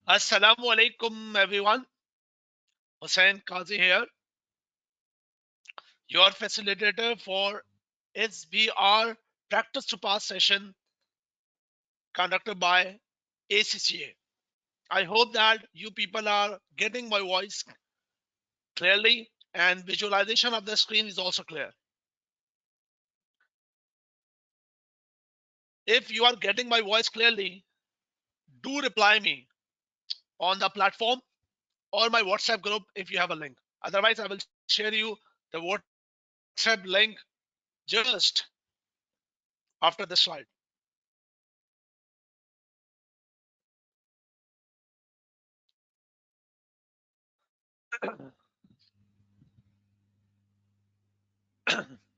Assalamu alaikum, everyone. Hussain Qazi here, your facilitator for SBR Practice to Pass session conducted by ACCA. I hope that you people are getting my voice clearly and visualization of the screen is also clear. If you are getting my voice clearly, do reply me on the platform or my WhatsApp group if you have a link. Otherwise, I will share you the WhatsApp link just after this slide.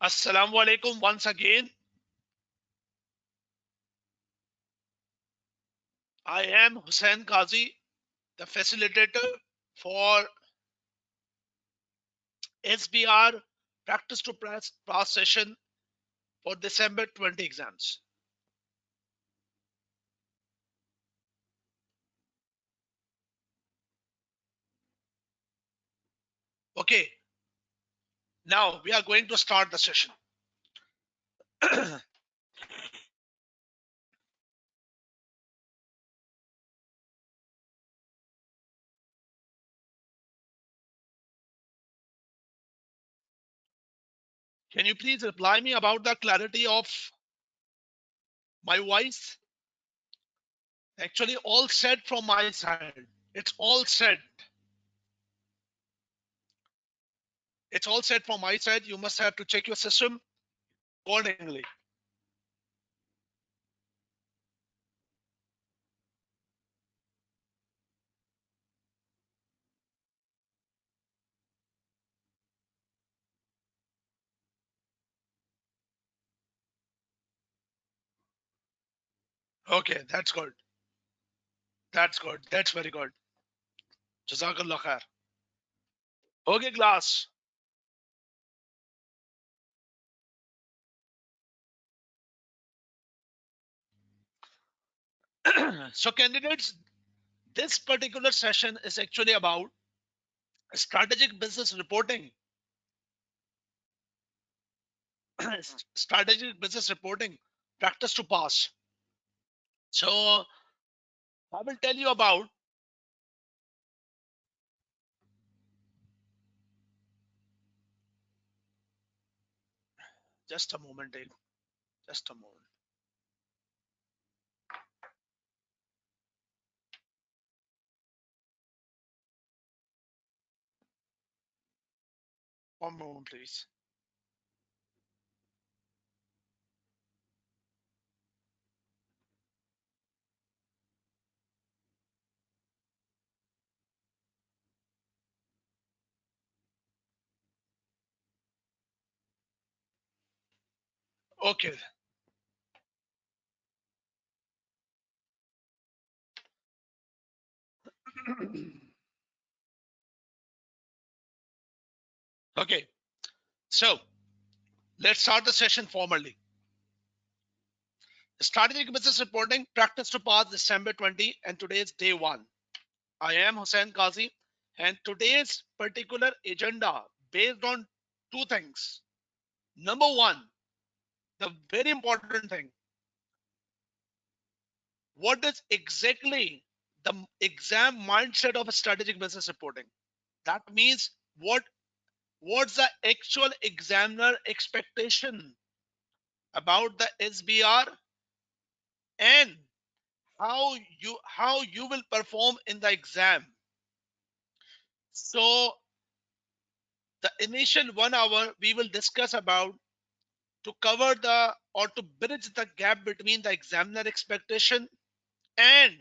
Assalamu alaikum once again. I am Hussain Qazi, the facilitator for SBR Practice to Pass session for December 20 exams. Okay, now we are going to start the session. Can you please reply me about the clarity of my voice? Actually, all set from my side. It's all set. It's all set from my side. You must have to check your system accordingly. Okay, that's good. That's good. That's very good. Jazakallah khair. Okay, class. So, candidates, this particular session is actually about strategic business reporting. Strategic business reporting, practice to pass. So, I will tell you about just a moment. Just a moment. One moment, please. Okay. Okay. So, let's start the session formally. Strategic business reporting, practice to pass December 20, and today is day 1. I am Hussain Qazi, and today's particular agenda based on two things. Number one, the very important thing, what is exactly the exam mindset of a strategic business reporting? That means what's the actual examiner expectation about the SBR and how you will perform in the exam. So the initial 1 hour we will discuss about to cover the or to bridge the gap between the examiner expectation and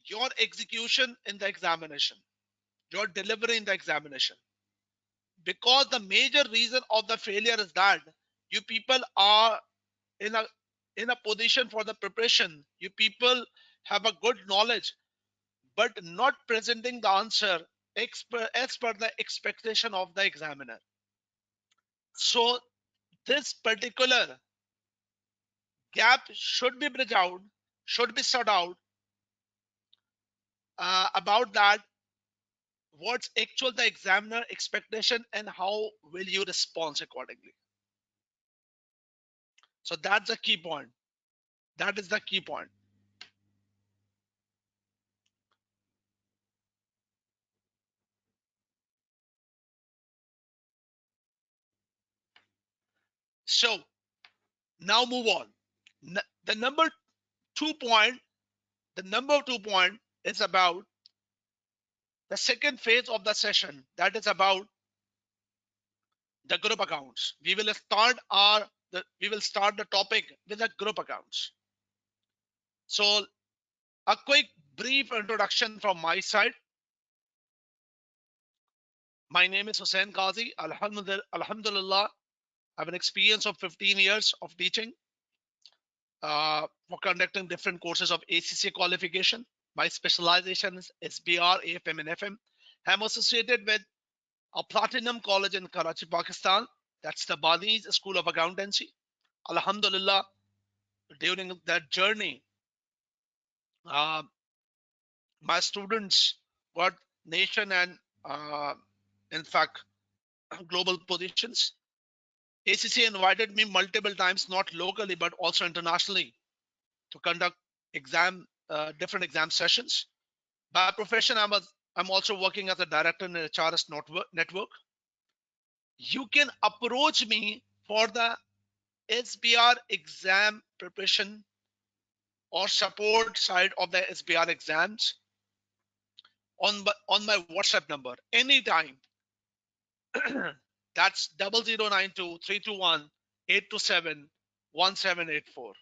your execution in the examination, your delivery in the examination. Because the major reason of the failure is that you people are in a in a position for the preparation. You people have a good knowledge, but not presenting the answer as per the expectation of the examiner. So this particular gap should be bridged out should be sought out about that, what's actual the examiner expectation and how will you respond accordingly. So that's the key point. That is the key point. So now move on. The number 2 point, the number 2 point is about the second phase of the session. That is about the group accounts. We will start the topic with the group accounts. So a quick brief introduction from my side. My name is Hussein Qazi. Alhamdulillah, I have an experience of 15 years of teaching for conducting different courses of ACCA qualification. My specialization is SBR, AFM, and FM. I'm associated with a platinum college in Karachi, Pakistan. That's the Balinese School of Accountancy. Alhamdulillah, during that journey, uh, my students got nation and, in fact, global positions. ACCA invited me multiple times, not locally but also internationally, to conduct different exam sessions. By profession, I'm also working as a director in a HRS network. You can approach me for the SBR exam preparation or support side of the SBR exams on my WhatsApp number anytime. That's 0092 321 827 1784.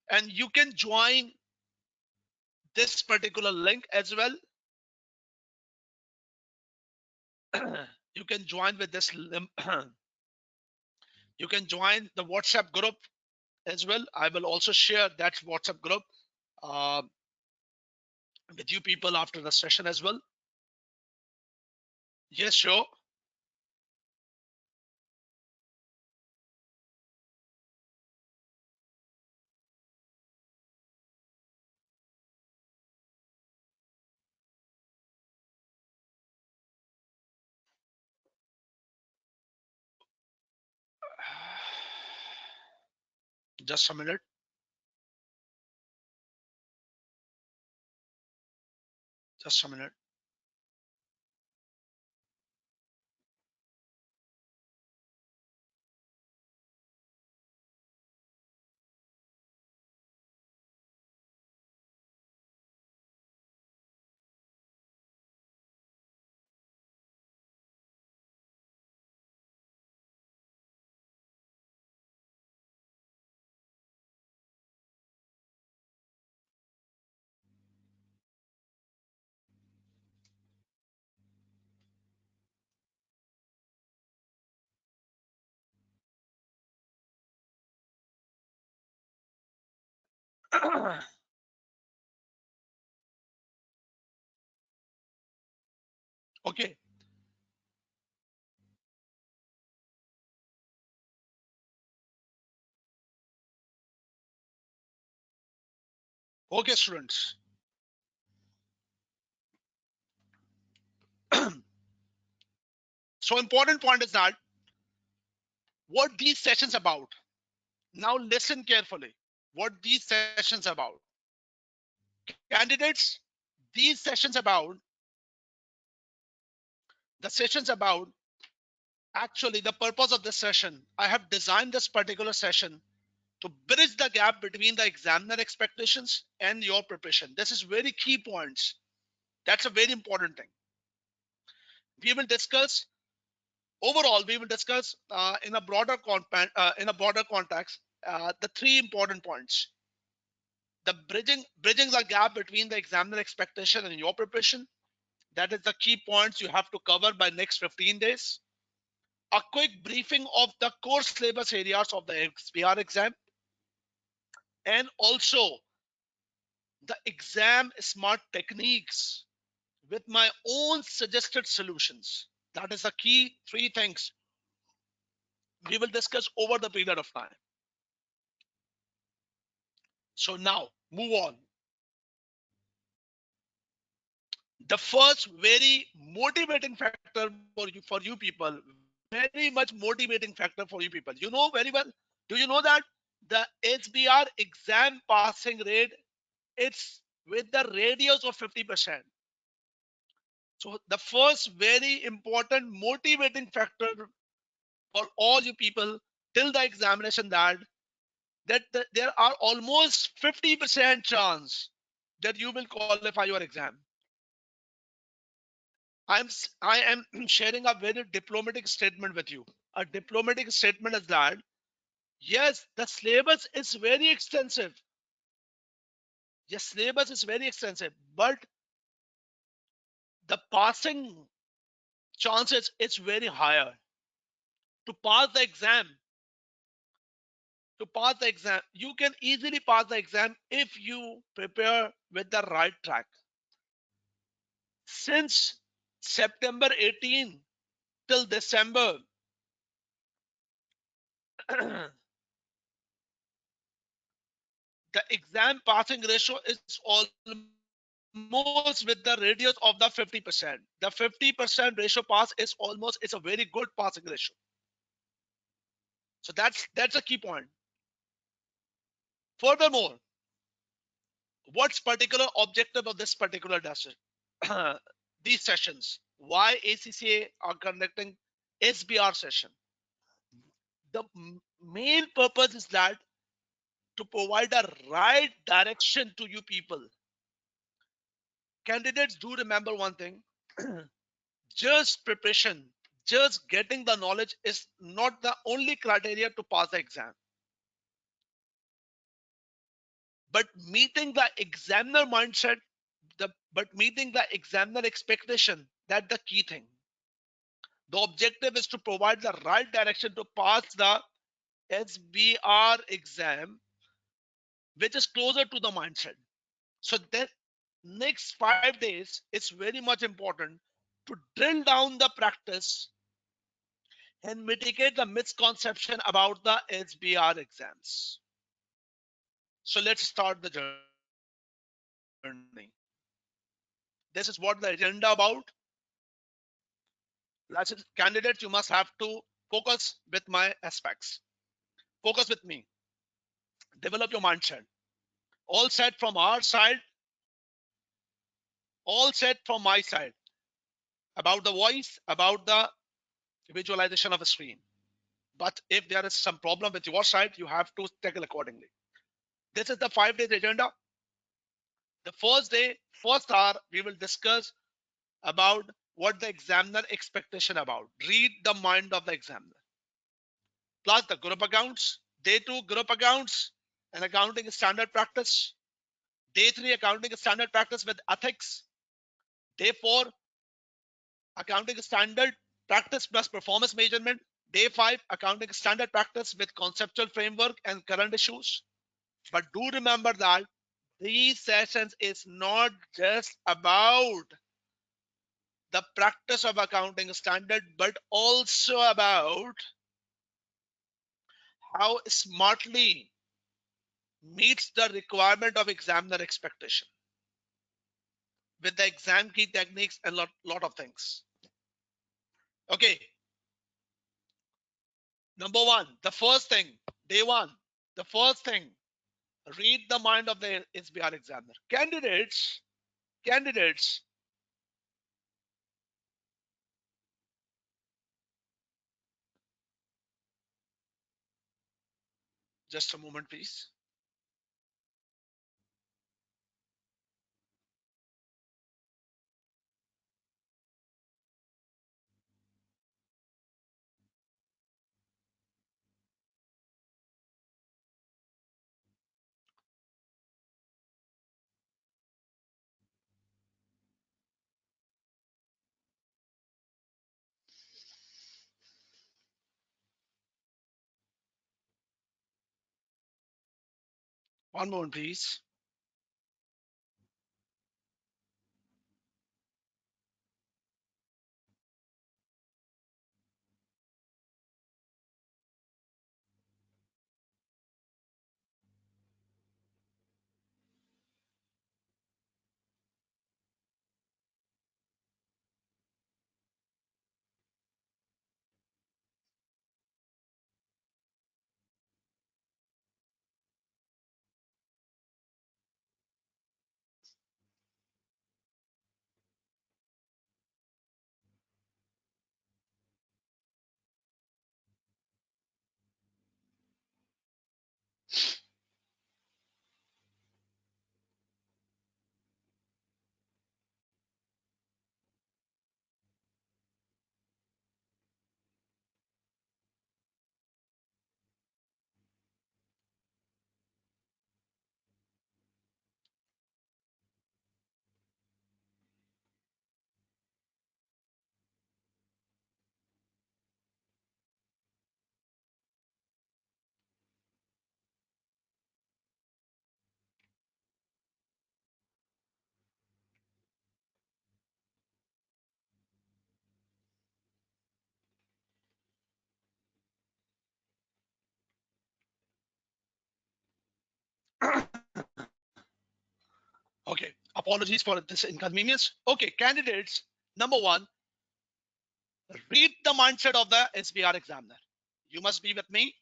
And you can join this particular link as well. You can join with this you can join the WhatsApp group as well. I will also share that WhatsApp group uh, with you people after the session as well. Yes, sure. Just a minute. Just a minute. Okay. Okay, students. So important point is that what these sessions about. Now listen carefully. What these sessions about. Candidates, these sessions about the sessions about actually the purpose of this session. I have designed this particular session to bridge the gap between the examiner expectations and your preparation. This is very key points. That's a very important thing. We will discuss overall. We will discuss in a broader context the three important points: the bridging the gap between the examiner expectation and your preparation. That is the key points you have to cover by next 15 days. A quick briefing of the core syllabus areas of the SBR exam, and also the exam smart techniques with my own suggested solutions. That is the key three things. we will discuss over the period of time. So now move on. The first very motivating factor for you people, very much motivating factor for you people. You know very well. Do you know that the SBR exam passing rate, it's with the radius of 50%. So the first very important motivating factor for all you people till the examination, that there are almost 50% chance that you will qualify your exam. I am sharing a very diplomatic statement with you. A diplomatic statement is that yes, the syllabus is very extensive. Yes, syllabus is very extensive, but the passing chances is very higher. To pass the exam, you can easily pass the exam if you prepare with the right track. Since September 18 till December, the exam passing ratio is almost with the radius of the 50%. The 50% ratio pass is almost, it's a very good passing ratio. So that's a key point. Furthermore, what's particular objective of this particular these sessions? Why ACCA are conducting SBR session? The main purpose is that to provide a right direction to you people. Candidates, do remember one thing. Just preparation, just getting the knowledge is not the only criteria to pass the exam, but meeting the examiner mindset, but meeting the examiner expectation, that's the key thing. The objective is to provide the right direction to pass the SBR exam, which is closer to the mindset. So that next 5 days is very much important to drill down the practice and mitigate the misconception about the SBR exams. So let's start the journey. This is what the agenda about. Candidates, you must have to focus with my aspects. Focus with me. Develop your mindset. All set from our side, all set from my side. About the voice, about the visualization of a screen. But if there is some problem with your side, you have to tackle accordingly. This is the 5 days agenda. The first day, first hour, we will discuss about what the examiner expectation about. Read the mind of the examiner. Plus the group accounts. Day 2, group accounts and accounting standard practice. Day 3, accounting standard practice with ethics. Day 4, accounting standard practice plus performance measurement. Day 5, accounting standard practice with conceptual framework and current issues. But do remember that these sessions is not just about the practice of accounting standard, but also about how smartly meets the requirement of examiner expectation with the exam key techniques and lot of things. Okay. Number one, the first thing, day one, the first thing, read the mind of the SBR examiner. Candidates, just a moment, please. One moment, please. Okay, apologies for this inconvenience. Okay, candidates, number one, read the mindset of the SBR examiner. You must be with me.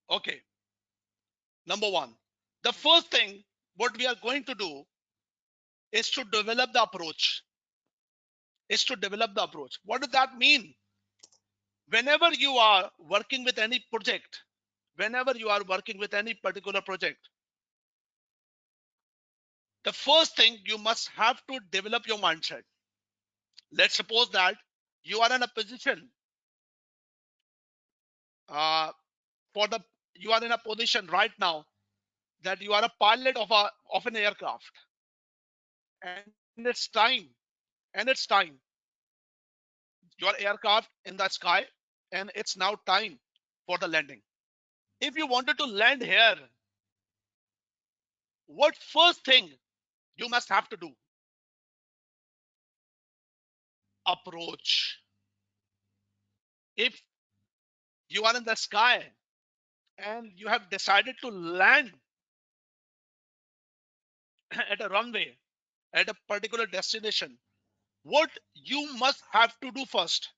Okay, number one, the first thing what we are going to do is to develop the approach. What does that mean? Whenever you are working with any project, whenever you are working with any particular project, the first thing you must have to develop your mindset. Let's suppose that you are in a position uh, for the you are in a position right now that you are a pilot of an aircraft, and it's time your aircraft in the sky, and it's now time for the landing. If you wanted to land here, what first thing you must have to do? Approach. If you are in the sky and you have decided to land at a runway at a particular destination, what you must have to do first?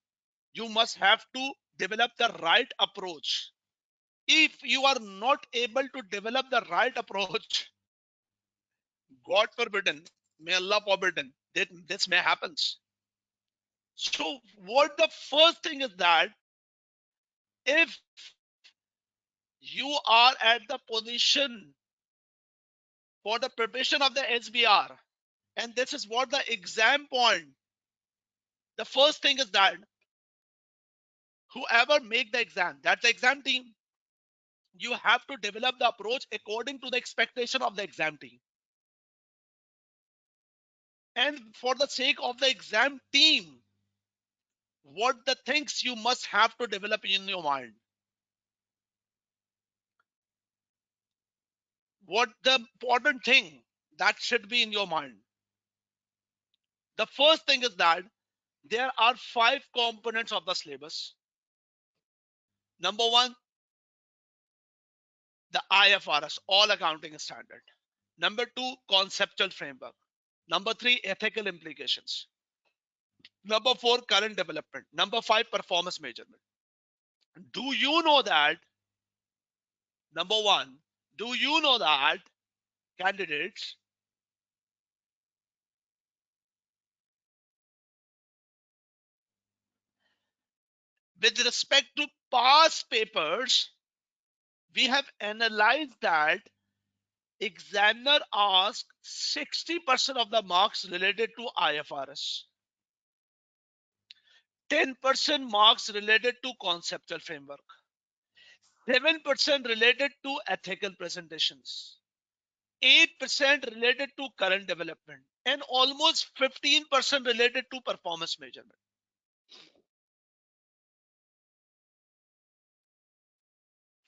You must have to develop the right approach. If you are not able to develop the right approach, God forbidden, may Allah forbidden, that this may happen. So what the first thing is that if you are at the position for the preparation of the SBR, and this is what the exam point, the first thing is that whoever make the exam, that's the exam team, you have to develop the approach according to the expectation of the exam team. And for the sake of the exam team, what the things you must have to develop in your mind? What the important thing that should be in your mind? The first thing is that there are 5 components of the syllabus. Number one, the IFRS, all accounting standard. Number two, conceptual framework. Number three, ethical implications. Number four, current development. Number five, performance measurement. Do you know that? Number one, do you know that candidates, with respect to past papers, we have analyzed that examiner asked 60% of the marks related to IFRS, 10% marks related to conceptual framework, 7% related to ethical presentations, 8% related to current development, and almost 15% related to performance measurement.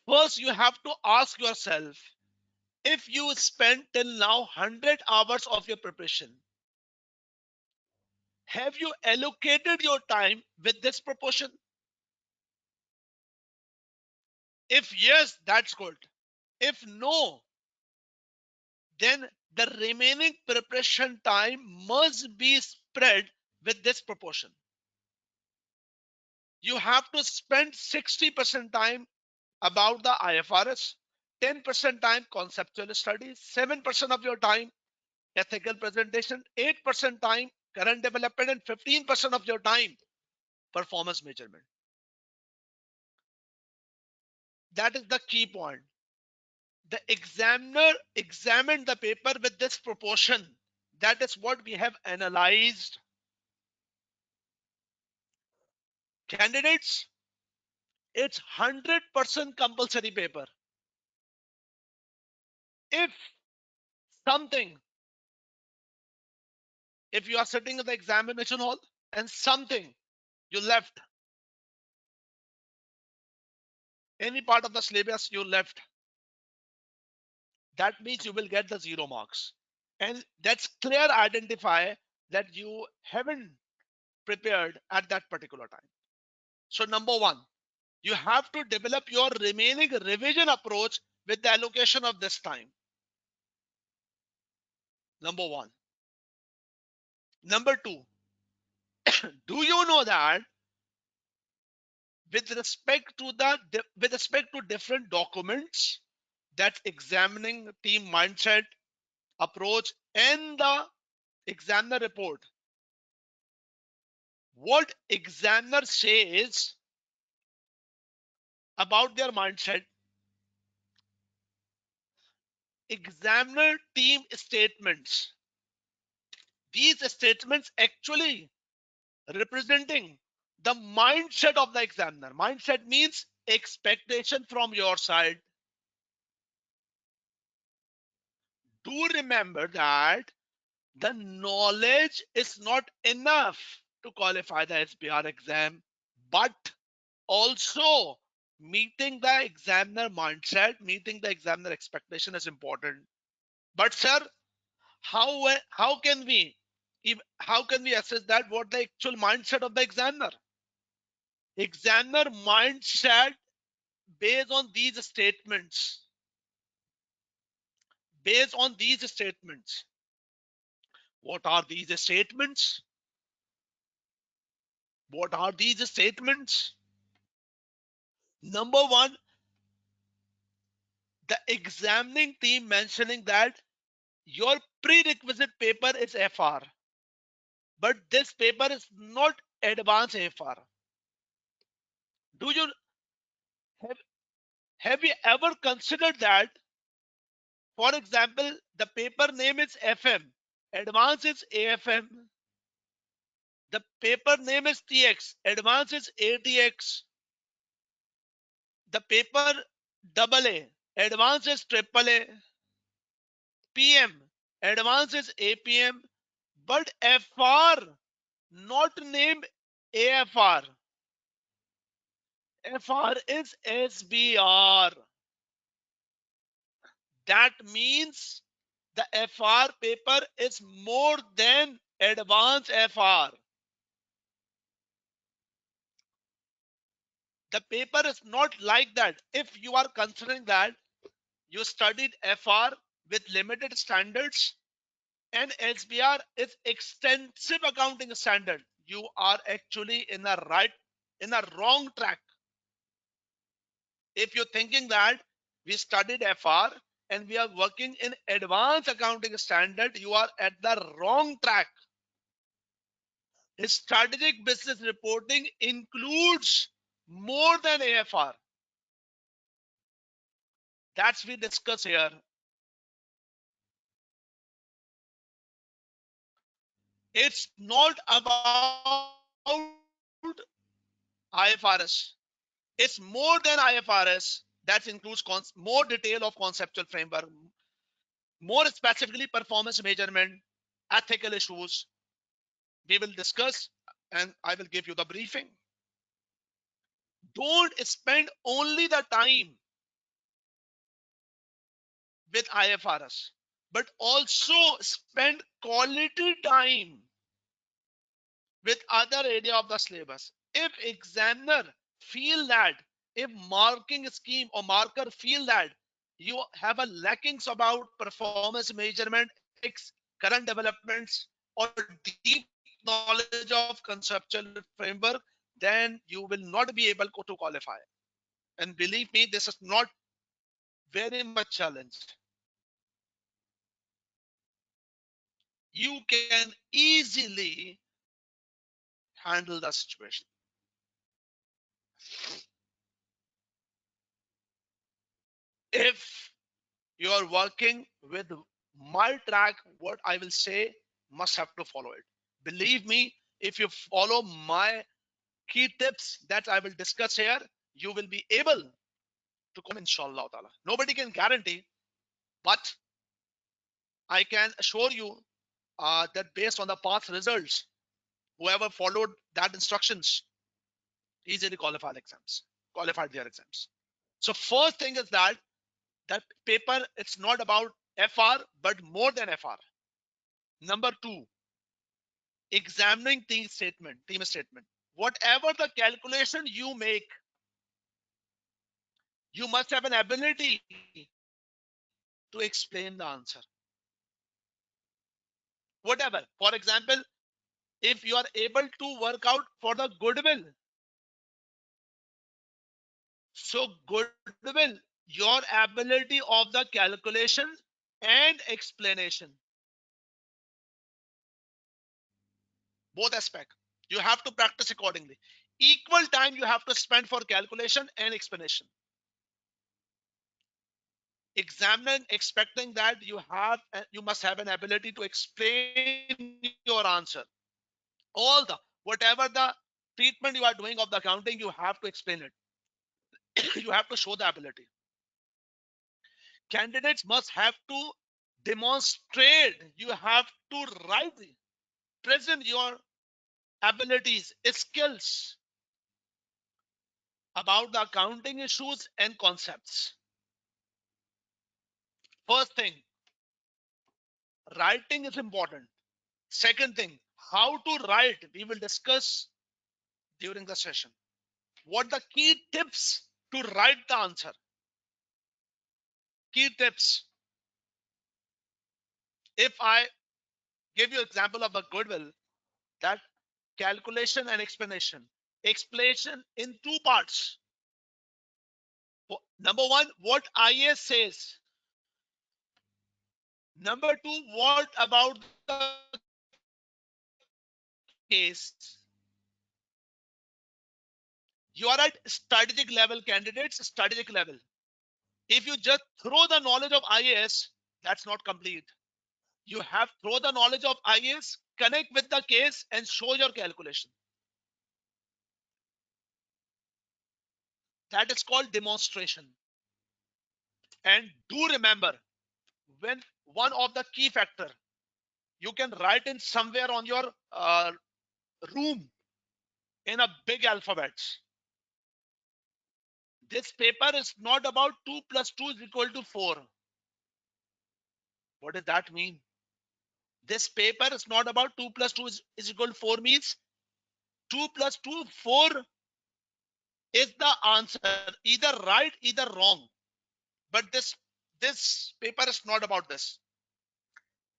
First, you have to ask yourself, if you spend till now 100 hours of your preparation, have you allocated your time with this proportion? If yes, that's good. If no, then the remaining preparation time must be spread with this proportion. You have to spend 60% time about the IFRS, 10% time conceptual studies, 7% of your time ethical presentation, 8% time current development, and 15% of your time performance measurement. That is the key point. The examiner examined the paper with this proportion. That is what we have analyzed. Candidates, it's 100% compulsory paper. If something, if you are sitting in the examination hall and something you left, any part of the syllabus you left, that means you will get the 0 marks. And that's clear identify that you haven't prepared at that particular time. So number one, you have to develop your remaining revision approach with the allocation of this time. Number one. Number two, do you know that with respect to different documents that examining team mindset, approach, and the examiner report, what examiner says about their mindset, examiner team statements, these statements actually representing the mindset of the examiner. Mindset means expectation from your side. Do remember that the knowledge is not enough to qualify the SBR exam, but also meeting the examiner mindset, meeting the examiner expectation is important. But sir, how can we how can we assess that what the actual mindset of the examiner? Examiner mindset based on these statements. Based on these statements. What are these statements? What are these statements? Number one, the examining team mentioning that your prerequisite paper is FR, but this paper is not advanced FR. Do you have, have you ever considered that? For example, the paper name is FM, advanced is AFM. The paper name is TX, advanced is ATX. The paper AA, advanced is AAA. PM, advanced is APM, but FR, not name AFR. FR is SBR. That means the FR paper is more than advanced FR. The paper is not like that. If you are considering that you studied FR with limited standards and SBR is extensive accounting standard, you are actually in a wrong track. If you're thinking that we studied FR and we are working in advanced accounting standard, you are at the wrong track. Strategic business reporting includes more than AFR. That's we discuss here. It's not about IFRS. It's more than IFRS. That includes more detail of conceptual framework, more specifically performance measurement, ethical issues. We will discuss and I will give you the briefing. Don't spend only the time with IFRS, but also spend quality time with other area of the syllabus. If examiner feel that, if marking scheme or marker feel that you have a lackings about performance measurement, ethics, current developments, or deep knowledge of conceptual framework, then you will not be able to qualify. And believe me, this is not very much challenge. You can easily handle the situation. If you are working with my track, what I will say must have to follow it. Believe me, if you follow my key tips that I will discuss here, you will be able to come inshallah ta'ala. Nobody can guarantee, but I can assure you that based on the past results, whoever followed that instructions easily qualified their exams. So first thing is that paper, it's not about FR, but more than FR. Number two, examining team statement. Whatever the calculation you make, you must have an ability to explain the answer. Whatever. For example, if you are able to work out for the goodwill, so goodwill, your ability of the calculation and explanation, both aspect, you have to practice accordingly. Equal time you have to spend for calculation and explanation. Examiner expecting that you must have an ability to explain your answer. All the whatever the treatment you are doing of the accounting, you have to explain it. You have to show the ability. Candidates must have to demonstrate. You have to write, present your abilities, skills about the accounting issues and concepts. First thing, writing is important. Second thing, how to write, we will discuss during the session. What the key tips to write the answer? Key tips. If I give you example of the goodwill, that calculation and explanation. Explanation in two parts. Number one, what IAS says. Number two, what about the case? You are at strategic level, candidates, strategic level. If you just throw the knowledge of IAS, that's not complete. You have throw the knowledge of IAS, connect with the case and show your calculation. That is called demonstration. And do remember, when one of the key factor, you can write in somewhere on your room in a big alphabets. This paper is not about 2 plus 2 is equal to 4. What does that mean? This paper is not about 2 plus 2 is equal to 4 means 2 plus 2, 4 is the answer. Either right, either wrong. But this paper is not about this.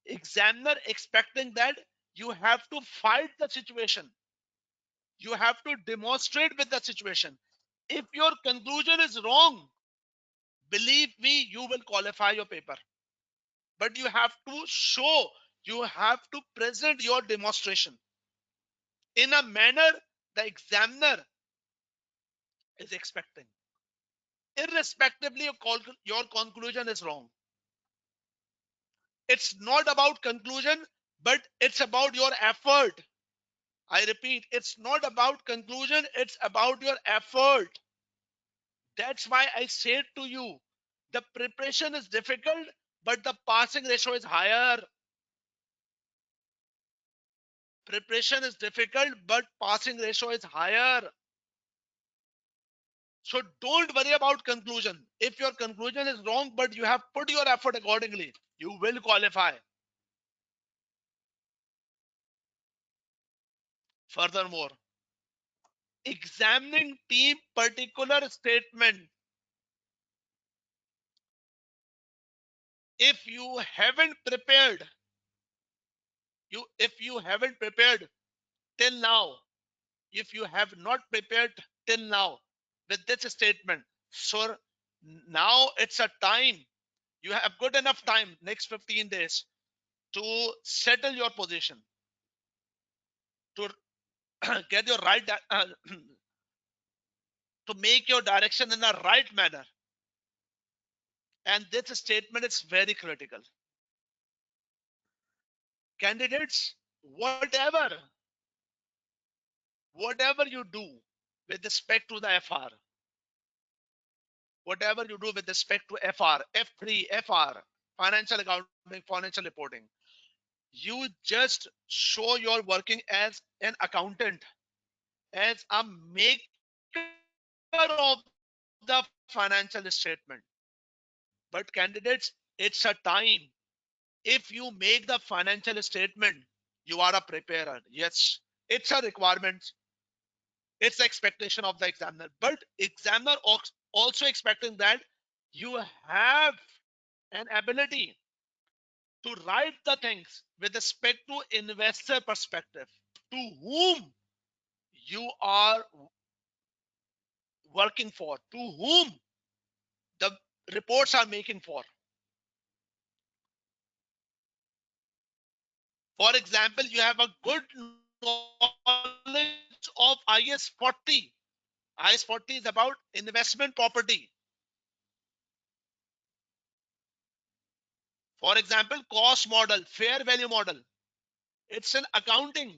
Examiner expecting that you have to fight the situation. You have to demonstrate with the situation. If your conclusion is wrong, believe me, you will qualify your paper. But you have to show, you have to present your demonstration in a manner the examiner is expecting. Irrespectively of your conclusion is wrong. It's not about conclusion, but it's about your effort. I repeat, it's not about conclusion, it's about your effort. That's why I said to you, the preparation is difficult, but the passing ratio is higher. Preparation is difficult, but passing ratio is higher. So don't worry about conclusion. If your conclusion is wrong, but you have put your effort accordingly, you will qualify. Furthermore, examining team particular statement. If you haven't prepared, if you haven't prepared till now, if you have not prepared till now with this statement, so now it's a time. You have good enough time, next 15 days, to settle your position, to get your right, to make your direction in the right manner. And this statement is very critical. Candidates, whatever you do with respect to the FR, whatever you do with respect to FR, F3, FR, financial accounting, financial reporting, you just show your working as an accountant, as a maker of the financial statement. But candidates, it's a time. If you make the financial statement, you are a preparer. Yes, it's a requirement. It's the expectation of the examiner. But examiner also expecting that you have an ability to write the things with respect to investor perspective, to whom you are working for, to whom the reports are making for. For example, you have a good knowledge of IS 40. IS 40 is about investment property. For example, cost model, fair value model. It's an accounting.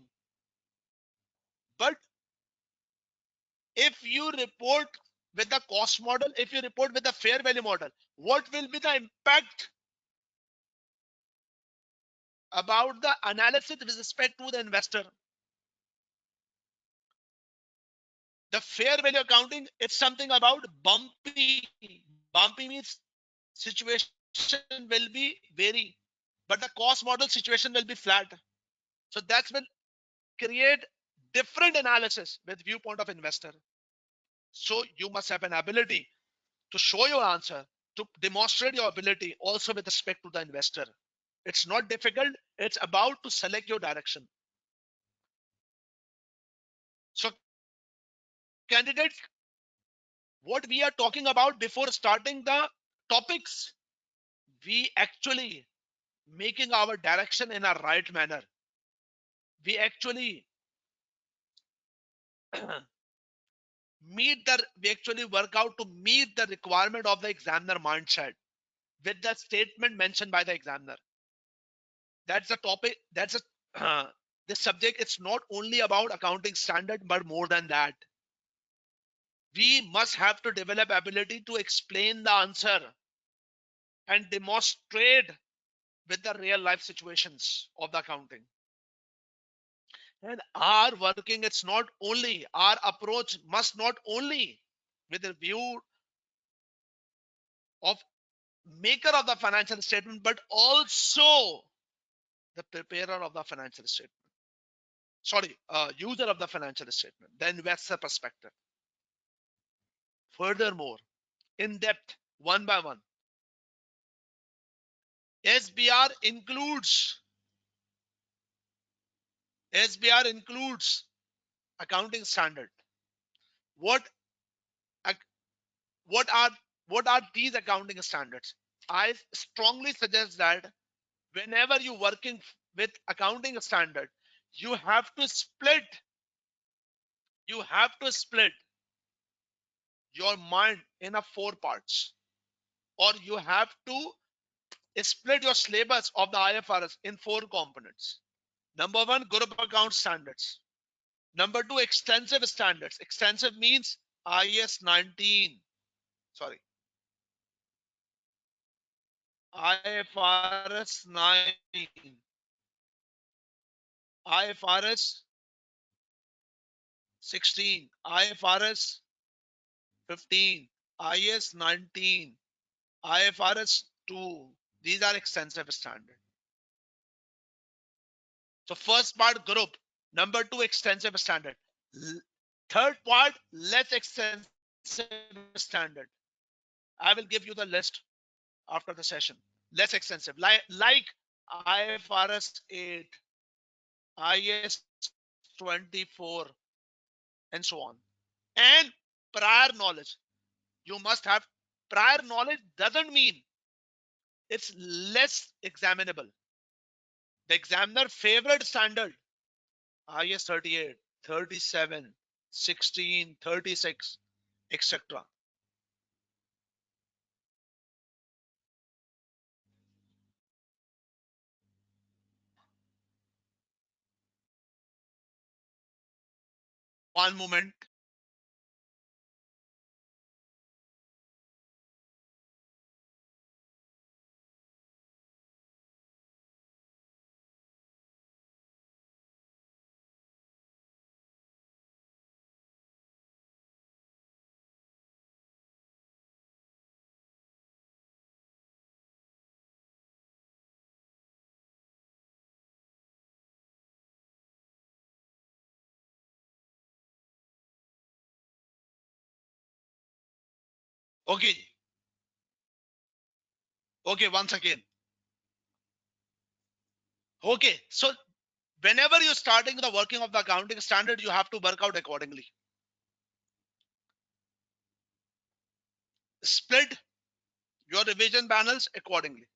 But if you report with the cost model, if you report with the fair value model, what will be the impact about the analysis with respect to the investor? The fair value accounting, it's something about bumpy. Bumpy means situation will be vary, but the cost model situation will be flat. So that's will create different analysis with viewpoint of investor. So you must have an ability to show your answer, to demonstrate your ability also with respect to the investor. It's not difficult. It's about to select your direction. So candidates, what we are talking about before starting the topics, we actually making our direction in a right manner. We actually we actually work out to meet the requirement of the examiner mindset with the statement mentioned by the examiner. That's the topic. That's a the subject. It's not only about accounting standard, but more than that. We must have to develop ability to explain the answer and demonstrate with the real life situations of the accounting. And our working, it's not only our approach must not only with the view of maker of the financial statement, but also the preparer of the financial statement. Sorry, user of the financial statement, the investor perspective. Furthermore, in depth, one by one, SBR includes SBR includes accounting standard. What what are what are these accounting standards? I strongly suggest that whenever you're working with accounting standard, you have to split you have to split your mind in a four parts, or you have to split your syllabus of the IFRS in four components. Number one, group account standards. Number two, extensive standards. Extensive means IS 19. Sorry, IFRS 9, IFRS 16, IFRS 15, IS 19, IFRS 2. These are extensive standards. So first part, group. Number two, extensive standard. Third part, less extensive standard. I will give you the list after the session. Less extensive, like IFRS 8, IS 24, and so on. And prior knowledge. You must have prior knowledge doesn't mean it's less examinable. The examiner favorite standard, IS 38, 37, 16, 36, etc. One moment. Okay. Okay, once again. Okay, so whenever you're starting the working of the accounting standard, you have to work out accordingly. Split your revision panels accordingly.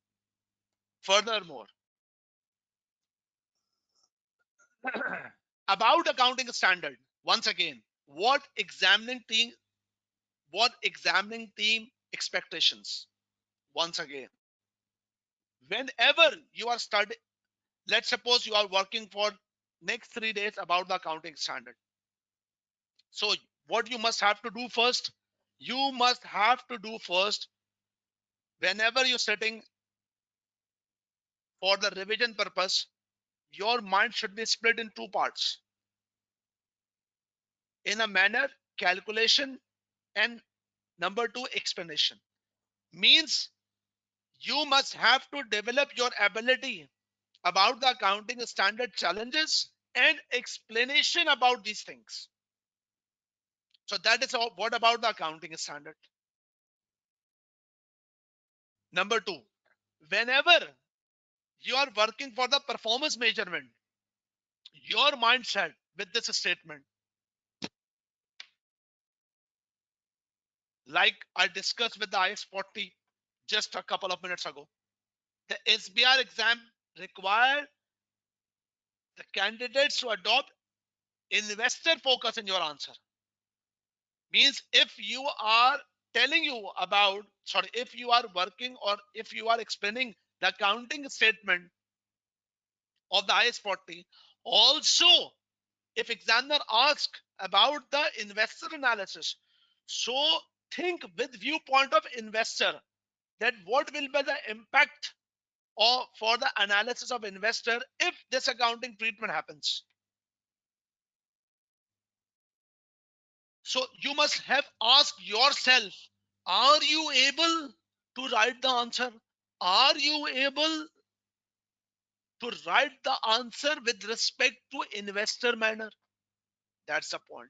Furthermore, about accounting standard, once again, what examining team expectations. Once again, whenever you are studying, let's suppose you are working for next 3 days about the accounting standard. So what you must have to do first, you must have to do first, whenever you're sitting for the revision purpose, your mind should be split in two parts. In a manner, calculation, and number two, explanation. Means you must have to develop your ability about the accounting standard challenges and explanation about these things. So that is all. What about the accounting standard? Number two, whenever you are working for the performance measurement, your mindset with this statement, like I discussed with the IS40 just a couple of minutes ago, the SBR exam require the candidates to adopt investor focus in your answer. Means if you are telling you about, sorry, if you are working or if you are explaining the accounting statement of the IS40, also if examiner asks about the investor analysis, so think with viewpoint of investor, that what will be the impact or for the analysis of investor if this accounting treatment happens. So you must have asked yourself, are you able to write the answer? Are you able to write the answer with respect to investor manner? That's the point.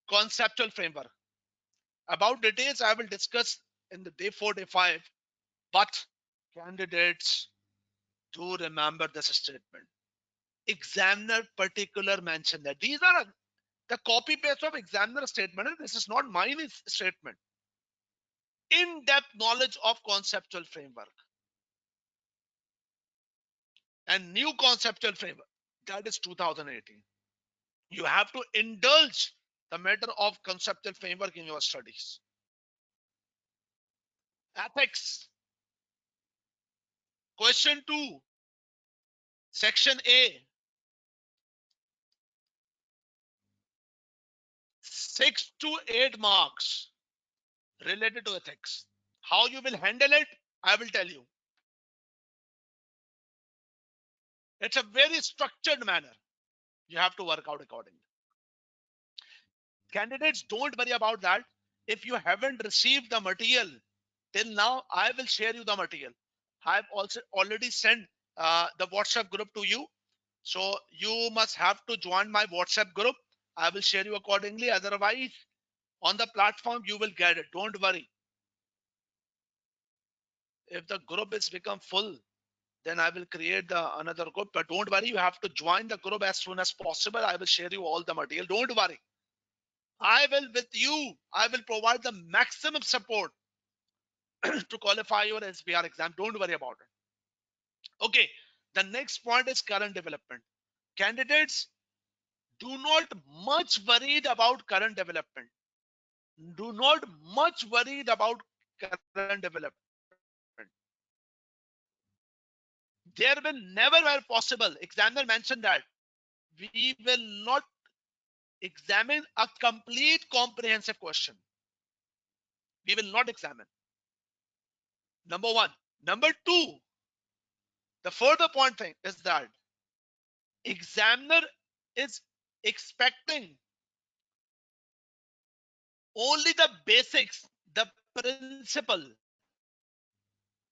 Conceptual framework. About details, I will discuss in the day 4, day 5. But candidates do remember this statement. Examiner particular mention that these are the copy paste of examiner statement. And this is not my statement. In-depth knowledge of conceptual framework and new conceptual framework. That is 2018. You have to indulge the matter of conceptual framework in your studies. Ethics. Question 2. Section A. 6 to 8 marks related to ethics. How you will handle it, I will tell you. It's a very structured manner. You have to work out accordingly. Candidates, don't worry about that. If you haven't received the material till now, I will share you the material. I've also already sent the WhatsApp group to you. So you must have to join my WhatsApp group. I will share you accordingly. Otherwise, on the platform, you will get it. Don't worry. If the group is become full, then I will create another group. But don't worry, you have to join the group as soon as possible. I will share you all the material. Don't worry. I will with you. I will provide the maximum support to qualify your SBR exam. Don't worry about it. Okay. The next point is current development. Candidates, do not much worried about current development. Do not much worried about current development. There will never were possible. Examiner mentioned that we will not examine a complete comprehensive question. We will not examine. Number one. Number two, the further point thing is that examiner is expecting only the basics, the principle,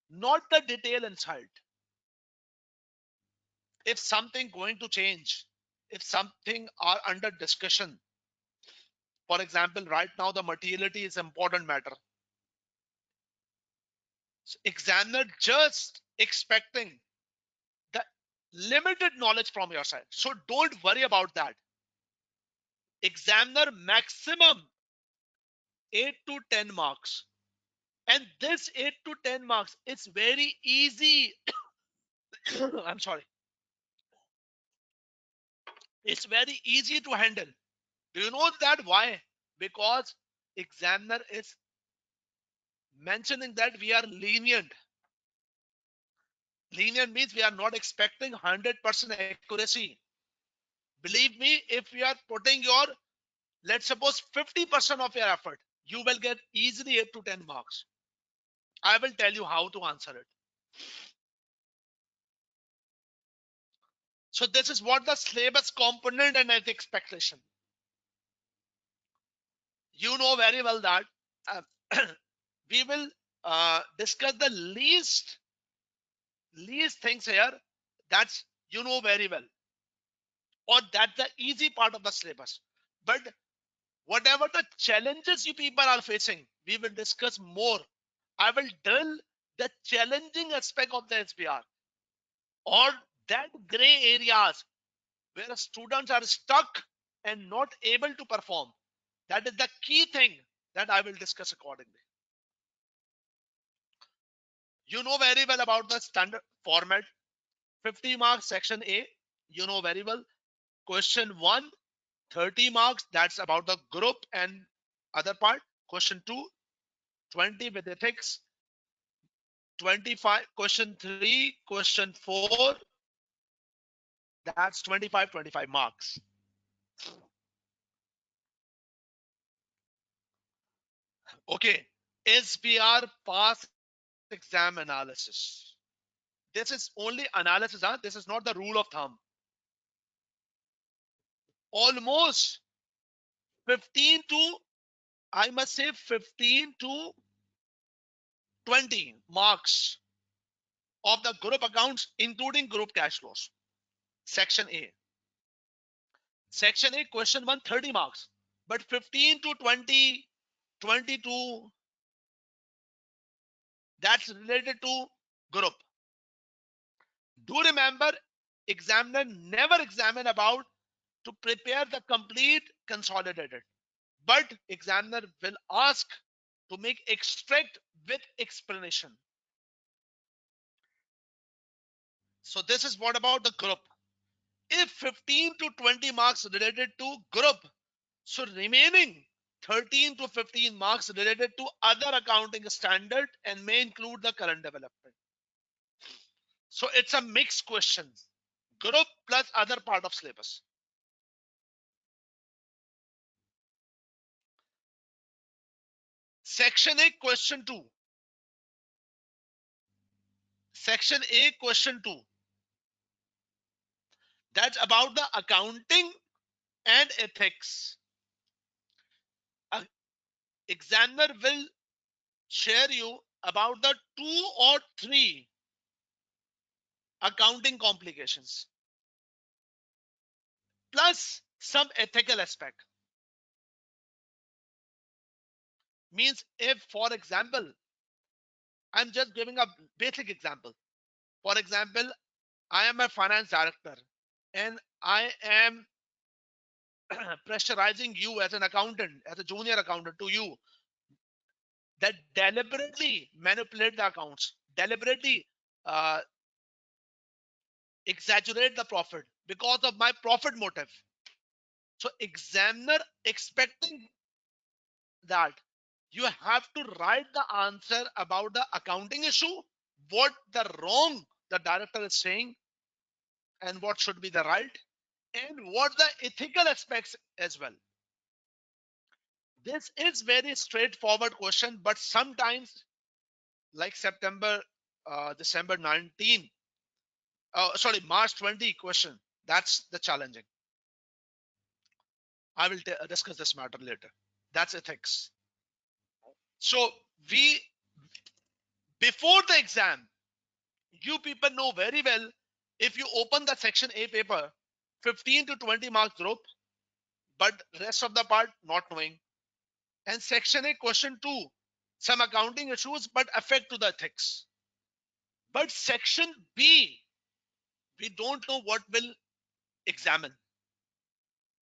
not the detail inside. If something going to change, if something are under discussion, for example, right now the materiality is important matter. Examiner just expecting the limited knowledge from your side. So don't worry about that. Examiner maximum 8 to 10 marks. And this 8 to 10 marks, it's very easy. I'm sorry. It's very easy to handle. Do you know that why? Because examiner is mentioning that we are lenient. Lenient means we are not expecting 100% accuracy. Believe me, if you are putting your, let's suppose 50% of your effort, you will get easily 8 to 10 marks. I will tell you how to answer it. So this is what the syllabus component and its expectation. You know very well that uh, we will discuss the least things here. That's, you know very well, or that's the easy part of the syllabus. But whatever the challenges you people are facing, we will discuss more. I will drill the challenging aspect of the SBR, or that gray areas where students are stuck and not able to perform. That is the key thing that I will discuss accordingly. You know very well about the standard format. 50 marks section A, you know very well. Question 1, 30 marks, that's about the group and other part. Question 2, 20 with ethics. 25, question 3, question 4, that's 25 marks. Okay, SBR pass exam analysis. This is only analysis, huh? This is not the rule of thumb. Almost 15 to, I must say 15 to 20 marks of the group accounts, including group cash flows. Section A. Section A, question 1, 30 marks. But 15 to 20, 22, that's related to group. Do remember, examiner never examine about to prepare the complete consolidated. But examiner will ask to make extract with explanation. So this is what about the group. If 15 to 20 marks related to group, so remaining 13 to 15 marks related to other accounting standard and may include the current development. So it's a mixed question. Group plus other part of syllabus. Section A, question 2. Section A, question 2. That's about the accounting and ethics. Examiner will share you about the 2 or 3 accounting complications plus some ethical aspect. Means if, for example, I'm just giving a basic example. For example, I am a finance director and I am pressurizing you as an accountant, as a junior accountant to you, that deliberately manipulate the accounts, deliberately uh, exaggerate the profit because of my profit motive. So examiner expecting that you have to write the answer about the accounting issue, what the wrong the director is saying, and what should be the right, and what the ethical aspects as well. This is very straightforward question, but sometimes like December 19, sorry, March 20 question, that's the challenging. I will discuss this matter later. That's ethics. So we, before the exam, you people know very well, if you open the section A paper, 15 to 20 marks group, but rest of the part not knowing. And section A question 2, some accounting issues, but affect to the ethics. But section B, we don't know what will examine.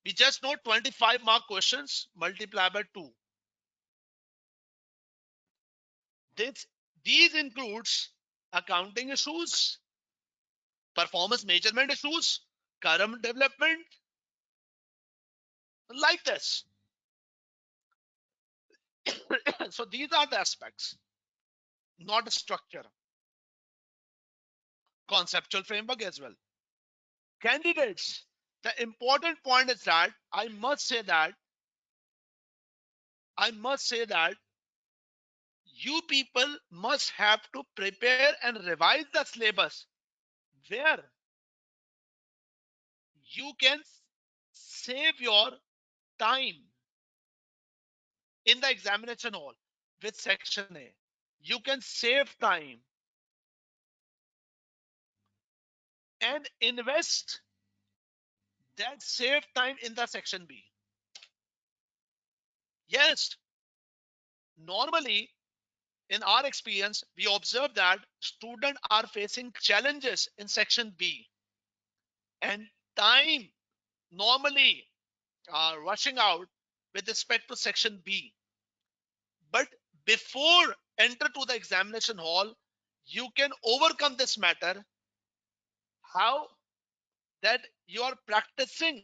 We just know 25 mark questions multiply by 2. This, these includes accounting issues, performance measurement issues, current development, like this. So these are the aspects, not structure, conceptual framework as well. Candidates, the important point is that I must say that you people must have to prepare and revise the syllabus where you can save your time in the examination hall with section A. You can save time and invest that save time in the section B. Yes, normally in our experience, we observe that students are facing challenges in section B and time normally rushing out with respect to section B. But before enter to the examination hall, you can overcome this matter. How? That you are practicing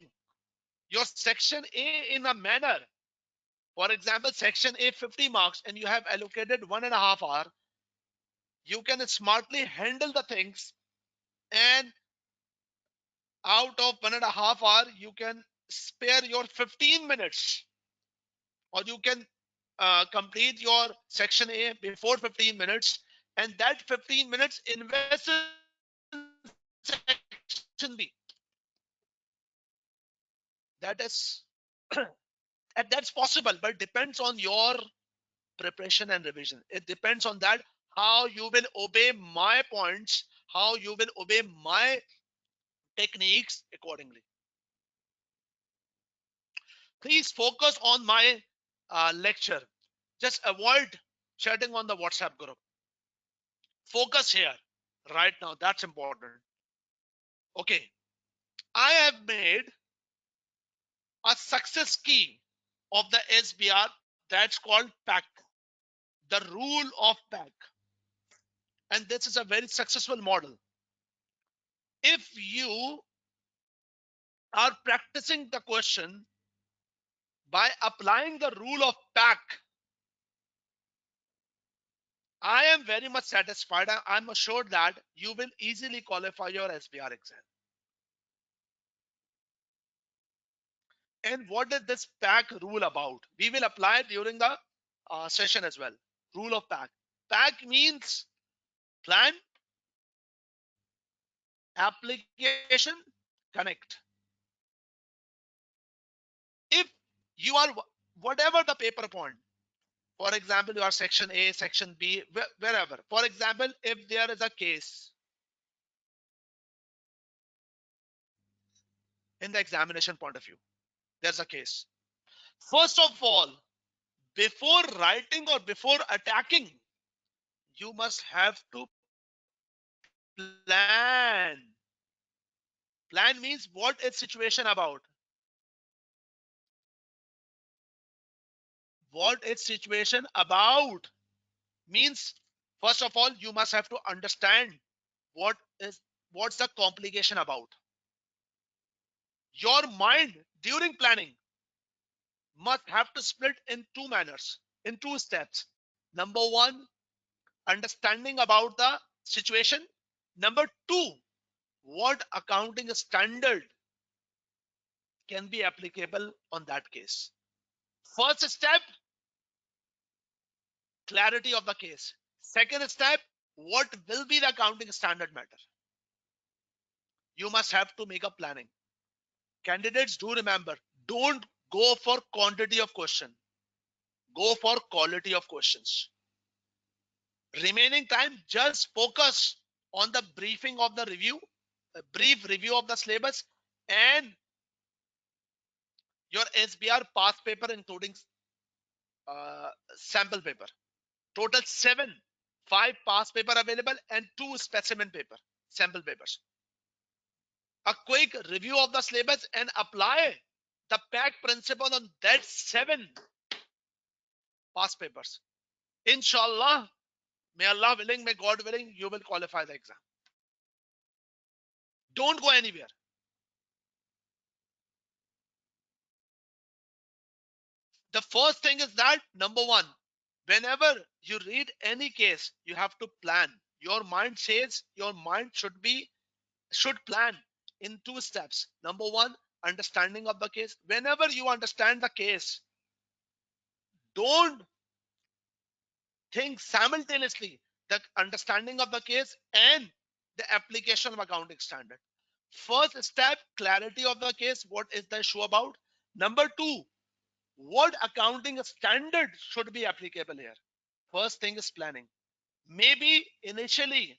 your section A in a manner. For example, section A 50 marks and you have allocated 1.5 hours. You can smartly handle the things, and out of 1.5 hours, you can spare your 15 minutes, or you can complete your section A before 15 minutes, and that 15 minutes invest in section B. That is and that's possible, but depends on your preparation and revision. It depends on that, how you will obey my points, how you will obey my techniques accordingly. Please focus on my lecture. Just avoid chatting on the WhatsApp group. Focus here right now. That's important. Okay. I have made a success key of the SBR that's called PAC, the rule of PAC. And this is a very successful model. If you are practicing the question by applying the rule of PAC, I am very much satisfied. I'm assured that you will easily qualify your SBR exam. And what is this PAC rule about? We will apply it during the session as well. Rule of PAC. PAC means plan, application, connect. If you are whatever the paper point, for example, you are section A, section B, wherever. For example, if there is a case in the examination point of view, there's a case. First of all, before writing or before attacking, you must have to plan. Plan means what is situation about. What is situation about means, first of all, you must have to understand what is what's the complication about. Your mind during planning must have to split in two manners, in two steps. Number one, understanding about the situation. Number two, what accounting standard can be applicable on that case. First step, clarity of the case. Second step, what will be the accounting standard matter. You must have to make a planning. Candidates, do remember, don't go for quantity of question. Go for quality of questions. Remaining time, just focus on the briefing of the review, a brief review of the syllabus, and your SBR past paper, including sample paper. Total 7. 5 past paper available and 2 specimen paper, sample papers. A quick review of the syllabus and apply the PAC principle on that 7 past papers. Inshallah, may Allah willing, may God willing, you will qualify the exam. Don't go anywhere. The first thing is that number one, whenever you read any case, you have to plan. Your mind says your mind should plan in 2 steps. Number one, understanding of the case. Whenever you understand the case, don't think simultaneously the understanding of the case and the application of accounting standard. First step, clarity of the case. What is the issue about? Number two, what accounting standard should be applicable here? First thing is planning. Maybe initially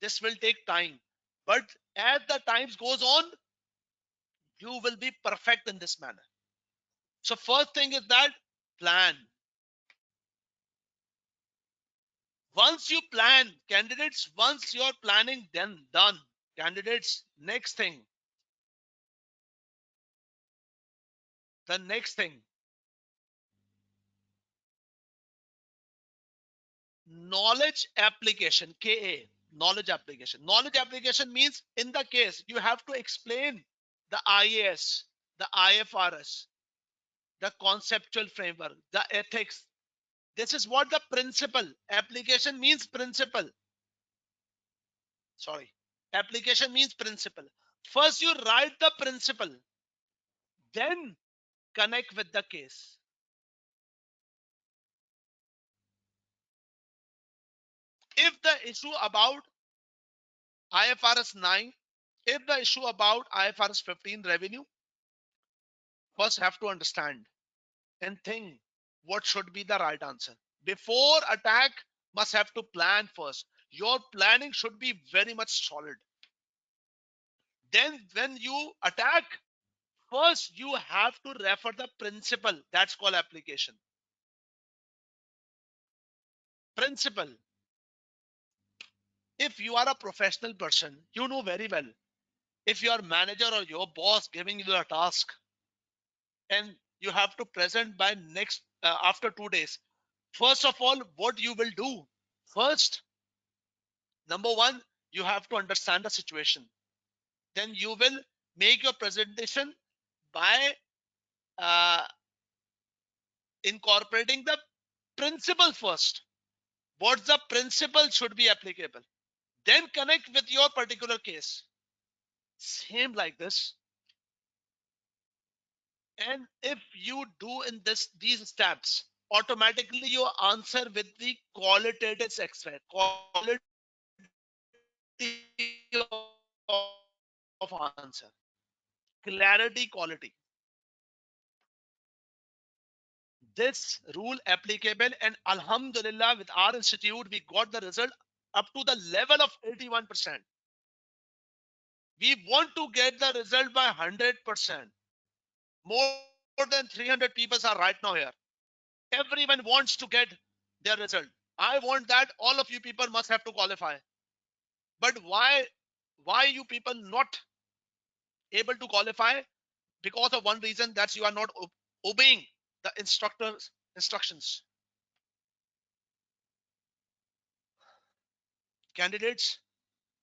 this will take time, but as the times goes on, you will be perfect in this manner. So first thing is that plan. Once you plan, candidates, once your planning then done, candidates, the next thing, knowledge application, KA, knowledge application. Knowledge application means in the case you have to explain the IAS, the IFRS, the conceptual framework, the ethics. This is what the principle. Application means principle. Sorry. Application means principle. First you write the principle, then connect with the case. If the issue about IFRS 9, if the issue about IFRS 15 revenue, first have to understand and think what should be the right answer. Before attack, must have to plan first. Your planning should be very much solid. Then when you attack, first you have to refer the principle. That's called application. Principle. If you are a professional person, you know very well. If your manager or your boss giving you a task and you have to present by next after 2 days, first of all, what you will do? First, number one, you have to understand the situation. Then you will make your presentation by uh, incorporating the principle first. What's the principle should be applicable? Then connect with your particular case. Same like this. And if you do in these steps, automatically your answer with the qualitative aspect, quality of answer, clarity, quality. This rule applicable, and alhamdulillah with our institute we got the result up to the level of 81%. We want to get the result by 100%. More than 300 people are right now here. Everyone wants to get their result. I want that all of you people must have to qualify. But why you people not able to qualify? Because of one reason, that you are not obeying the instructor's instructions. Candidates,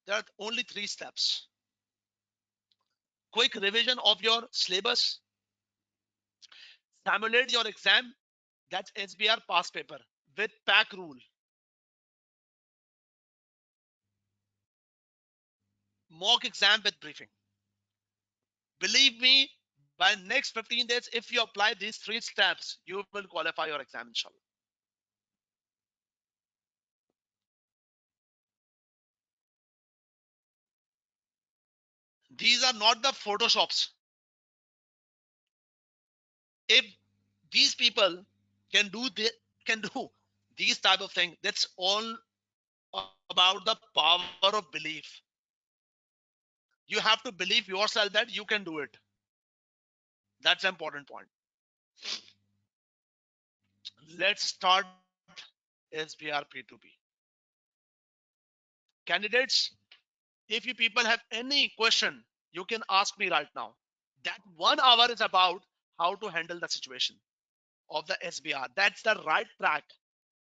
there are only 3 steps. Quick revision of your syllabus, simulate your exam, that's SBR past paper with PAC rule. Mock exam with briefing. Believe me, by next 15 days, if you apply these 3 steps, you will qualify your exam, inshallah. These are not the photoshops. If these people can do these type of thing, that's all about the power of belief. You have to believe yourself that you can do it. That's an important point. Let's start SBR P2P. Candidates, if you people have any question, you can ask me right now. That 1 hour is about how to handle the situation of the SBR. That's the right track.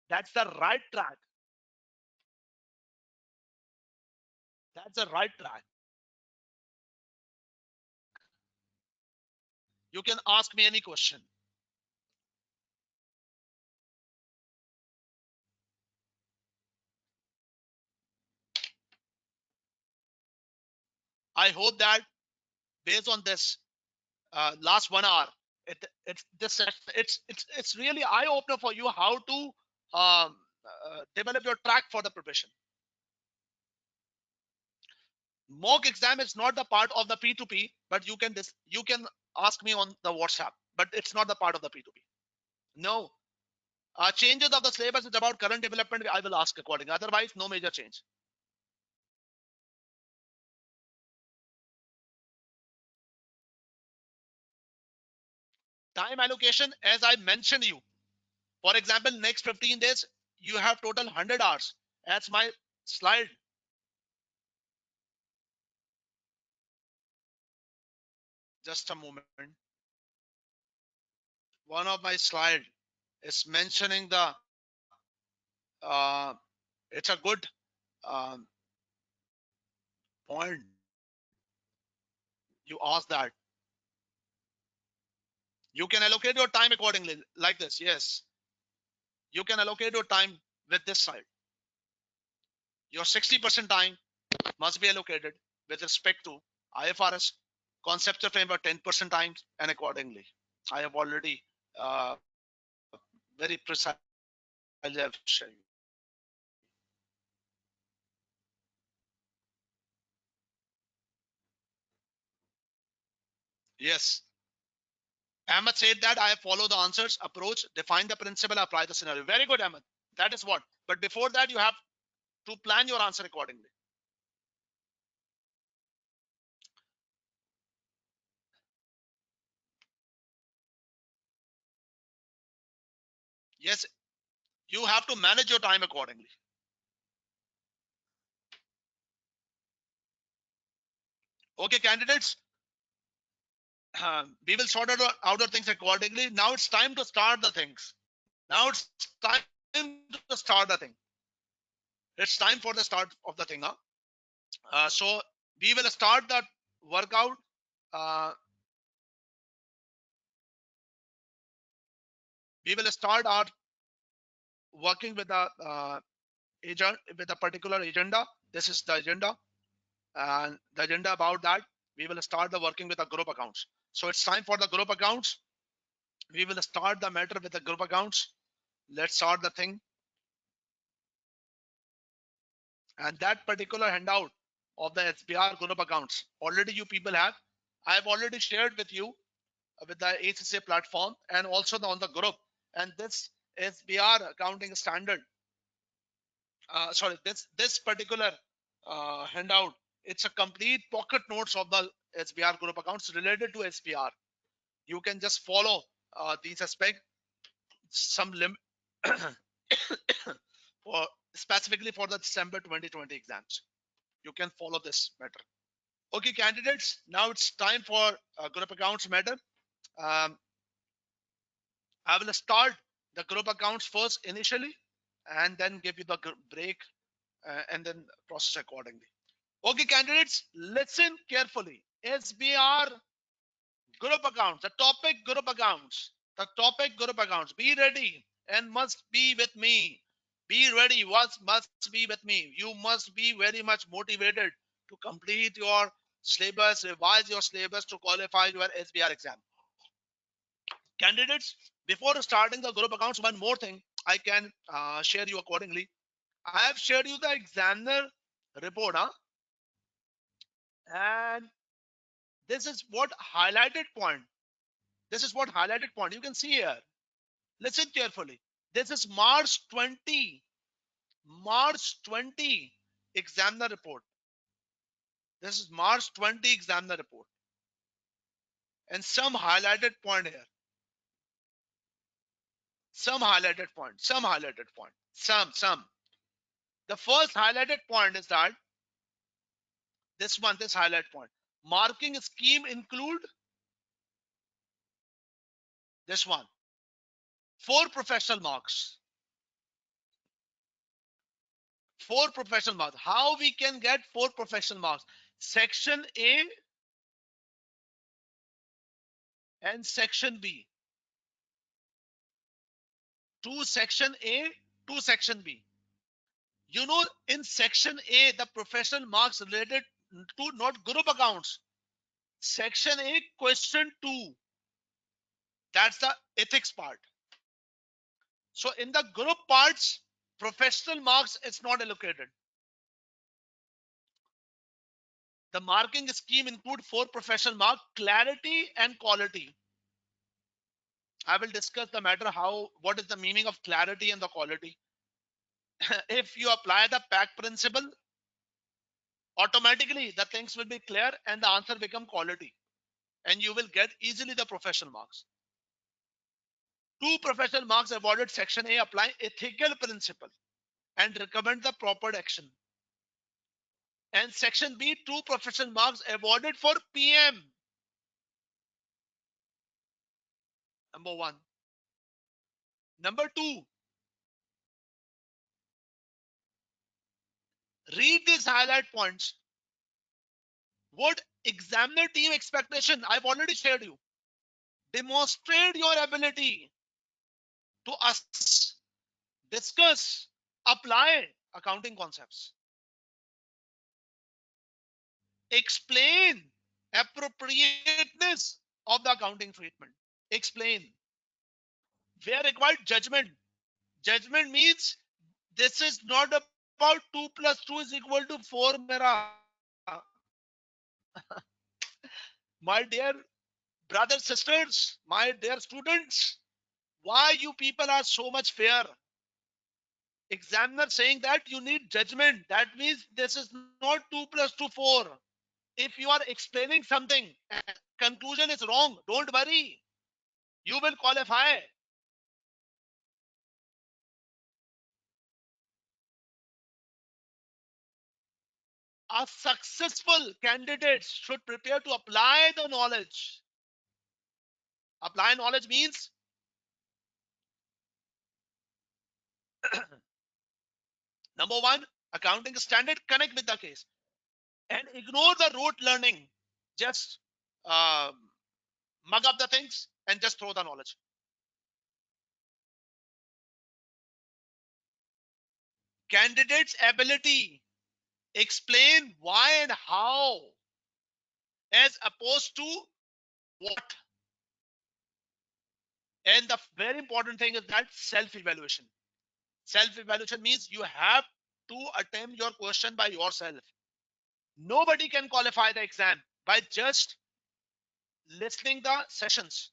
That's the right track. That's the right track. You can ask me any question. I hope that based on this last 1 hour, it's really eye opener for you how to develop your track for the profession. Mock exam is not the part of the P2P, but you can ask me on the WhatsApp, but it's not the part of the P2P. No. Changes of the syllabus is about current development. I will ask accordingly. Otherwise, no major change. Time allocation, as I mentioned you. For example, next 15 days, you have total 100 hours. That's my slide. Just a moment. One of my slide is mentioning the it's a good um, point. You ask that. You can allocate your time accordingly, like this. Yes, you can allocate your time with this side. Your 60% time must be allocated with respect to IFRS, conceptual framework 10% time, and accordingly. I have already very precisely have shown you. Yes. Ahmed said that I follow the answers, approach, define the principle, apply the scenario. Very good, Ahmed. That is what. But before that, you have to plan your answer accordingly. Yes, you have to manage your time accordingly. Okay, candidates, we will sort out the things accordingly. Now it's time to start the things. Now it's time to start the thing. It's time for the start of the thing. Huh? So we will start the workout. Uh, we will start our working with a agent with a particular agenda. This is the agenda, and the agenda about that we will start the working with the group accounts. So it's time for the group accounts. We will start the matter with the group accounts. Let's start the thing. And that particular handout of the SBR group accounts already you people have. I have already shared with you with the ACCA platform and also on the group. And this SBR accounting standard, sorry, this particular handout, it's a complete pocket notes of the SBR group accounts related to SBR. You can just follow these aspects, some limit for specifically for the December 2020 exams. You can follow this matter. Okay, candidates, now it's time for group accounts matter. Um, I will start the group accounts first initially and then give you the break and then process accordingly. Okay, candidates, listen carefully. SBR group accounts, the topic group accounts, the topic group accounts. Be ready and must be with me. Be ready, must be with me. You must be very much motivated to complete your syllabus, revise your syllabus to qualify your SBR exam. Candidates, before starting the group accounts, one more thing I can share you accordingly. I have shared you the examiner report, huh? And this is what highlighted point. This is what highlighted point. You can see here. Listen carefully. This is March 20 examiner report. This is March 20 examiner report. And some highlighted point here. Some highlighted point, some. The first highlighted point is that this highlight point. Marking scheme include this one, 4 professional marks. 4 professional marks. How we can get 4 professional marks? Section A and section B. To section A, to section B. You know, in section A, the professional marks related to not group accounts. Section A, question 2. That's the ethics part. So in the group parts, professional marks is not allocated. The marking scheme include 4 professional marks, clarity and quality. I will discuss the matter what is the meaning of clarity and the quality. If you apply the pack principle, automatically the things will be clear and the answer become quality. And you will get easily the professional marks. 2 professional marks awarded section A apply ethical principle and recommend the proper action. And section B, 2 professional marks awarded for PM. Number 1. Number 2, read these highlight points. What examiner team expectation? I've already shared you. Demonstrate your ability to assess, discuss, apply accounting concepts. Explain appropriateness of the accounting treatment. Explain. Where required, judgment. Judgment means this is not about 2 plus 2 is equal to 4, mera. My dear brothers, sisters, my dear students, why you people are so much fair? Examiner saying that you need judgment. That means this is not 2 plus 2, 4. If you are explaining something and conclusion is wrong, don't worry. You will qualify. A successful candidate should prepare to apply the knowledge. Apply knowledge means number 1, accounting standard, connect with the case and ignore the rote learning. Just mug up the things and just throw the knowledge. Candidate's ability, explain why and how as opposed to what. And the very important thing is that self-evaluation. Self-evaluation means you have to attempt your question by yourself. Nobody can qualify the exam by just listening the sessions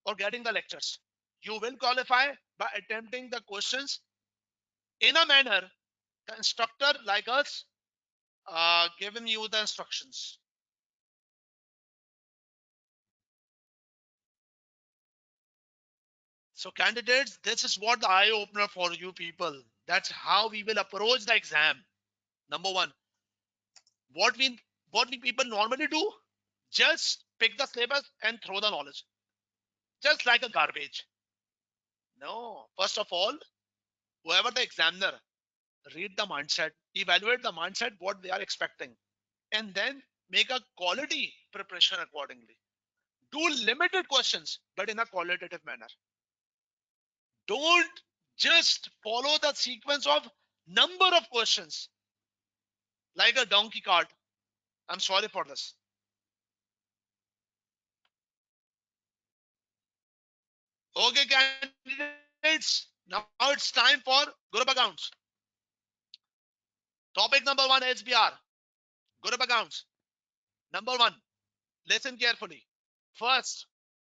or getting the lectures. You will qualify by attempting the questions in a manner the instructor like us giving you the instructions. So candidates, this is what the eye opener for you people. That's how we will approach the exam. Number 1, what we people normally do, just pick the syllabus and throw the knowledge, just like a garbage. No, first of all, whoever the examiner, read the mindset, evaluate the mindset, what they are expecting, and then make a quality preparation accordingly. Do limited questions, but in a qualitative manner. Don't just follow the sequence of number of questions like a donkey cart. I'm sorry for this. Okay, candidates, now it's time for group accounts. Topic number 1, SBR, group accounts. Number 1, listen carefully. First,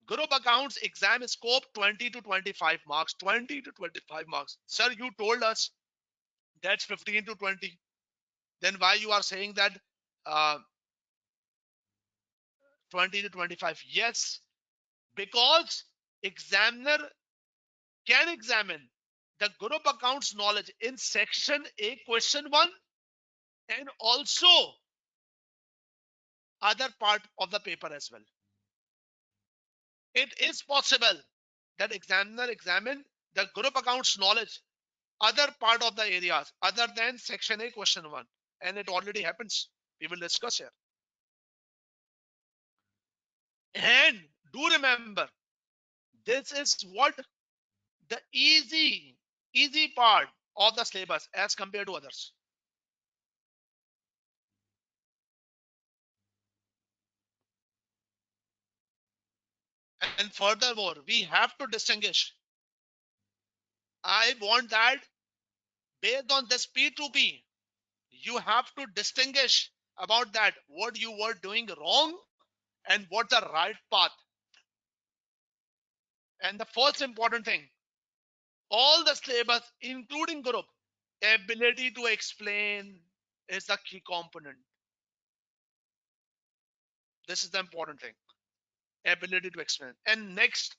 group accounts exam scope 20 to 25 marks. 20 to 25 marks. Sir, you told us that's 15 to 20. Then why you are saying that uh, 20 to 25? Yes, because examiner can examine the group accounts knowledge in section A question 1 and also other part of the paper as well. It is possible that examiner examine the group accounts knowledge other part of the areas other than section A question 1, and it already happens. We will discuss here. And do remember, this is what the easy part of the syllabus as compared to others. And furthermore, we have to distinguish. I want that based on this P2P, you have to distinguish about that what you were doing wrong and what's the right path. And the first important thing, all the syllabus, including group, ability to explain is the key component. This is the important thing. Ability to explain. And next,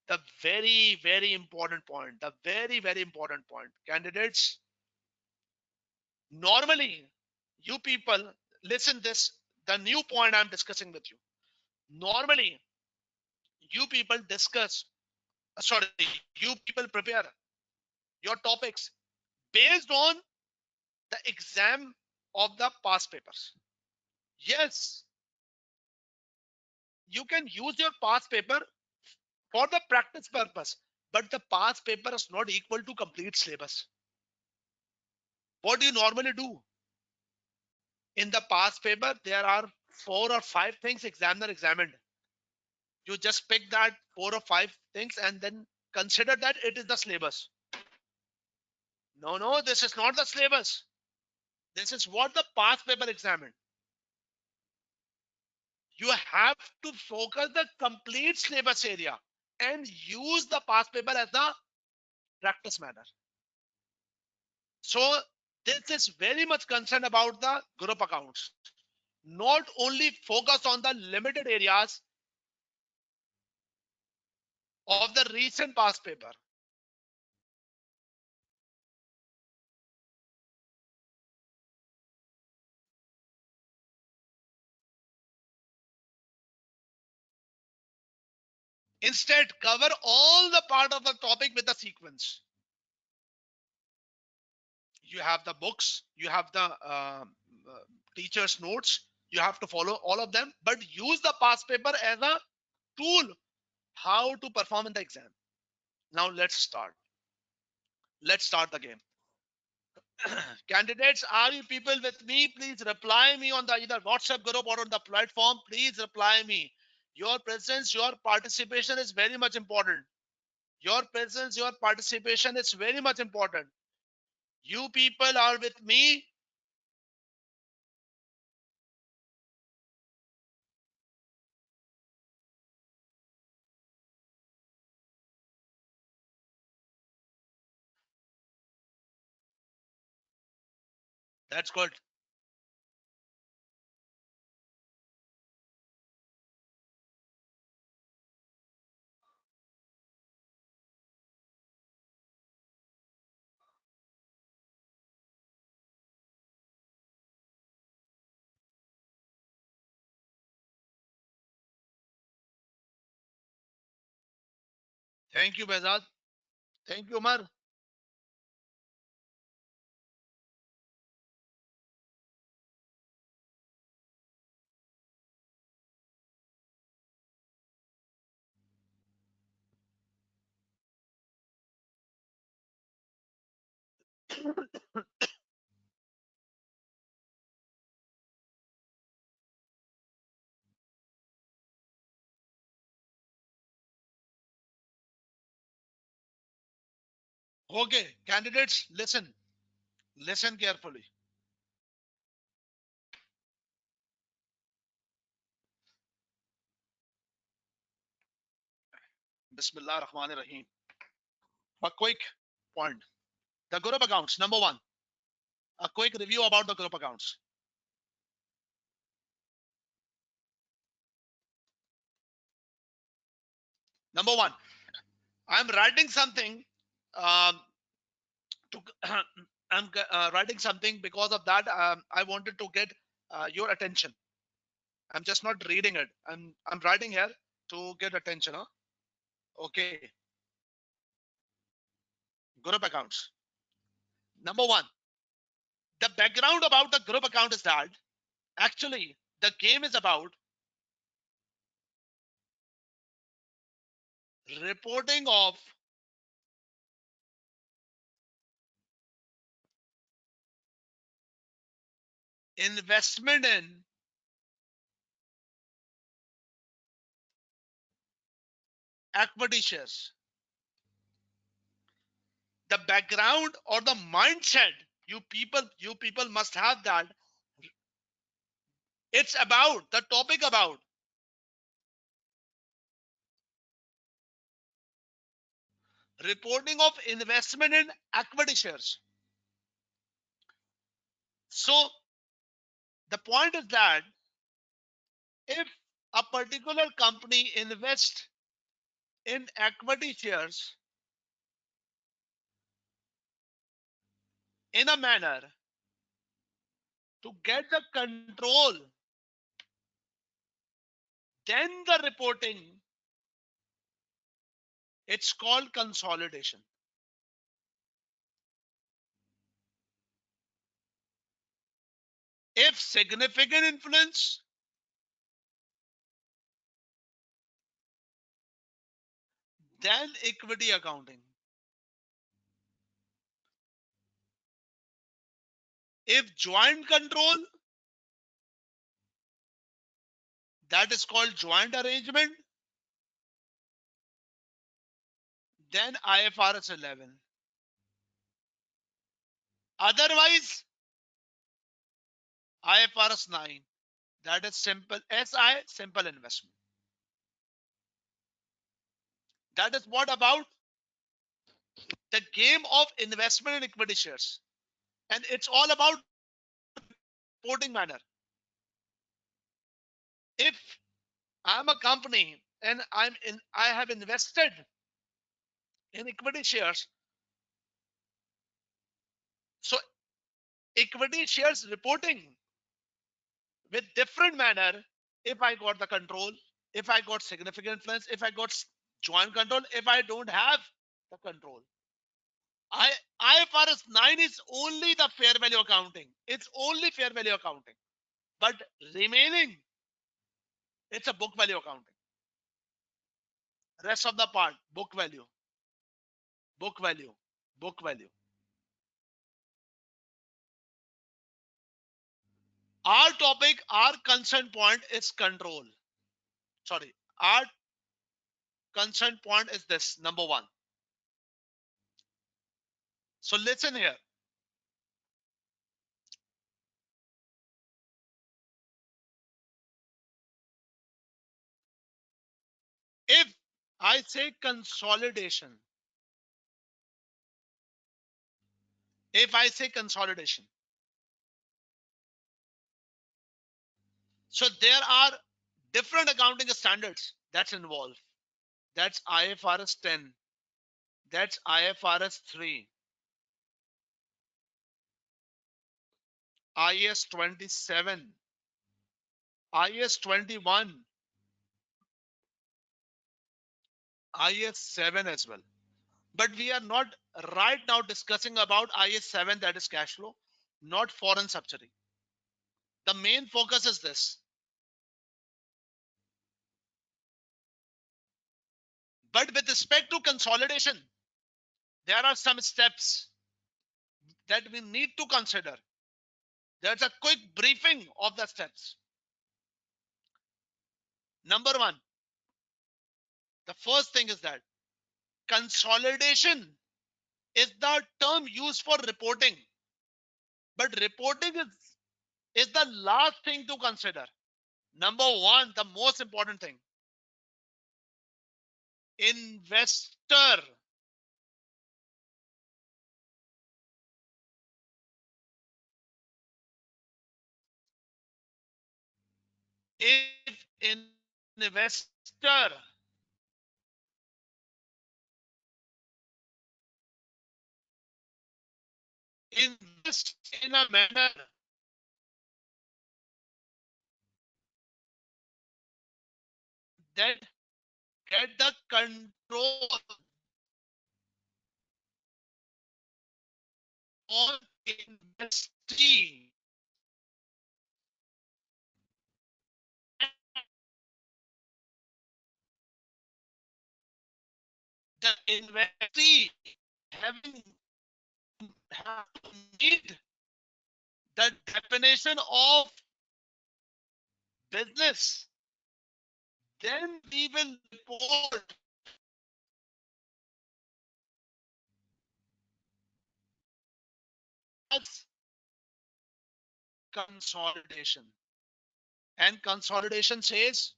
the very important point. The very important point. Candidates, normally, you people, listen this, the new point I'm discussing with you. Normally, you people discuss, sorry, you people prepare your topics based on the exam of the past papers. Yes, you can use your past paper for the practice purpose, but the past paper is not equal to complete syllabus. What do you normally do? In the past paper, there are 4 or 5 things examiner examined. You just pick that 4 or 5 things and then consider that it is the syllabus. No, this is not the syllabus. This is what the past paper examined. You have to focus the complete syllabus area and use the past paper as the practice matter. So this is very much concerned about the group accounts. Not only focus on the limited areas of the recent past paper. Instead, cover all the part of the topic with the sequence. You have the books, you have the teacher's notes, you have to follow all of them, but use the past paper as a tool how to perform in the exam. Now let's start. Let's start the game. Candidates, are you people with me? Please reply me on the either WhatsApp group or on the platform. Please reply me. Your presence, your participation is very much important. Your presence, your participation is very much important. You people are with me. That's good. Thank you, Bezad. Thank you, Umar. Okay, candidates, listen. Listen carefully. Bismillah Rahman Rahim. A quick point. The group accounts. Number one, a quick review about the group accounts. Number one, I'm writing something um, to I'm writing something. Because of that, I wanted to get your attention. I'm just not reading it. I'm writing here to get attention. Huh? Okay. Group accounts. Number one, the background about the group account is that actually the game is about reporting of investment in equity shares. The background or the mindset you people must have that it's about the topic about reporting of investment in equity shares. So the point is that if a particular company invests in equity shares in a manner to get the control, then the reporting, it's called consolidation. If significant influence, then equity accounting. If joint control, that is called joint arrangement, then IFRS 11. Otherwise, IFRS 9. That is simple SI, simple investment. That is what about the game of investment in equity shares. And it's all about reporting manner. If I'm a company and I have invested in equity shares, so equity shares reporting with different manner, if I got the control, if I got significant influence, if I got joint control, if I don't have the control. I IFRS 9 is only the fair value accounting. It's only fair value accounting. But remaining, it's a book value accounting. Rest of the part, book value, book value, book value. Our topic, our concern point is control. Sorry, our concern point is this number one. So listen here. If I say consolidation, if I say consolidation, so there are different accounting standards that's involved. That's IFRS 10, that's IFRS 3, IS 27, IS 21, IS 7 as well. But we are not right now discussing about IS 7, that is cash flow, not foreign subsidy. The main focus is this. But with respect to consolidation, there are some steps that we need to consider. There's a quick briefing of the steps. Number one, the first thing is that consolidation is the term used for reporting. But reporting is the last thing to consider. Number one, the most important thing, investor. If investor invest in a manner that get the control on investing. The investee having have to need the definition of business. Then we will report as consolidation. And consolidation says,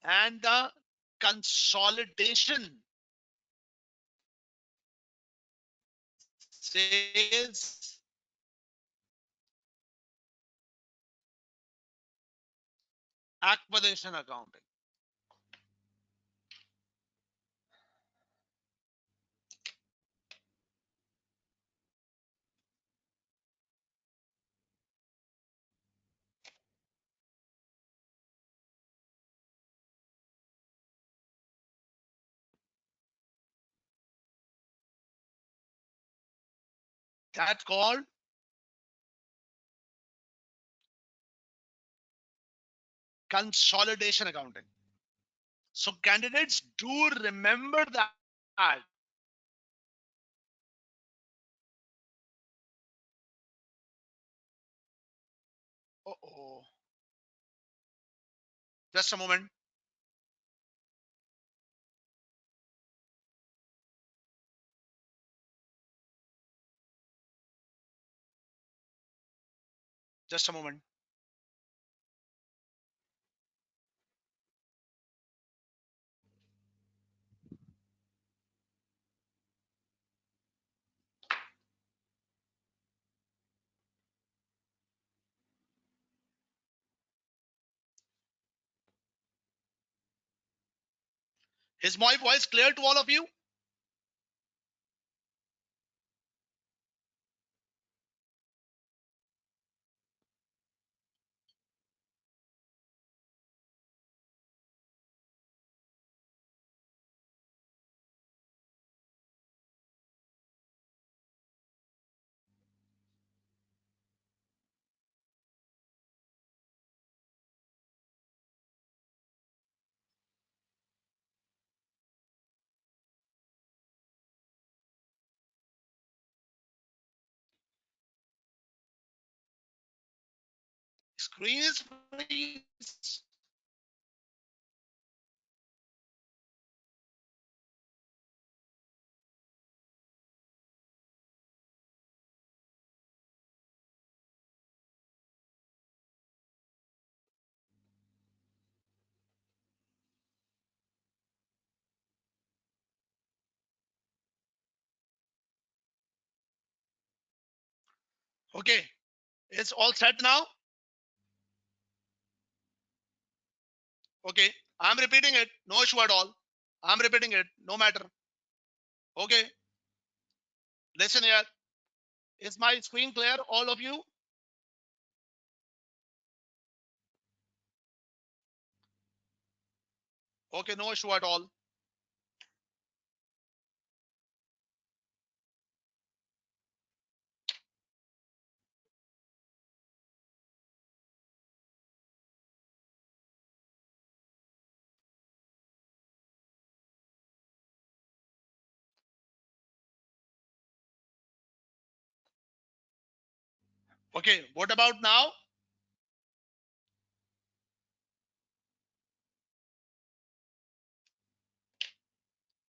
and the consolidation says acquisition accounting. That's called consolidation accounting. So candidates do remember that. Uh-oh. Just a moment. Just a moment. Is my voice clear to all of you? Screen is freeze. Okay. It's all set now. Okay. I'm repeating it. No issue at all. I'm repeating it. No matter. Okay. Listen here. Is my screen clear, all of you? Okay. No issue at all. Okay. What about now?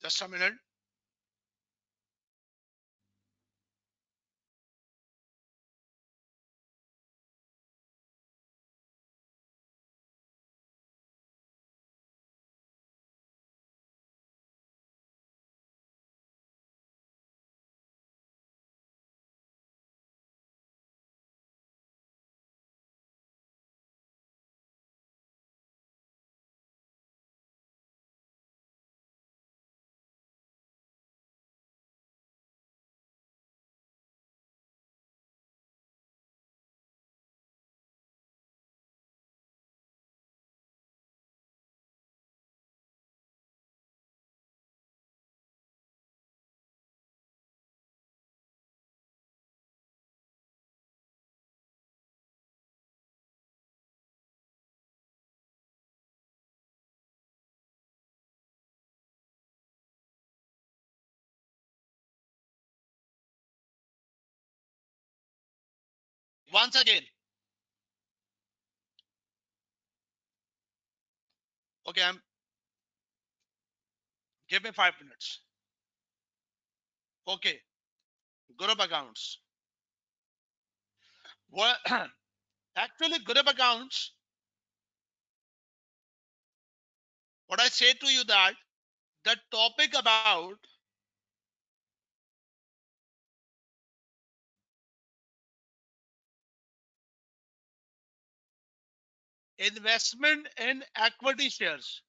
Just a minute. Once again. Okay, give me 5 minutes. Okay, group accounts. Well, actually, group accounts, what I say to you that the topic about investment in equity shares.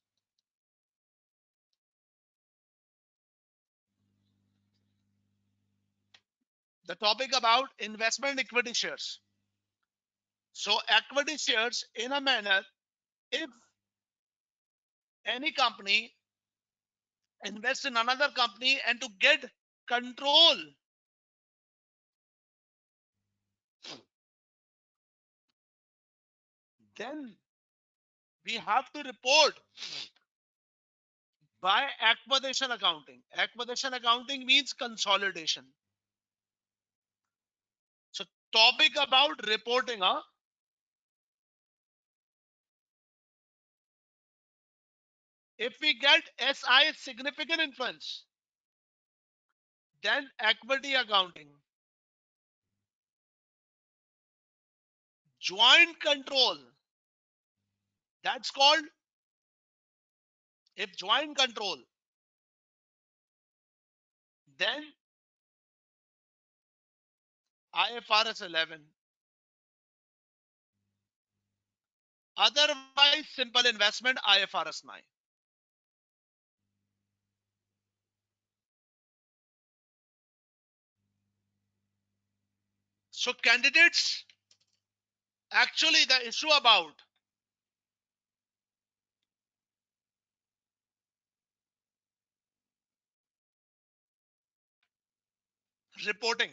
The topic about investment in equity shares. So equity shares in a manner, if any company invests in another company and to get control, then we have to report by acquisition accounting. Acquisition accounting means consolidation. So topic about reporting, if we get SI significant influence, then equity accounting. Joint control, that's called, if joint control, then IFRS 11. Otherwise, simple investment, IFRS 9. So candidates, actually the issue about reporting,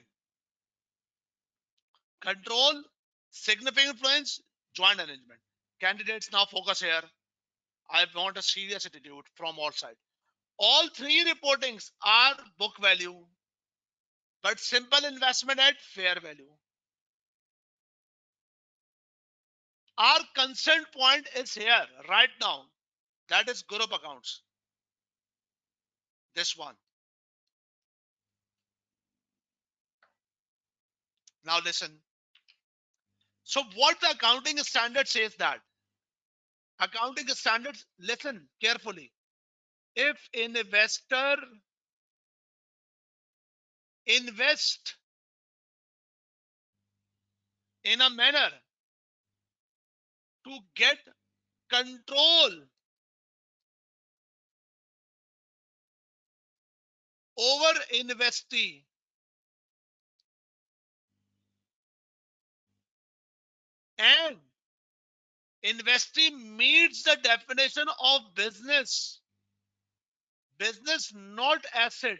control, significant influence, joint arrangement. Candidates, now focus here. I want a serious attitude from all sides. All three reportings are book value, but simple investment at fair value. Our consent point is here right now. That is group accounts. This one. Now listen. So what the accounting standard says that? Accounting standards, listen carefully. If an investor invest in a manner to get control over investee, and investee meets the definition of business, business not asset,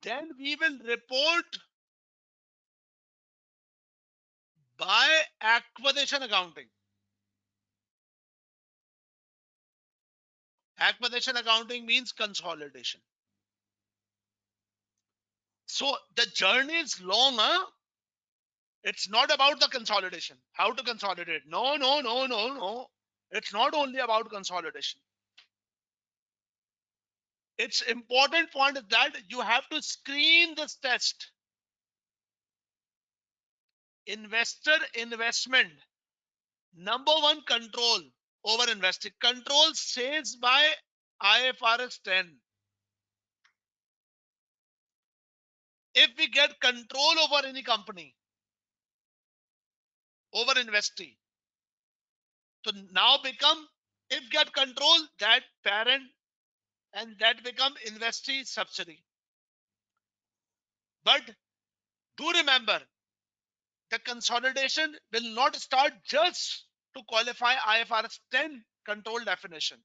then we will report by acquisition accounting. Acquisition accounting means consolidation. So the journey is long, huh? It's not about the consolidation. How to consolidate? No, no, no, no, no. It's not only about consolidation. Its important point is that you have to screen this test. Investor investment. Number one, control over investing. Control says by IFRS 10. If we get control over any company, over investee, so now become, if get control, that parent, and that become investee subsidiary. But do remember, the consolidation will not start just to qualify IFRS 10 control definition.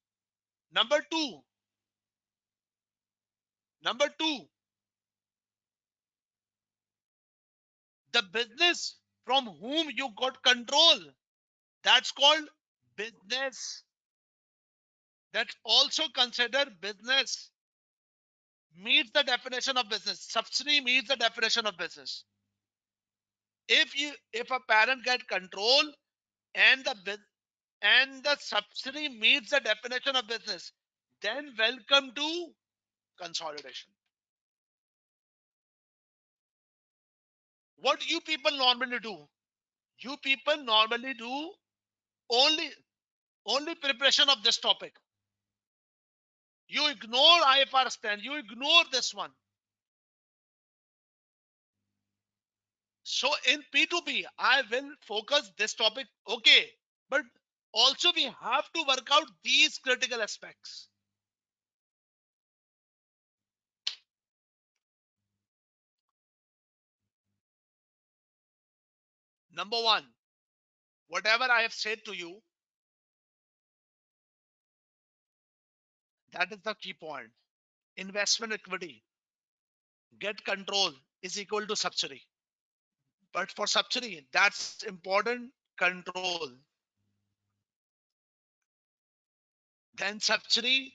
Number two, number two, the business from whom you got control, that's called business. That's also considered business. meets the definition of business. Subsidy meets the definition of business. If a parent get control and the subsidy meets the definition of business, then welcome to consolidation. What you people normally do? You people normally do only preparation of this topic. You ignore IFRS 10. You ignore this one. So in P2P, I will focus this topic. Okay, but also we have to work out these critical aspects. Number one, whatever I have said to you, that is the key point. Investment equity, get control is equal to subsidy. But for subsidy, that's important control. Then subsidy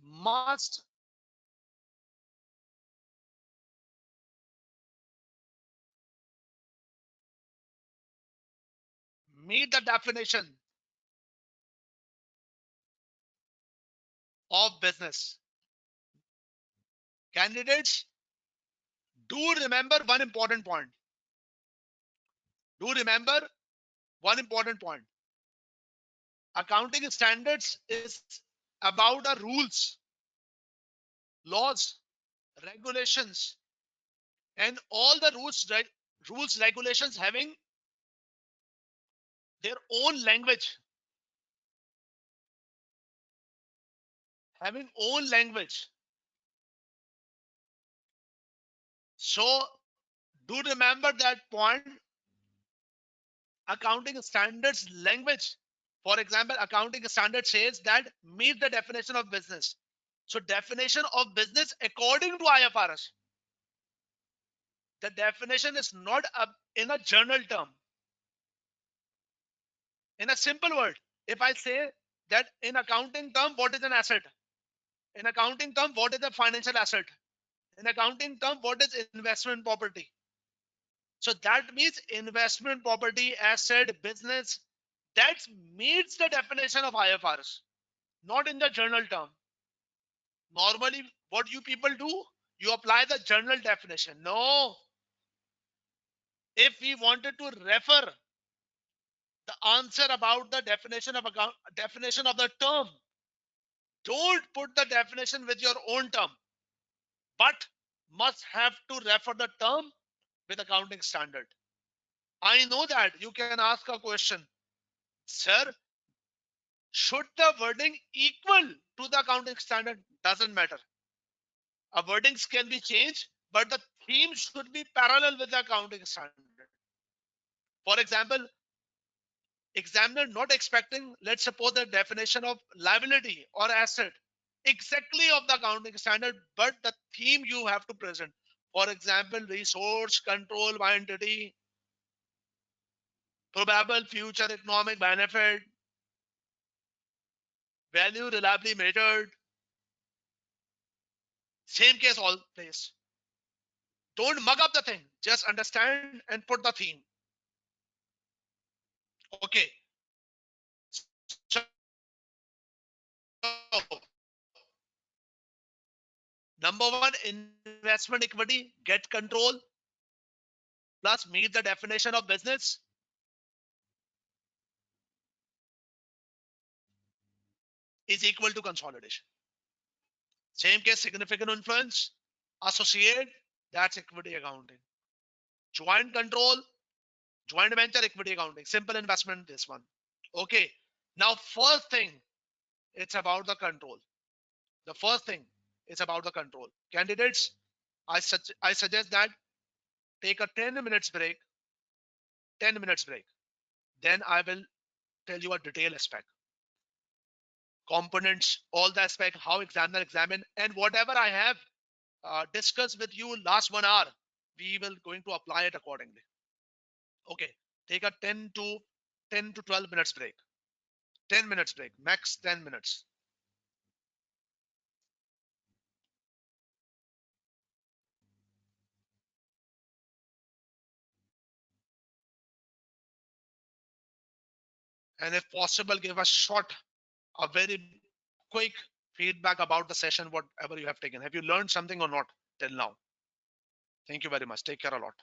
must meet the definition of business. Candidates, do remember one important point. Do remember one important point. Accounting standards is about the rules, laws, regulations, and all the rules, regulations having their own language, having own language. So do remember that point. Accounting standards language. For example, accounting standard says that meet the definition of business. So definition of business according to IFRS. The definition is not in a journal term. In a simple word, if I say that in accounting term, what is an asset? In accounting term, what is a financial asset? In accounting term, what is investment property? So that means investment property, asset, business, that meets the definition of IFRS, not in the journal term. Normally, what you people do, you apply the journal definition. No, if we wanted to refer the answer about the definition of account, definition of the term, don't put the definition with your own term, but must have to refer the term with accounting standard. I know that you can ask a question, sir, should the wording equal to the accounting standard? Doesn't matter. A wordings can be changed, but the theme should be parallel with the accounting standard. For example, examiner not expecting, let's suppose, the definition of liability or asset exactly of the accounting standard, but the theme you have to present. For example, resource control by entity, probable future economic benefit, value reliably measured. Same case all place. Don't mug up the thing. Just understand and put the theme. Okay. So number one, investment equity, get control, plus meet the definition of business. Is equal to consolidation. Same case, significant influence, associate, that's equity accounting. Joint control, joint venture equity accounting. Simple investment, this one. Okay. Now, first thing, it's about the control. The first thing is about the control. Candidates, I suggest that take a 10 minutes break, 10 minutes break. Then I will tell you a detailed aspect. Components, all the aspect, how examiner examine, and whatever I have discussed with you last 1 hour, we will going to apply it accordingly. Okay, take a 10 to 12 minutes break. 10 minutes break, max 10 minutes. And if possible, give a very quick feedback about the session, whatever you have taken. Have you learned something or not till now? Thank you very much. Take care a lot.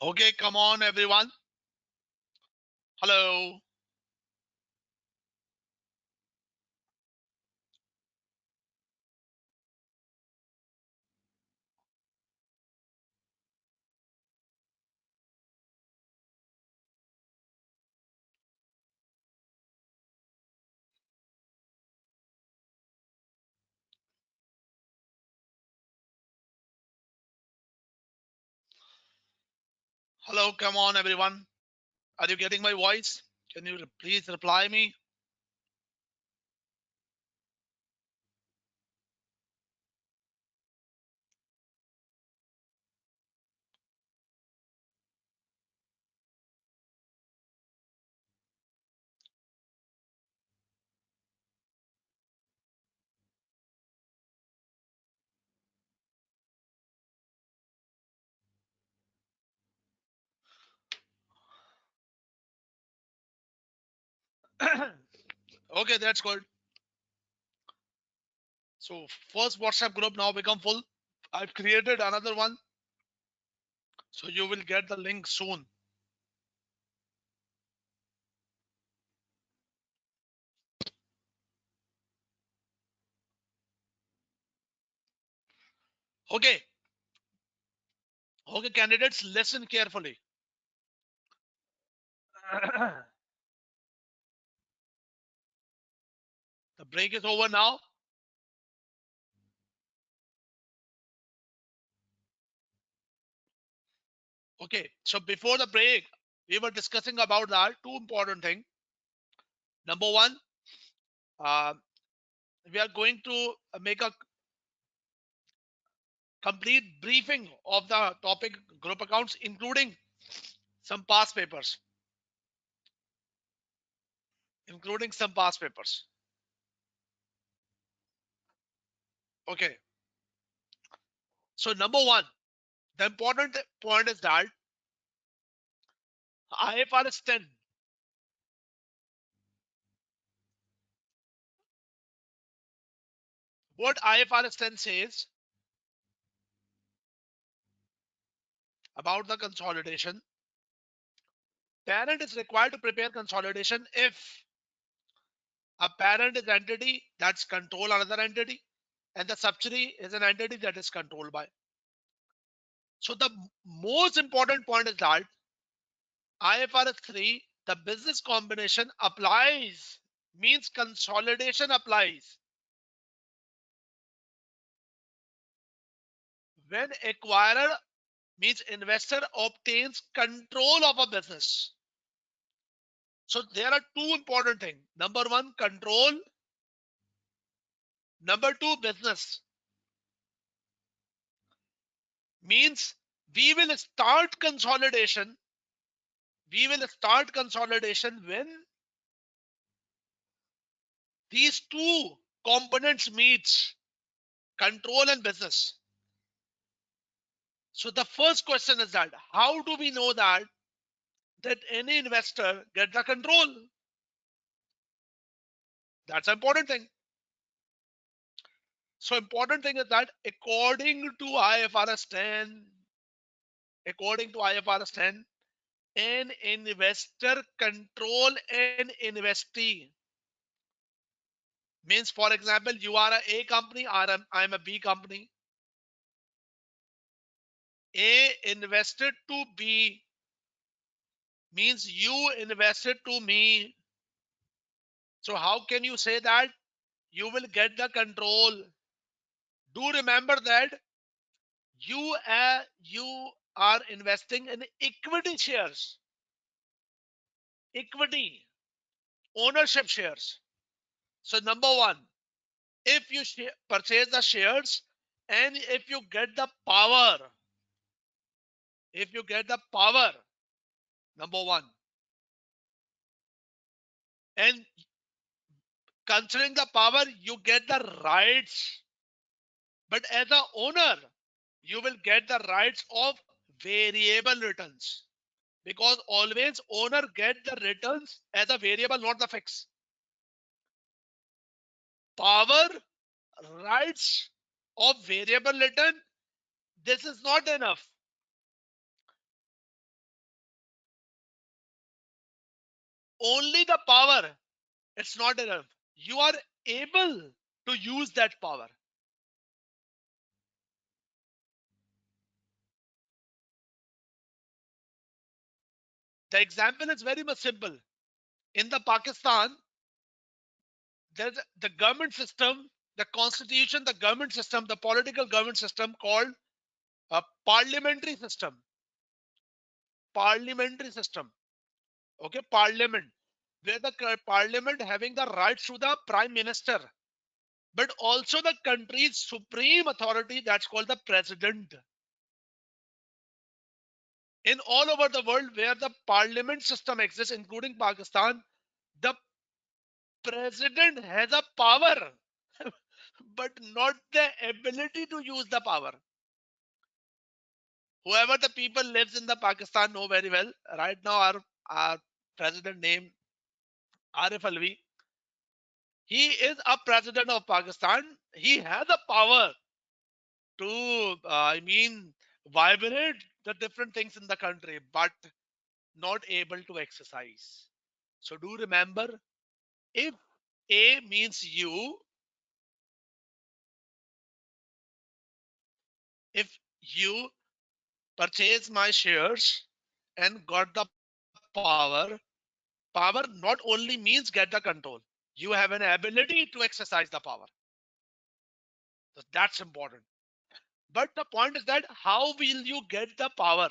Okay, come on, everyone. Hello. Hello, come on, everyone. Are you getting my voice? Can you please reply me? Okay, that's good. So first WhatsApp group now become full. I've created another one, so you will get the link soon. Okay. Okay, candidates, listen carefully. The break is over now. Okay, so before the break, we were discussing about that two important things. Number one, uh, we are going to make a complete briefing of the topic group accounts, including some past papers. Including some past papers. Okay. So number one, the important point is that IFRS 10. What IFRS 10 says about the consolidation, parent is required to prepare consolidation if a parent is entity that's control another entity and the subsidiary is an entity that is controlled by. So the most important point is that IFRS 3, the business combination applies, means consolidation applies when acquirer means investor obtains control of a business. So there are two important things. Number one, control. Number two, business. Means we will start consolidation. We will start consolidation when these two components meet, control and business. So the first question is that how do we know that any investor get the control? That's an important thing. So important thing is that according to IFRS 10, an investor control an investee. Means, for example, you are a company, or I'm a B company. A invested to B means you invested to me. So how can you say that you will get the control? Do remember that you are investing in equity shares, equity ownership shares. So number one, if you purchase the shares and if you get the power, number one, and considering the power, you get the rights. But as a owner, you will get the rights of variable returns, because always owner get the returns as a variable, not the fixed. Power, rights of variable return. This is not enough. only the power, it's not enough. You are able to use that power. The example is very much simple. In the Pakistan, there's the government system, the constitution, the government system, the political government system called a parliamentary system. Parliamentary system. Okay, parliament, where the parliament having the rights to the prime minister, but also the country's supreme authority, that's called the president. In all over the world where the parliament system exists, including Pakistan, the president has a power, but not the ability to use the power. Whoever the people lives in the Pakistan know very well. Right now, our president named Arif Alvi, he is a president of Pakistan. He has a power to, vibrate the different things in the country, but not able to exercise. So do remember, if A means you, if you purchase my shares and got the power, power not only means get the control, you have an ability to exercise the power. So that's important. But the point is that how will you get the power?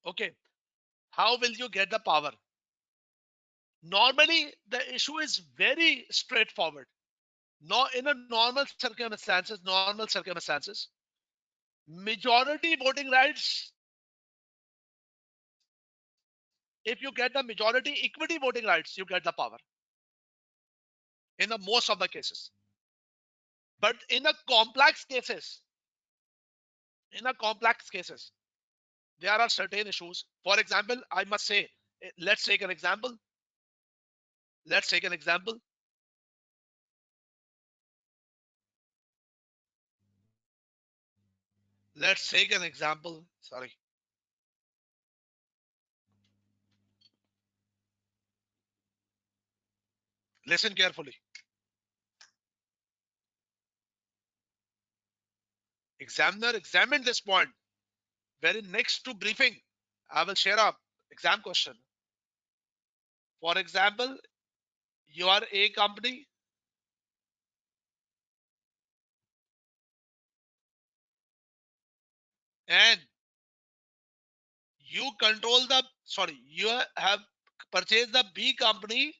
Okay, how will you get the power? Normally, the issue is very straightforward. No, in a normal circumstances, majority voting rights, if you get the majority equity voting rights, you get the power in the most of the cases. But in a complex cases, there are certain issues. For example, I must say, let's take an example. Let's take an example. Let's take an example. Sorry. Listen carefully. Examiner examine this point. Very next to briefing, I will share a exam question. For example, you are a company and you control the, sorry, you have purchased the B company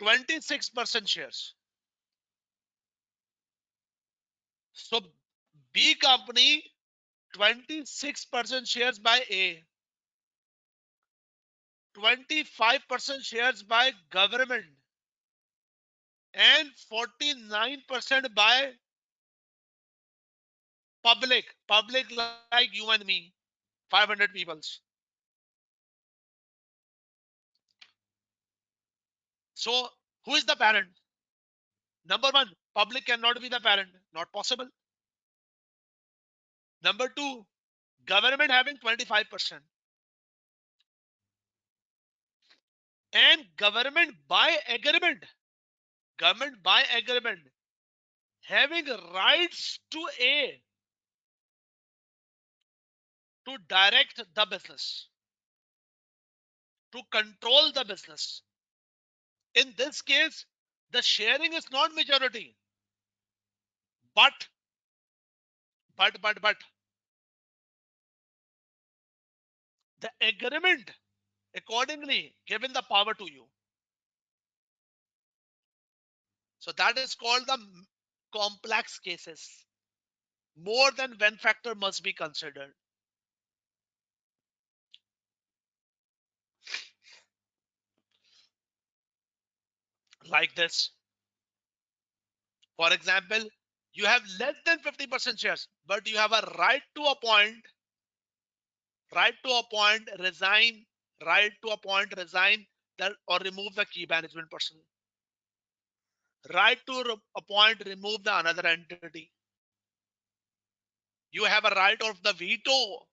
26% shares. So B company 26% shares by A, 25% shares by government, and 49% by public like you and me, 500 peoples. So who is the parent? Number one, public cannot be the parent, not possible. Number two, government having 25%, and government by agreement having rights to A, to direct the business, to control the business. In this case, the sharing is not majority, but but the agreement accordingly given the power to you. So that is called the complex cases. More than one factor must be considered. Like this. For example, you have less than 50% shares, but you have a resign, right to appoint, resign, that, or remove the key management person. Right to appoint, remove the another entity. You have a right of the veto.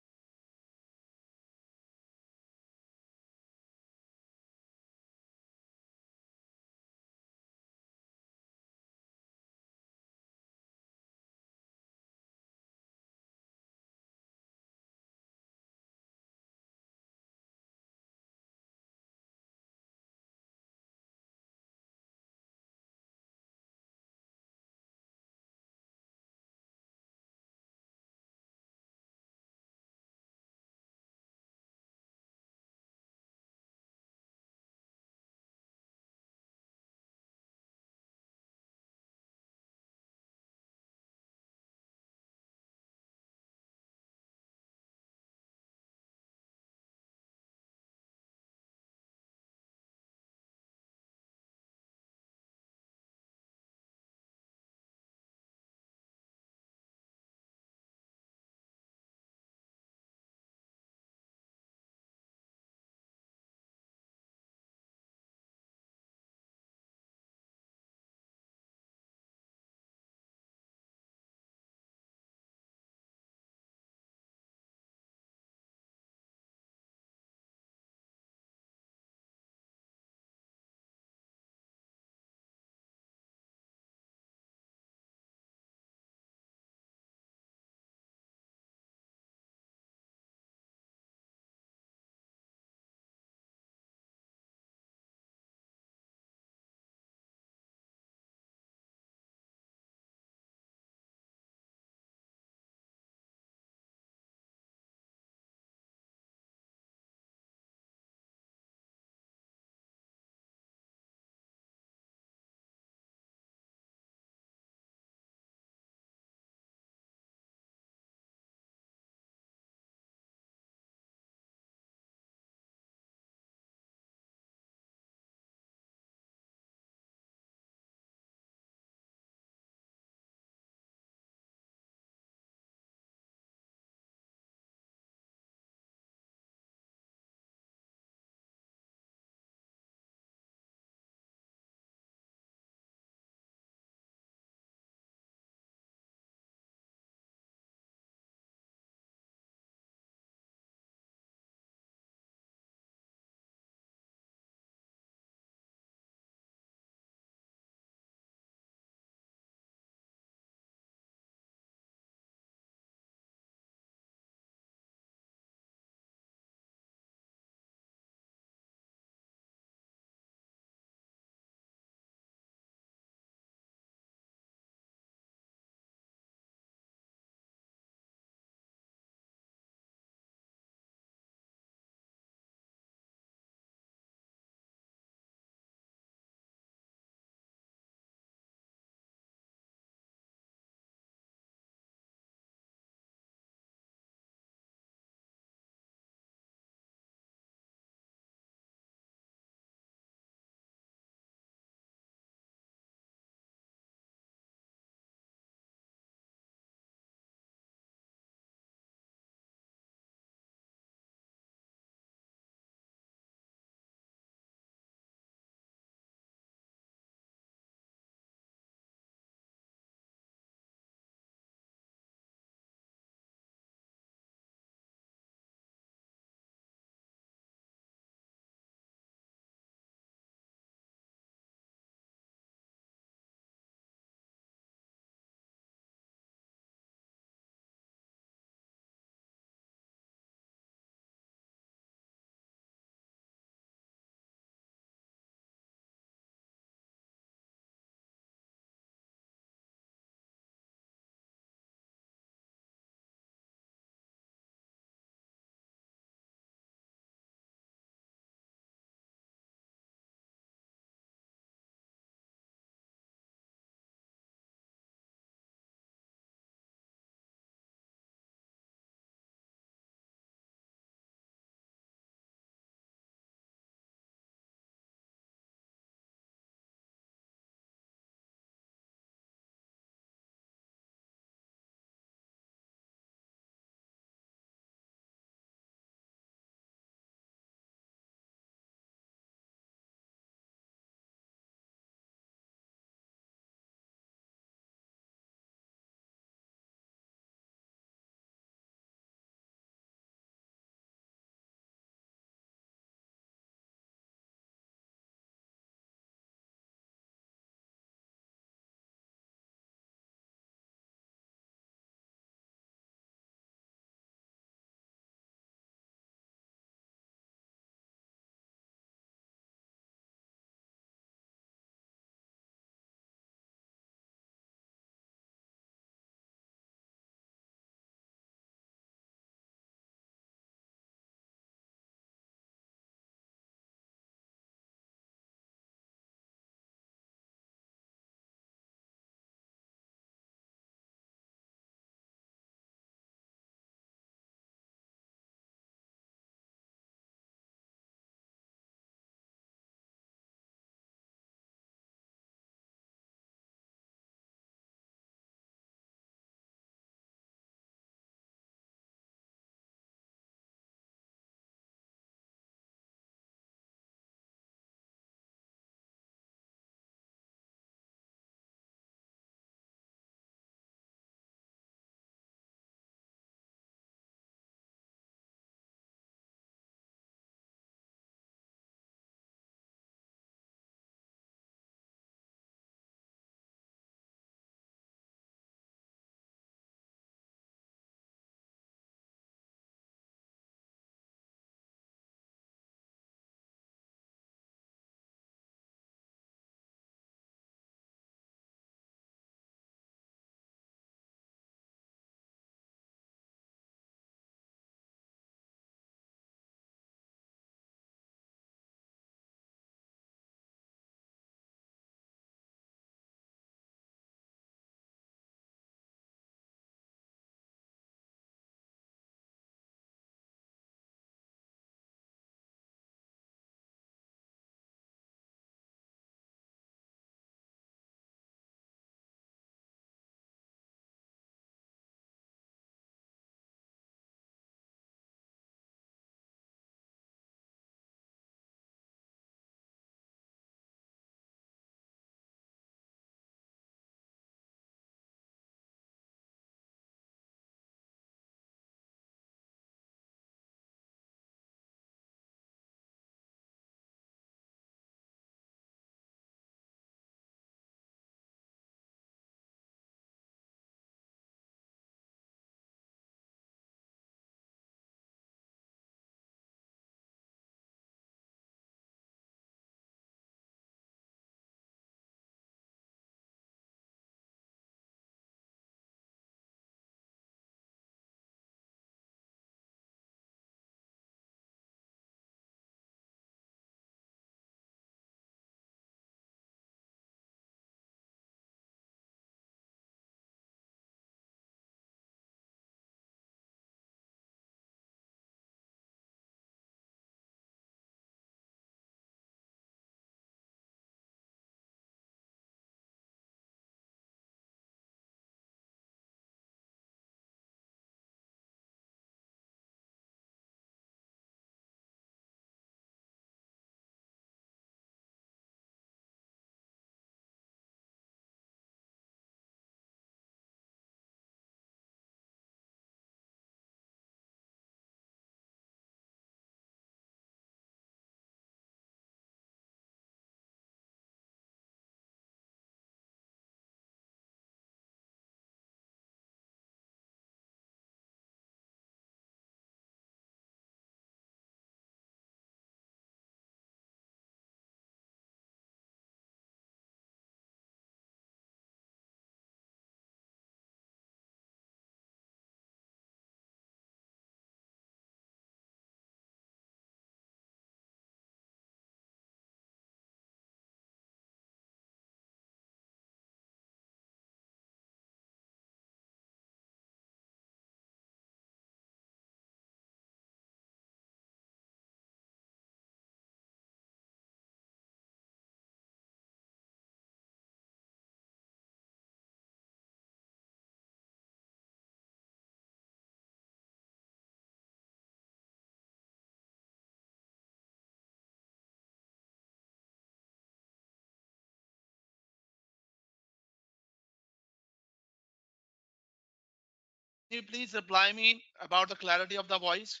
you please reply me about the clarity of the voice?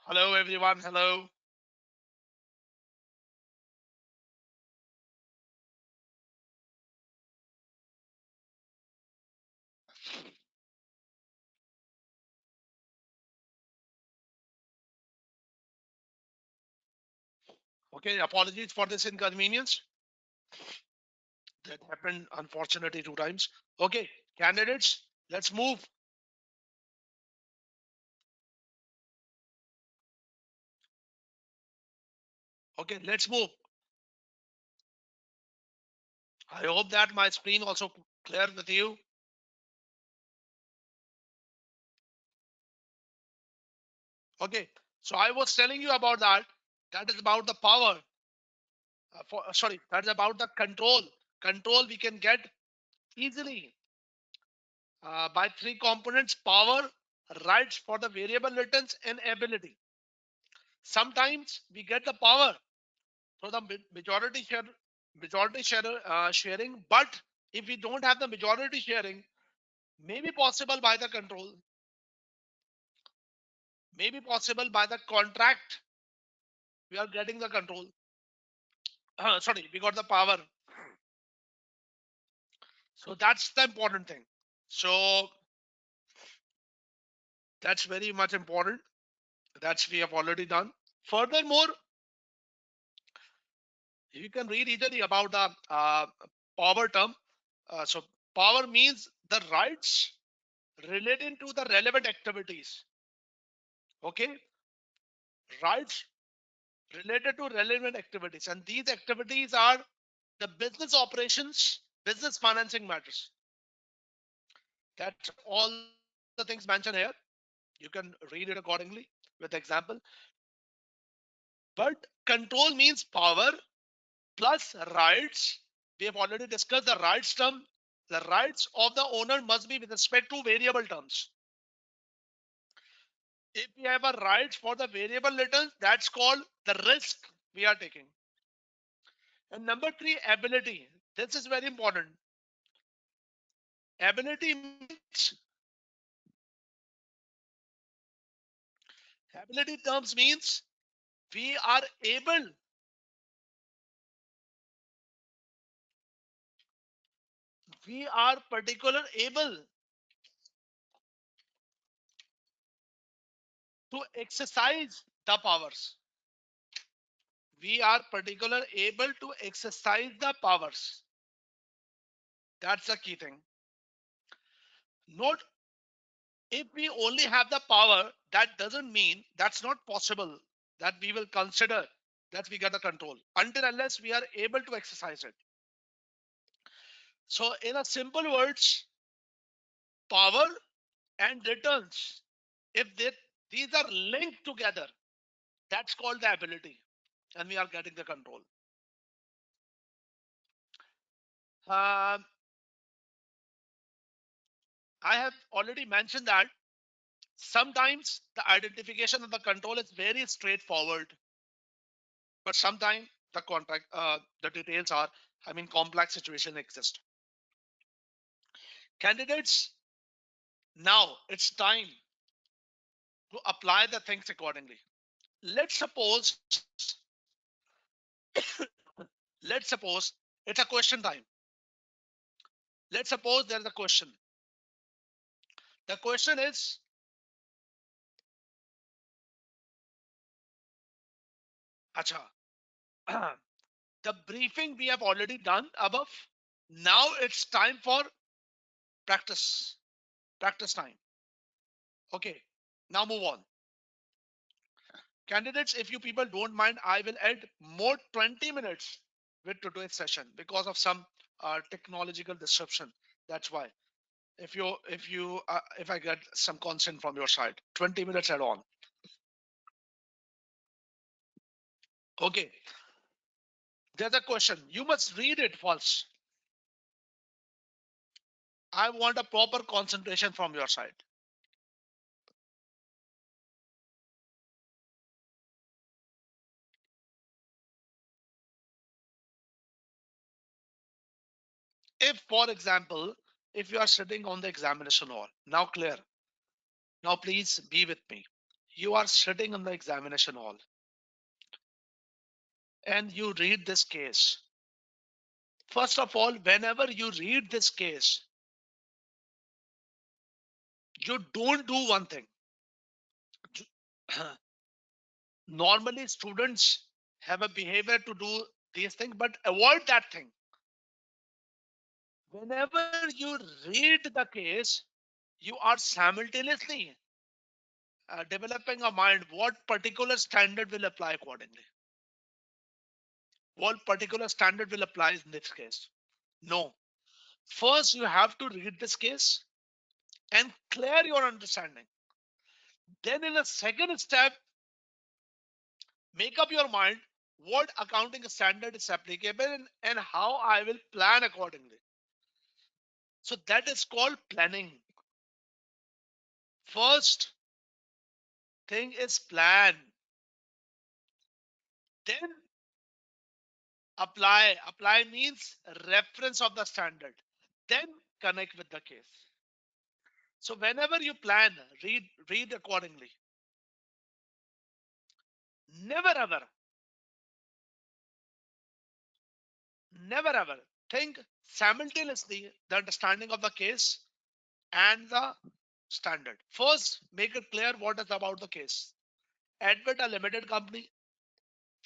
Hello, everyone. Hello. Okay, apologies for this inconvenience. That happened unfortunately 2 times. Okay, candidates, let's move. Okay, let's move. I hope that my screen also clear with you. Okay, so I was telling you about that. That is about the power. Sorry, that's about the control. Control we can get easily by three components: power, rights for the variable returns, and ability. Sometimes we get the power through the majority sharing, but if we don't have the majority sharing, maybe possible by the control, maybe possible by the contract. We are getting the control. Sorry, we got the power. So that's the important thing. So that's very much important. That's we have already done. Furthermore, you can read easily about the power term. So power means the rights relating to the relevant activities. Okay, rights related to relevant activities, and these activities are the business operations, business financing matters. That's all the things mentioned here. You can read it accordingly with example. But control means power plus rights. We have already discussed the rights term. The rights of the owner must be with respect to variable terms. If we have a rights for the variable returns, that's called the risk we are taking. And number three, ability. This is very important. Ability means ability terms means we are able, we are particular able to exercise the powers. We are particular able to exercise the powers. That's the key thing. Not if we only have the power, that doesn't mean that's not possible that we will consider that we get the control until unless we are able to exercise it. So, in a simple words, power and returns, if they, these are linked together, that's called the ability, and we are getting the control. Um, I have already mentioned that sometimes the identification of the control is very straightforward, but sometimes the contract, the details are, I mean, complex situation exist. Candidates, now it's time to apply the things accordingly. Let's suppose, let's suppose it's a question time. Let's suppose there's a question. The question is, acha, the briefing we have already done above. Now it's time for practice. Practice time. Okay. Now move on. Candidates, if you people don't mind, I will add more 20 minutes with today's session because of some technological disruption. That's why. If I get some consent from your side, 20 minutes add on. Okay. There's a question. You must read it first. I want a proper concentration from your side. If, for example, if you are sitting on the examination hall, now clear. Now please be with me. You are sitting in the examination hall and you read this case. First of all, whenever you read this case, you don't do one thing. Normally, students have a behavior to do these things, but avoid that thing. Whenever you read the case, you are simultaneously developing a mind what particular standard will apply accordingly. What particular standard will apply in this case? No. First, you have to read this case and clear your understanding. Then, in a second step, make up your mind what accounting standard is applicable and how I will plan accordingly. So that is called planning. First thing is plan. Then apply. Apply means reference of the standard. Then connect with the case. So whenever you plan, read accordingly. Never ever, never ever think simultaneously the understanding of the case and the standard. First, make it clear what is about the case. Admit a limited company,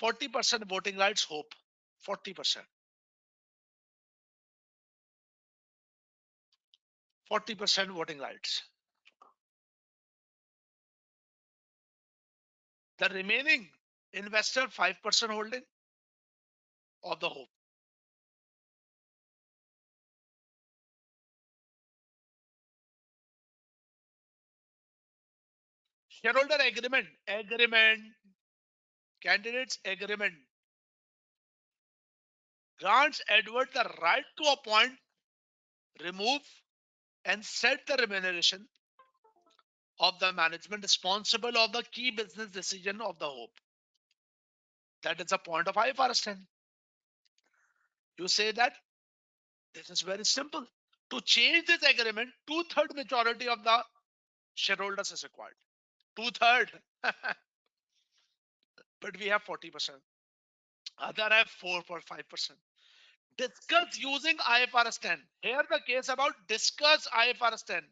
40% voting rights, hope. 40%. 40% voting rights. The remaining investor, 5% holding of the hope. Shareholder agreement, candidates agreement grants Edward the right to appoint, remove, and set the remuneration of the management responsible of the key business decision of the hope. That is the point of IFRS 10. You say that this is very simple. To change this agreement, two-third majority of the shareholders is required. Two-third. But we have 40%. Other have 4.5%. Discuss using IFRS 10. Here the case about discuss IFRS 10.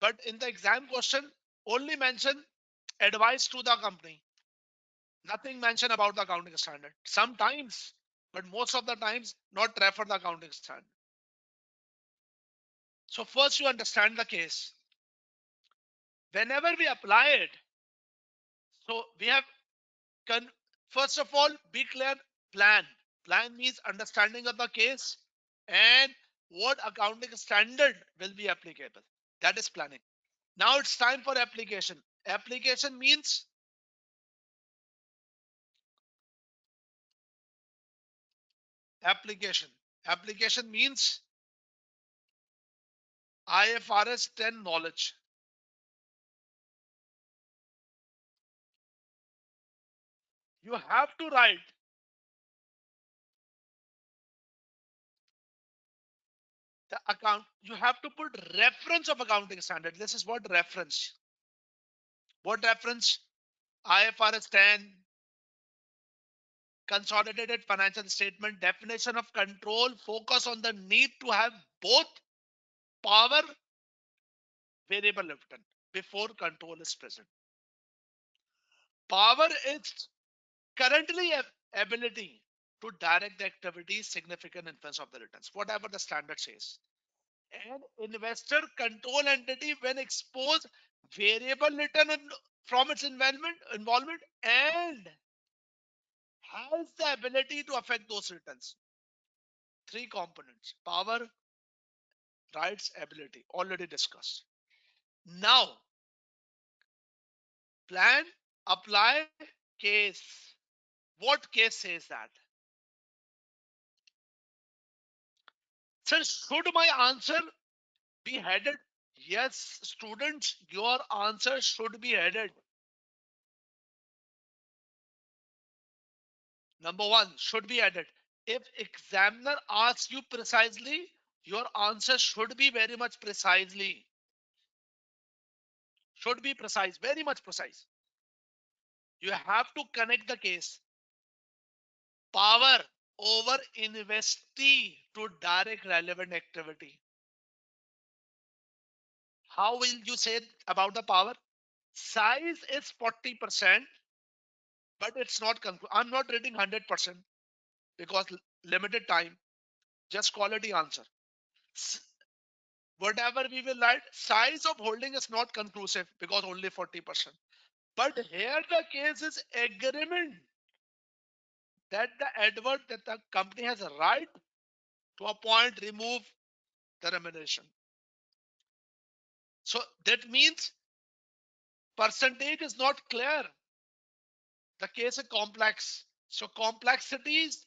But in the exam question, only mention advice to the company. Nothing mentioned about the accounting standard. Sometimes, but most of the times, not refer the accounting standard. So first you understand the case. Whenever we apply it, so we have first of all, be clear, plan. Plan means understanding of the case and what accounting standard will be applicable. That is planning. Now it's time for application. Application means application. Application means IFRS 10 knowledge. You have to write the account. You have to put reference of accounting standard. This is what reference. What reference? IFRS 10, consolidated financial statement, definition of control, focus on the need to have both power, variable lifted before control is present. Power is currently ability to direct the activities, significant influence of the returns, whatever the standard says. And investor control entity when exposed variable return from its involvement and has the ability to affect those returns. Three components: power, rights, ability, already discussed. Now, plan, apply, case. What case says that? Sir, should my answer be headed? Yes, students, your answer should be headed. Number one, should be added. If examiner asks you precisely, your answer should be very much precisely. Should be precise, very much precise. You have to connect the case. Power over investee to direct relevant activity. How will you say about the power? Size is 40%, but it's not I'm not reading 100% because limited time. Just quality answer. Whatever we will write, size of holding is not conclusive because only 40%. But here the case is agreement that the company has a right to appoint, remove the remuneration. So that means percentage is not clear. The case is complex. So complexities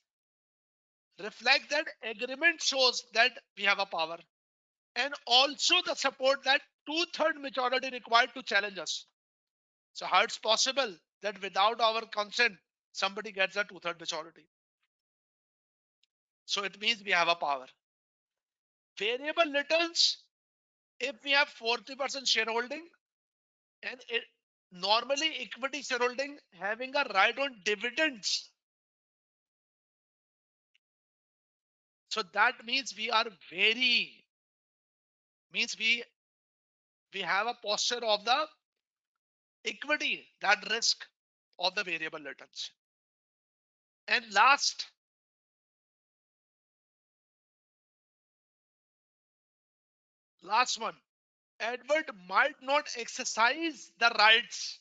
reflect that agreement shows that we have a power. And also the support that two-third majority required to challenge us. So how it's possible that without our consent, somebody gets a two-third majority? So it means we have a power. Variable returns, if we have 40% shareholding and normally equity shareholding having a right on dividends. So that means we are means we have a posture of the equity, that risk of the variable returns. And last one, Edward might not exercise the rights,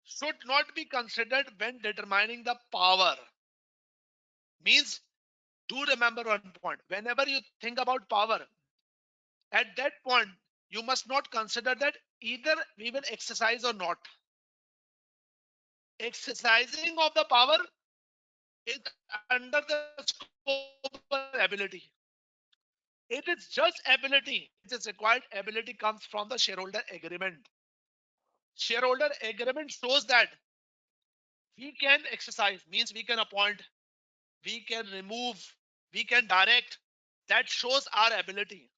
should not be considered when determining the power. Means, do remember one point. Whenever you think about power, at that point, you must not consider that either we will exercise or not. Exercising of the power is under the scope of ability. It is just ability which is required. Ability comes from the shareholder agreement. Shareholder agreement shows that we can exercise, means we can appoint, we can remove, we can direct. That shows our ability.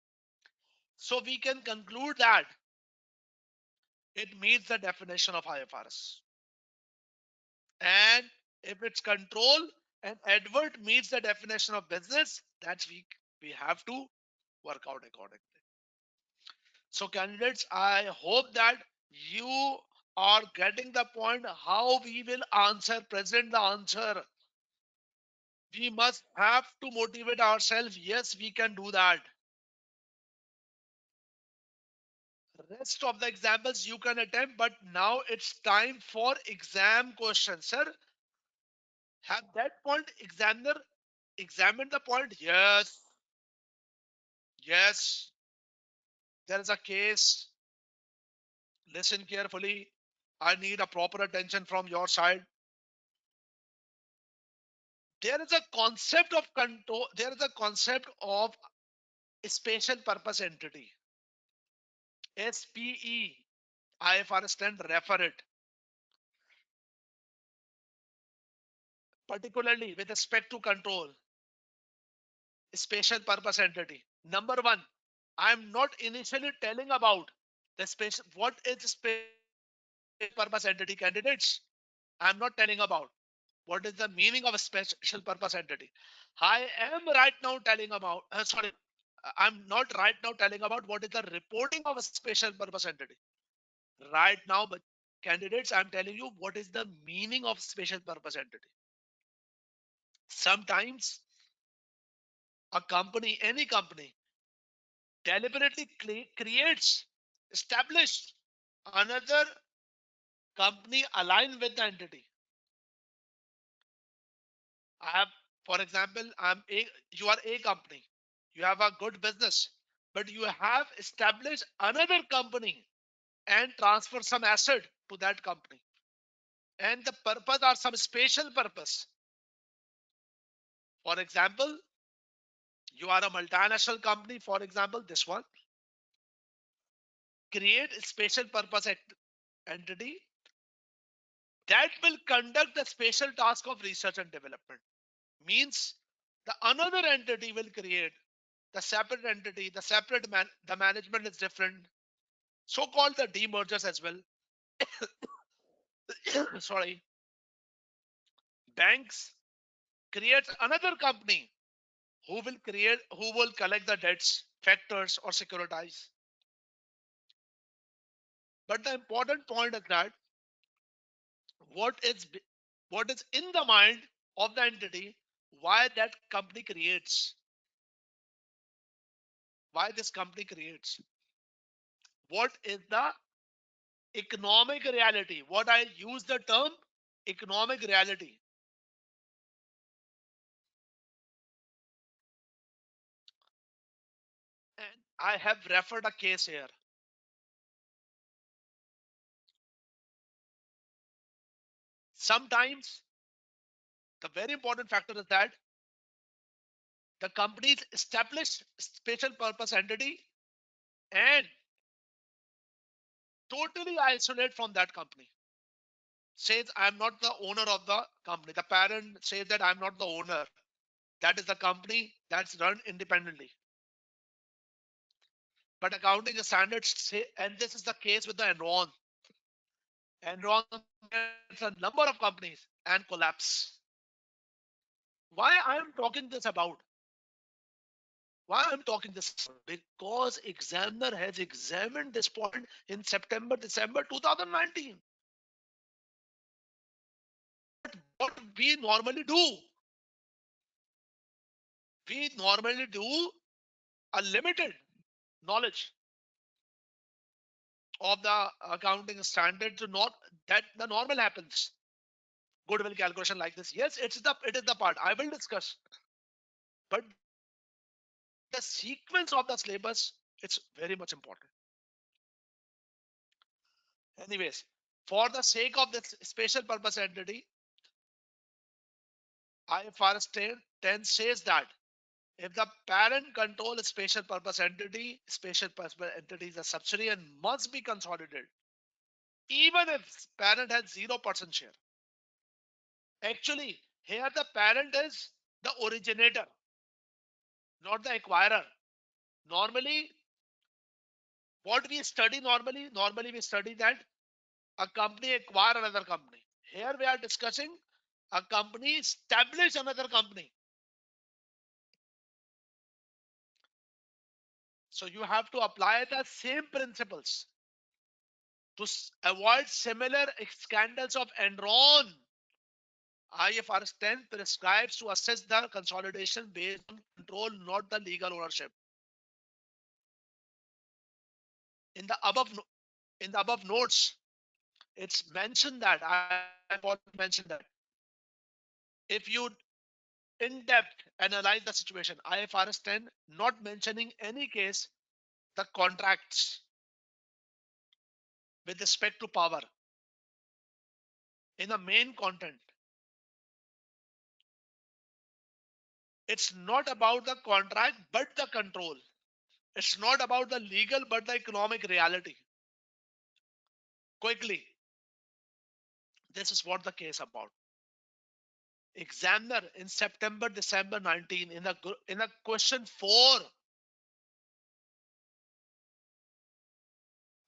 So we can conclude that it meets the definition of IFRS. And if it's control and Edward meets the definition of business, that's we have to work out accordingly. So candidates, I hope that you are getting the point how we will present the answer. We must have to motivate ourselves. Yes, we can do that. Rest of the examples you can attempt, but now it's time for exam questions. Sir, have that point examiner examined the point? Yes. Yes. There is a case. Listen carefully. I need a proper attention from your side. There is a concept of control. There is a concept of special purpose entity. SPE. IFRS 10 refer it. Particularly with respect to control. Special purpose entity. Number one, I'm not initially telling about the special what is special purpose entity candidates. I'm not telling about what is the meaning of a special purpose entity. I am right now telling about I'm not right now telling about what is the reporting of a special purpose entity. Right now, but candidates, I'm telling you what is the meaning of special purpose entity. Sometimes a company, any company, deliberately creates, established another company aligned with the entity. I have, for example, you are a company, you have a good business, but you have established another company and transfer some asset to that company. And the purpose are some special purpose. For example, You are a multinational company, for example, this one. Create a special purpose entity that will conduct the special task of research and development. Means the another entity will create the separate entity, the separate the management is different. So called the demergers as well. Sorry. Banks creates another company who will collect the debts, factors, or securitize. But the important point is that what is what is in the mind of the entity, why that company creates, why this company creates, what is the economic reality. What I use the term economic reality. And I have referred a case here. Sometimes the very important factor is that the companies establish special purpose entity and totally isolate from that company. Says I'm not the owner of the company. The parent says that I'm not the owner. That is the company that's run independently. But accounting standards say, and this is the case with the Enron. Enron gets a number of companies and collapse. Why I am talking this about? Why I'm talking this? Because examiner has examined this point in September, December 2019. What we normally do, we normally do a limited knowledge of the accounting standard to not that the normal happens. Goodwill calculation like this. Yes, it is the part I will discuss. But the sequence of the syllabus, it's very much important. Anyways, for the sake of this special purpose entity, IFRS 10 says that if the parent control a special purpose entity is a subsidiary and must be consolidated, even if parent has 0% share. Actually, here the parent is the originator, not the acquirer. Normally, what we study normally we study that a company acquire another company. Here we are discussing a company establish another company. So you have to apply the same principles to avoid similar scandals of Enron. IFRS 10 prescribes to assess the consolidation based on control, not the legal ownership. In the above in the above notes, it's mentioned that I've already mentioned that if you in depth analyze the situation, IFRS 10 not mentioning any case the contracts with respect to power in the main content. It's not about the contract but the control. It's not about the legal but the economic reality. Quickly, this is what the case about. Examiner in September, December 19 in a question 4,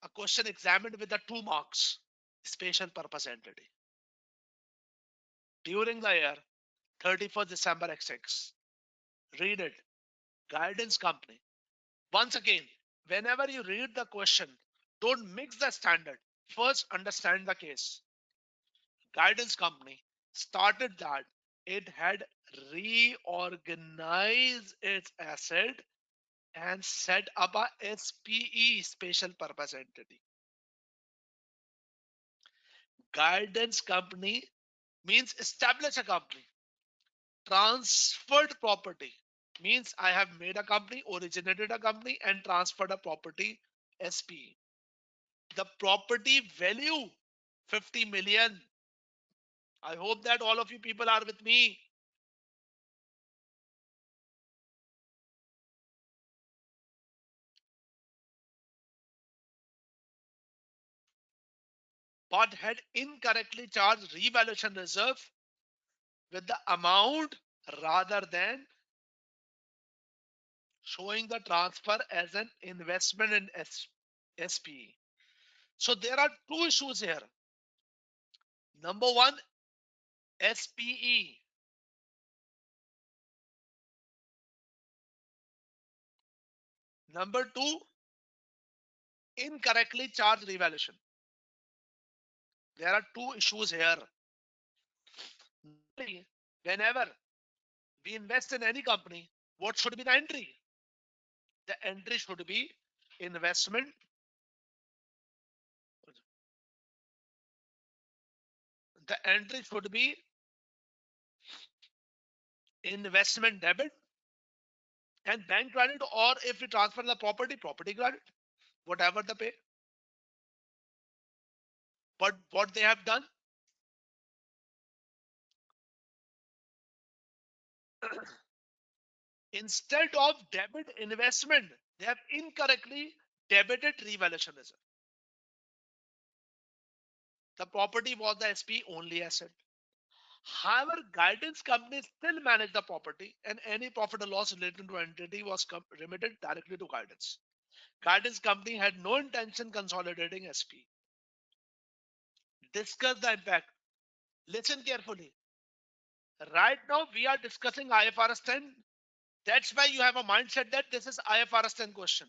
a question examined with the 2 marks, special purpose entity during the year 31st December XX. Read it. Guidance company. Once again, whenever you read the question, don't mix the standard. First, understand the case. Guidance company started that it had reorganized its asset and set up a SPE, special purpose entity. Guidance company means establish a company. Transferred property means I have made a company, originated a company, and transferred a property, SPE. The property value 50 million. I hope that all of you people are with me. but had incorrectly charged revaluation reserve with the amount rather than showing the transfer as an investment in SPE. So there are two issues here. Number one, SPE. Number two, incorrectly charged revaluation. There are two issues here. Normally, whenever we invest in any company, what should be the entry? The entry should be investment. The entry should be investment debit and bank credit, or if we transfer the property, property credit, whatever the pay. But what they have done, instead of debit investment, they have incorrectly debited revaluation reserve. The property was the SP only asset. However, guidance companies still manage the property, and any profit or loss related to entity was remitted directly to guidance. Guidance company had no intention consolidating SP. Discuss the impact. Listen carefully. Right now, we are discussing IFRS 10. That's why you have a mindset that this is IFRS 10 question.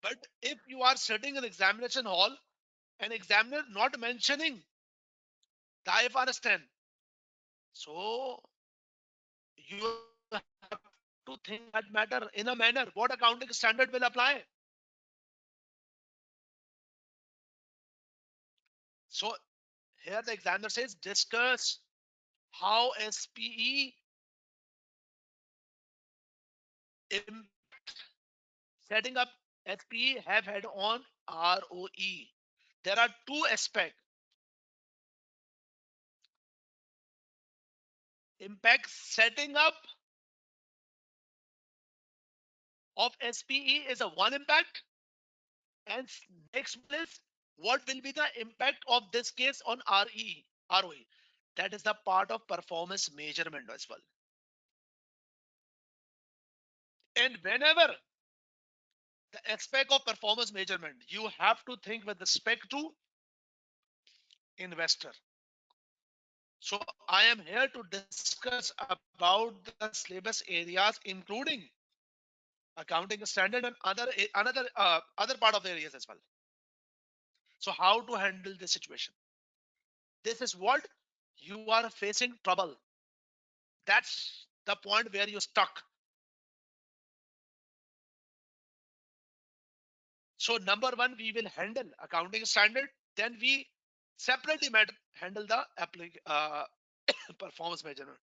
But if you are sitting in examination hall, an examiner not mentioning the IFRS 10, so you have to think that matter in a manner. What accounting standard will apply? So here the examiner says discuss how SPE setting up SPE have had on ROE. There are two aspects. Impact setting up of SPE is a one impact, and next one is what will be the impact of this case on ROE. That is the part of performance measurement as well. And whenever the aspect of performance measurement, you have to think with respect to investor. So I am here to discuss about the syllabus areas, including accounting standard and other part of the areas as well. So how to handle this situation? This is what you are facing trouble. That's the point where you're stuck. So number one, we will handle accounting standard. Then we separately handle the performance measurement.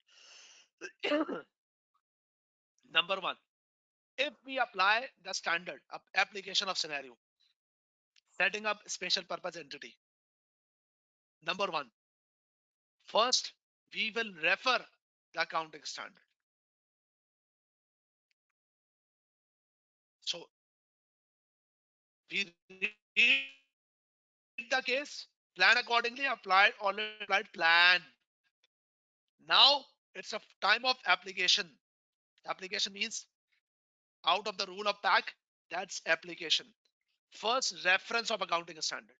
Number one, if we apply the standard application of scenario, setting up special purpose entity. Number one, first we will refer the accounting standard. So we read the case, plan accordingly, already applied plan. Now it's a time of application. Application means out of the rule of pack, that's application. First, reference of accounting standard.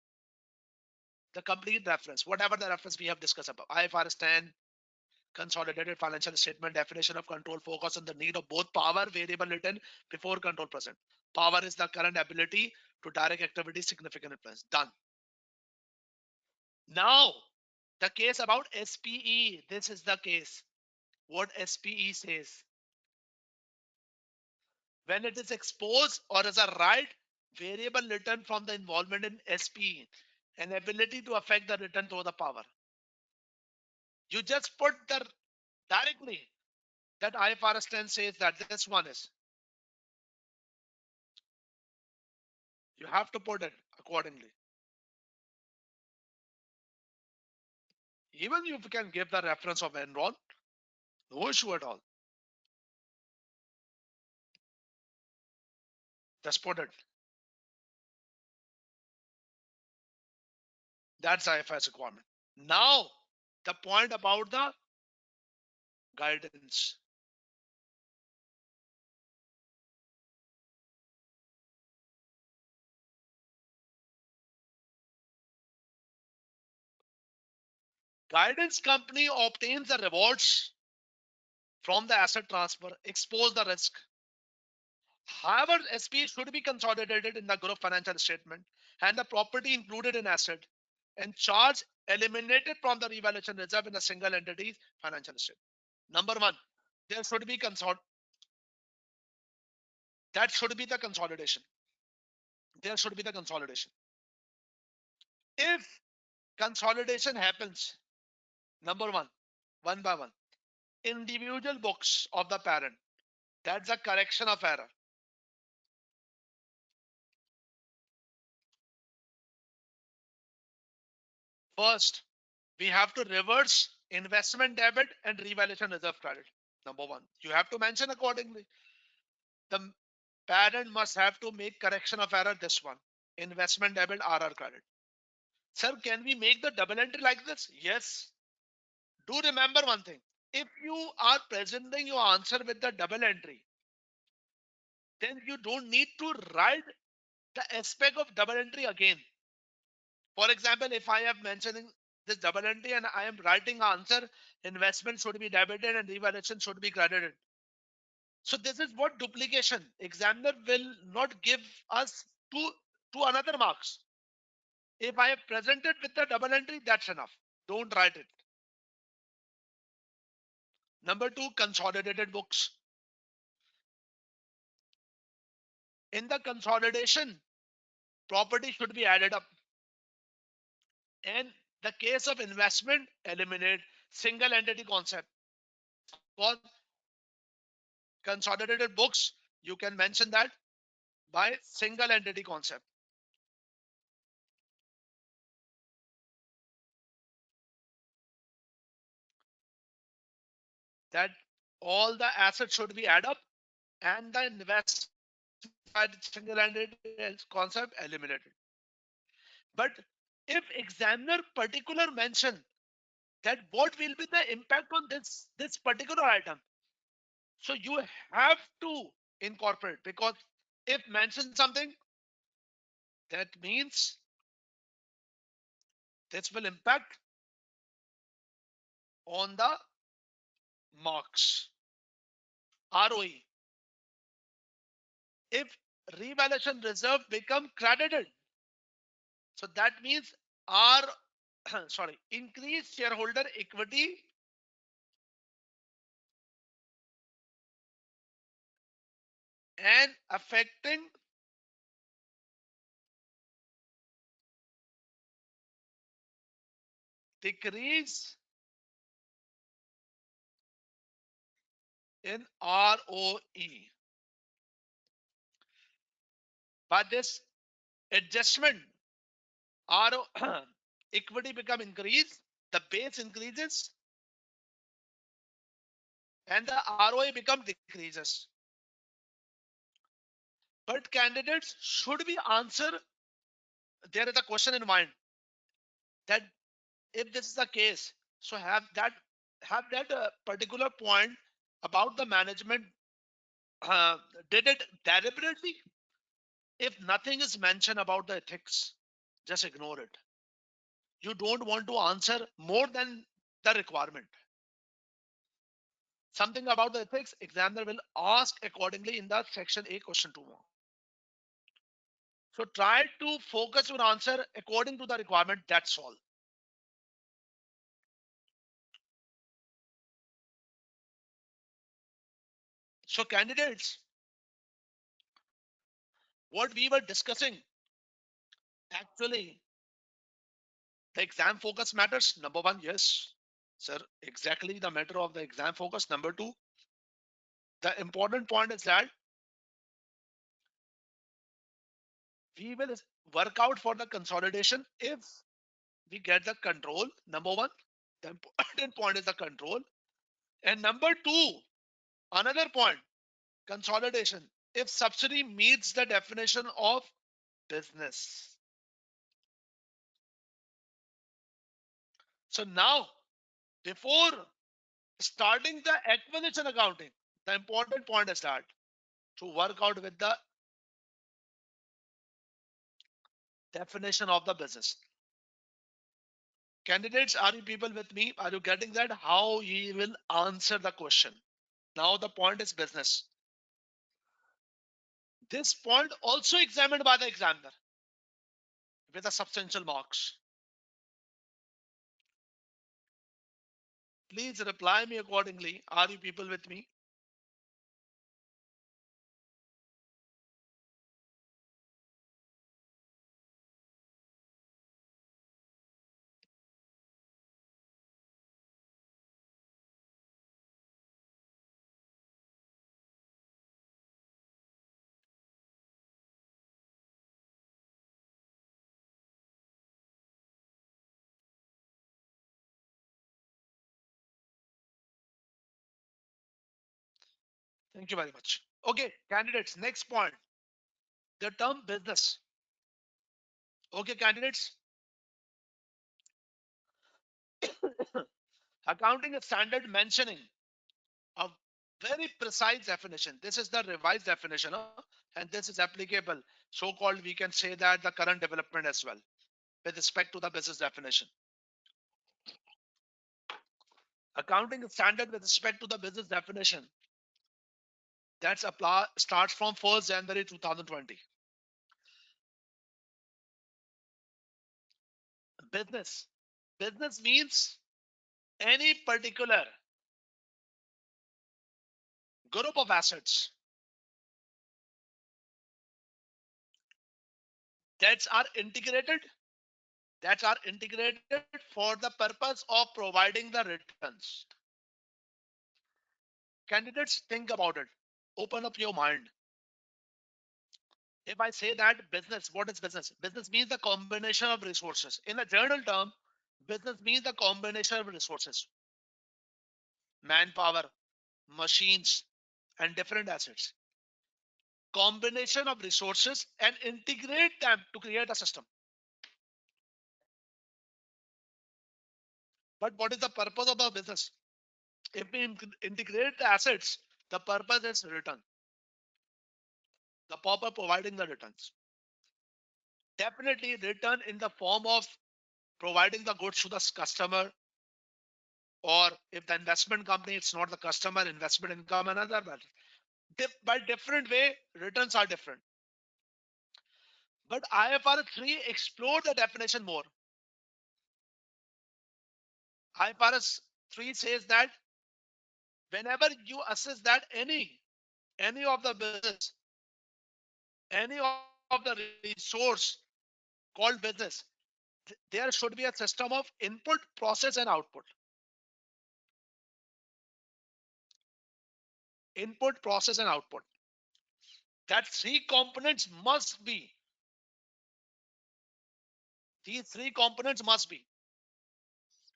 The complete reference, whatever the reference we have discussed about. IFRS 10, consolidated financial statement, definition of control, focus on the need of both power, variable written before control present. Power is the current ability to direct activity, significant influence. Done. Now, the case about SPE. This is the case. What SPE says. When it is exposed or as a right variable return from the involvement in SPE, an ability to affect the return through the power. You just put the directly that IFRS 10 says that this one is. You have to put it accordingly. Even you can give the reference of Enron, no issue at all. Just put it. That's the IFRS requirement. Now, the point about the guidance. Guidance company obtains the rewards from the asset transfer, expose the risk. However, SP should be consolidated in the group financial statement and the property included in asset and charge eliminated from the revaluation reserve in a single entity's financial statement. Number one, there should be that should be the consolidation. There should be the consolidation. If consolidation happens, number one by one, individual books of the parent, that's a correction of error. First, we have to reverse investment debit and revaluation reserve credit. Number one, you have to mention accordingly. The parent must have to make correction of error. This one, investment debit RR credit. Sir, can we make the double entry like this? Yes. Do remember one thing. If you are presenting your answer with the double entry, then you don't need to write the aspect of double entry again. For example, if I am mentioning this double entry and I am writing answer, investment should be debited and revaluation should be credited. So this is what duplication. Examiner will not give us two another marks. If I have presented with the double entry, that's enough. Don't write it. Number two, consolidated books. In the consolidation, property should be added up. And the case of investment, eliminate single entity concept. For consolidated books, you can mention that by single entity concept. That all the assets should be added up and the investment by single entity concept eliminated. But if examiner particular mention that what will be the impact on this particular item, so you have to incorporate, because if mention something, that means this will impact on the marks, ROE. If revaluation reserve become credited, so that means our sorry, increase shareholder equity and affecting decrease in ROE. By this adjustment, RO equity become increased, the base increases, and the ROE become decreases. But candidates should be answer. There is a question in mind that if this is the case, so have that particular point about the management uh, did it deliberately. If nothing is mentioned about the ethics, just ignore it. You don't want to answer more than the requirement. Something about the ethics, examiner will ask accordingly in the section A question 2 more. So try to focus your answer according to the requirement. That's all. So candidates, what we were discussing, actually, the exam focus matters. Number one, yes, sir, exactly the matter of the exam focus. Number two, the important point is that we will work out for the consolidation if we get the control. Number one, the important point is the control. And number two, another point, consolidation. If subsidy meets the definition of business. So now, before starting the acquisition accounting, the important point is that to work out with the definition of the business. Candidates, are you people with me? Are you getting that? How you will answer the question? Now the point is business. This point also examined by the examiner with a substantial marks. Please reply me accordingly. Are you people with me? Thank you very much. Okay, candidates, next point. The term business. Okay, candidates, accounting standard mentioning a very precise definition. This is the revised definition, and this is applicable. So-called, we can say that the current development as well, with respect to the business definition. Accounting standard with respect to the business definition that's apply starts from 1st January 2020. Business. Business means any particular group of assets that are integrated for the purpose of providing the returns. Candidates, think about it. Open up your mind. If I say that business, what is business? Business means the combination of resources. In a general term, business means the combination of resources, manpower, machines, and different assets. Combination of resources and integrate them to create a system. But what is the purpose of the business? If we integrate the assets, the purpose is return. The purpose providing the returns. Definitely return in the form of providing the goods to the customer, or if the investment company, it's not the customer, investment income, another matter. By different way, returns are different. But IFRS 3 explore the definition more. IFRS 3 says that whenever you assess that any of the business, any of the resource called business, there should be a system of input, process, and output. Input, process, and output. That three components must be. These three components must be.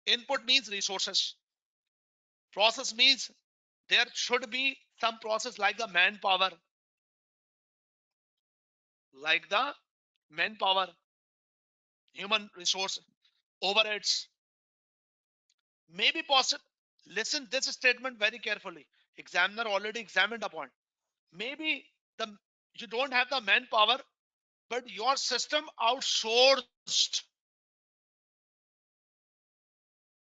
Input means resources. Process means there should be some process like the manpower, human resource, overheads. Maybe possible. Listen this statement very carefully. Examiner already examined a point. Maybe the you don't have the manpower, but your system outsourced.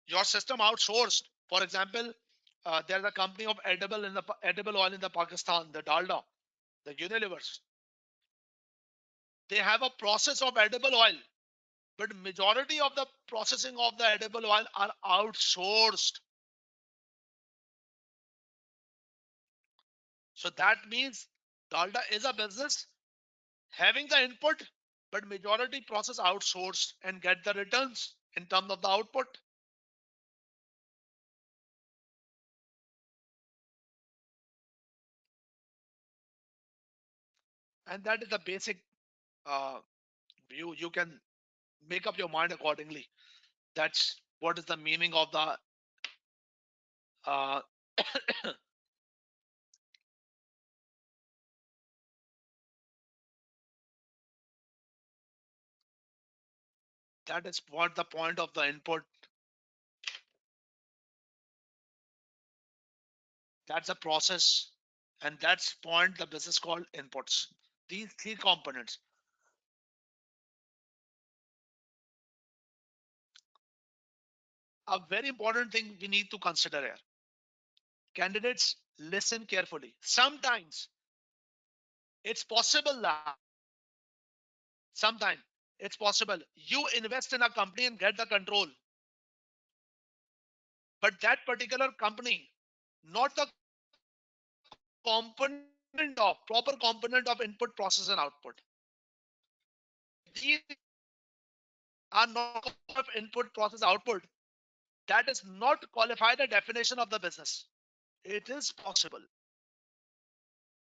Your system outsourced. For example, there's a company of edible oil in the Pakistan, the Dalda, the Unilevers. They have a process of edible oil, but majority of the processing of the edible oil are outsourced. So that means Dalda is a business having the input, but majority process outsourced and get the returns in terms of the output. And that is the basic uh, view. You can make up your mind accordingly. That's what is the meaning of the uh, that is what the point of the input, That's a process, and that's point the business called inputs. These three components. A very important thing we need to consider here. Candidates, listen carefully. Sometimes it's possible that sometimes it's possible you invest in a company and get the control, but that particular company, not the component of proper component of input, process, and output. If these are not of input, process, output, that does not qualify the definition of the business. It is possible.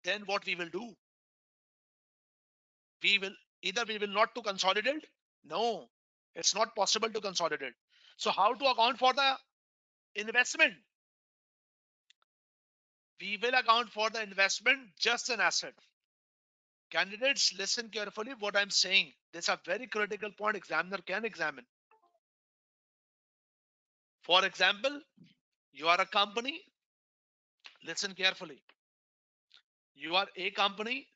Then what we will do? We will either we will not to consolidate. No, it's not possible to consolidate. So how to account for the investment? We will account for the investment just an asset. Candidates, listen carefully what I'm saying. This is a very critical point examiner can examine. For example, you are a company. Listen carefully. You are a company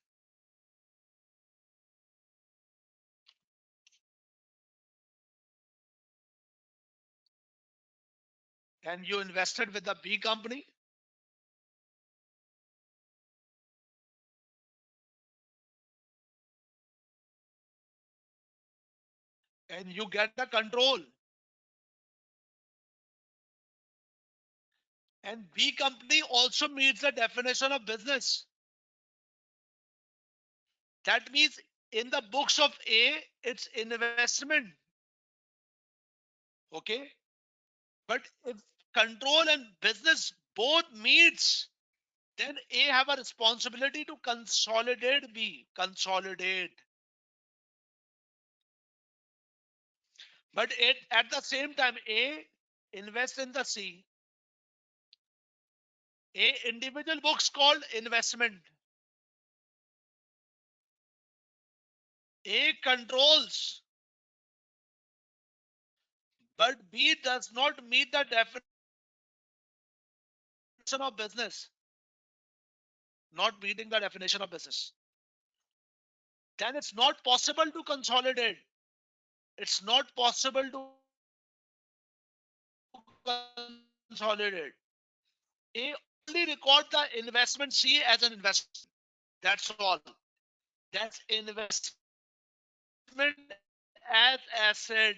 and you invested with the B company and you get the control. And B company also meets the definition of business. That means in the books of A, it's investment. Okay. But if control and business both meets, then A have a responsibility to consolidate B. Consolidate. But it at the same time, A invest in the C. A individual books called investment. A controls, but B does not meet the definition of business. Not meeting the definition of business. Then it's not possible to consolidate. It's not possible to consolidate. A only record the investment C as an investment. That's all. That's investment as asset,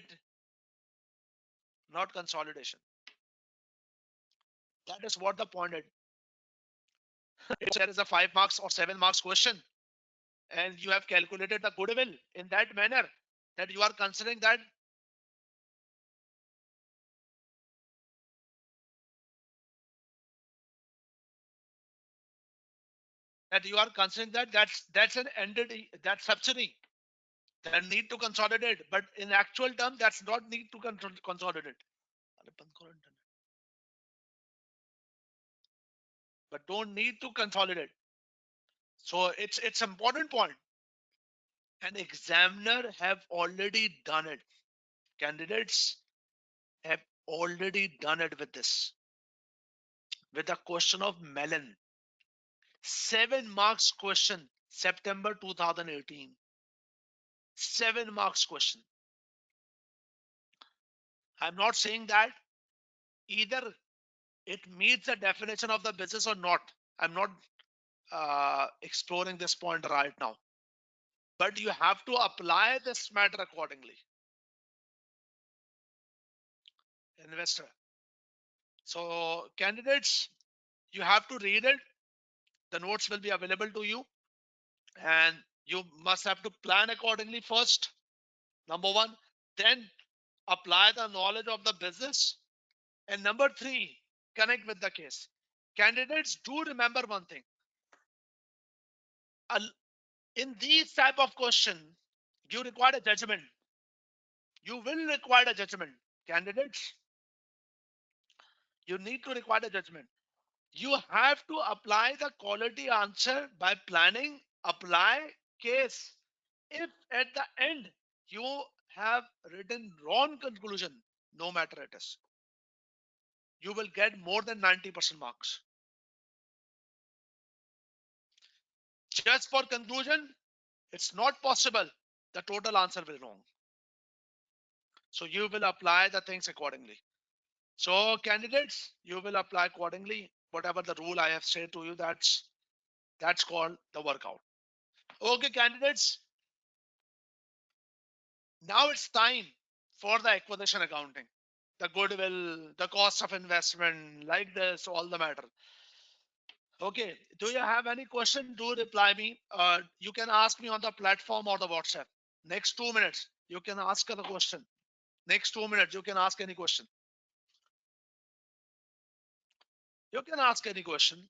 not consolidation. That is what the point is. If there is a 5 marks or 7 marks question, and you have calculated the goodwill in that manner that you are considering that's an entity, that's subsidy that need to consolidate, but in actual term that's not need to consolidate, but don't need to consolidate. So it's important point. An examiner have already done it. Candidates have already done it with this, with a question of melon. 7 marks question, September 2018. 7 marks question. I'm not saying that either it meets the definition of the business or not. I'm not exploring this point right now. But you have to apply this matter accordingly. Investor. So candidates, you have to read it. The notes will be available to you. And you must have to plan accordingly first. Number one. Then apply the knowledge of the business. And number three, connect with the case. Candidates, do remember one thing. In these type of question, you require a judgment. You will require a judgment. Candidates, you need to require a judgment. You have to apply the quality answer by planning, apply case. If at the end you have written wrong conclusion, no matter it is, you will get more than 90% marks. Just for conclusion, it's not possible. The total answer will be wrong. So you will apply the things accordingly. So candidates, you will apply accordingly. Whatever the rule I have said to you, that's called the workout. Okay, candidates. Now it's time for the acquisition accounting. The goodwill, the cost of investment, like this, all the matter. Okay. Do you have any question? Do reply me. You can ask me on the platform or the WhatsApp. Next 2 minutes, you can ask the question. Next 2 minutes, you can ask any question. You can ask any question.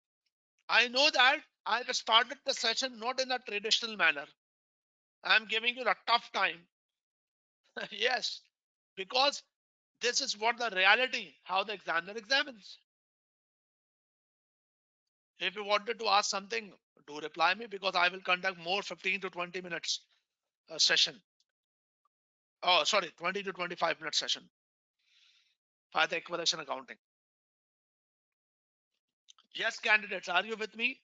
I know that I've started the session not in a traditional manner. I'm giving you a tough time. Yes, because this is what the reality, how the examiner examines. If you wanted to ask something, do reply me because I will conduct more 15 to 20 minutes session. Oh, sorry, 20 to 25 minute session for the acquisition accounting. Yes, candidates, are you with me?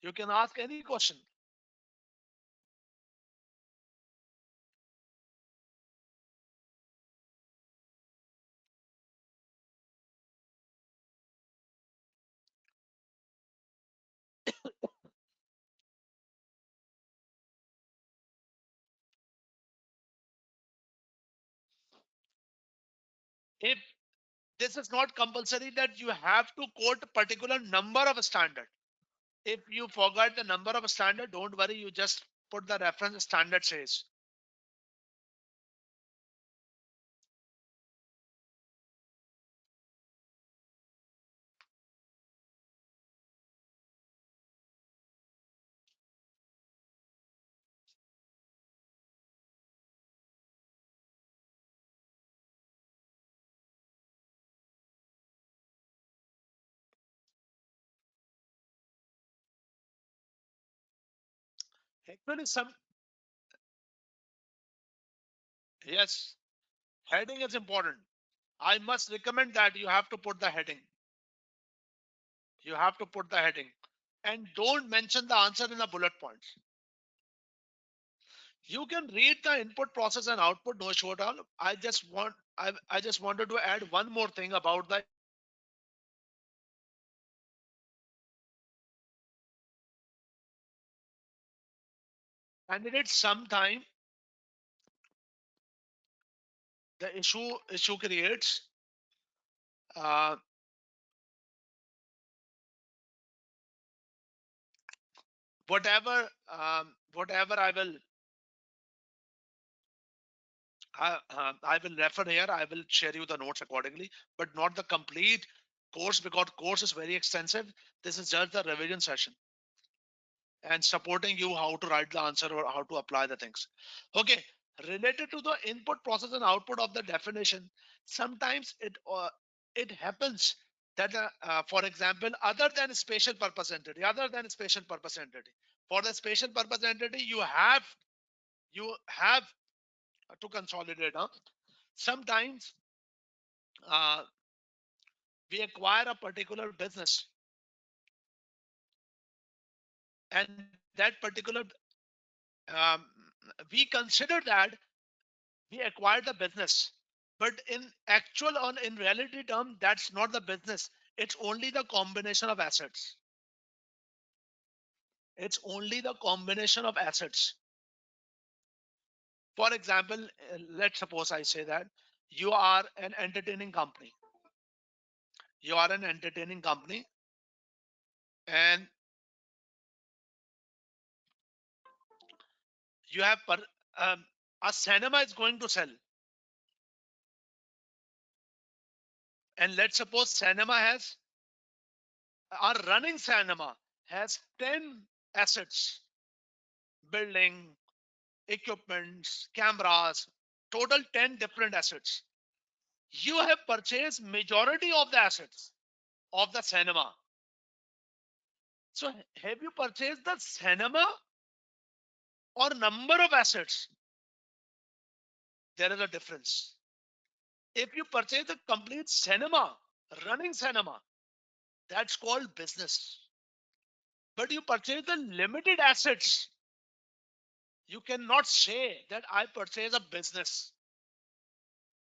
You can ask any question. If this is not compulsory that you have to quote a particular number of a standard. If you forgot the number of a standard, don't worry, you just put the reference standard says. Actually, yes, heading is important. I must recommend that you have to put the heading. You have to put the heading and don't mention the answer in the bullet points. You can read the input process and output, no issue at all. I just wanted to add one more thing about the candidate. Sometime the issue creates uh, whatever I will refer here. I will share you the notes accordingly, but not the complete course because course is very extensive. This is just the revision session and supporting you how to write the answer or how to apply the things. Okay, related to the input process and output of the definition, sometimes it happens that for example, other than special purpose entity, for the special purpose entity, you have to consolidate. Huh? Sometimes uh, we acquire a particular business and that particular um, we consider that we acquired the business, but in reality term, that's not the business. It's only the combination of assets. It's only the combination of assets. For example, let's suppose I say that you are an entertaining company. You are an entertaining company and you have um, a cinema is going to sell. And let's suppose cinema has our running cinema has 10 assets: building, equipments, cameras, total 10 different assets. You have purchased majority of the assets of the cinema. So have you purchased the cinema or number of assets? There is a difference. If you purchase the complete cinema, running cinema, that's called business. but you purchase the limited assets. You cannot say that I purchase a business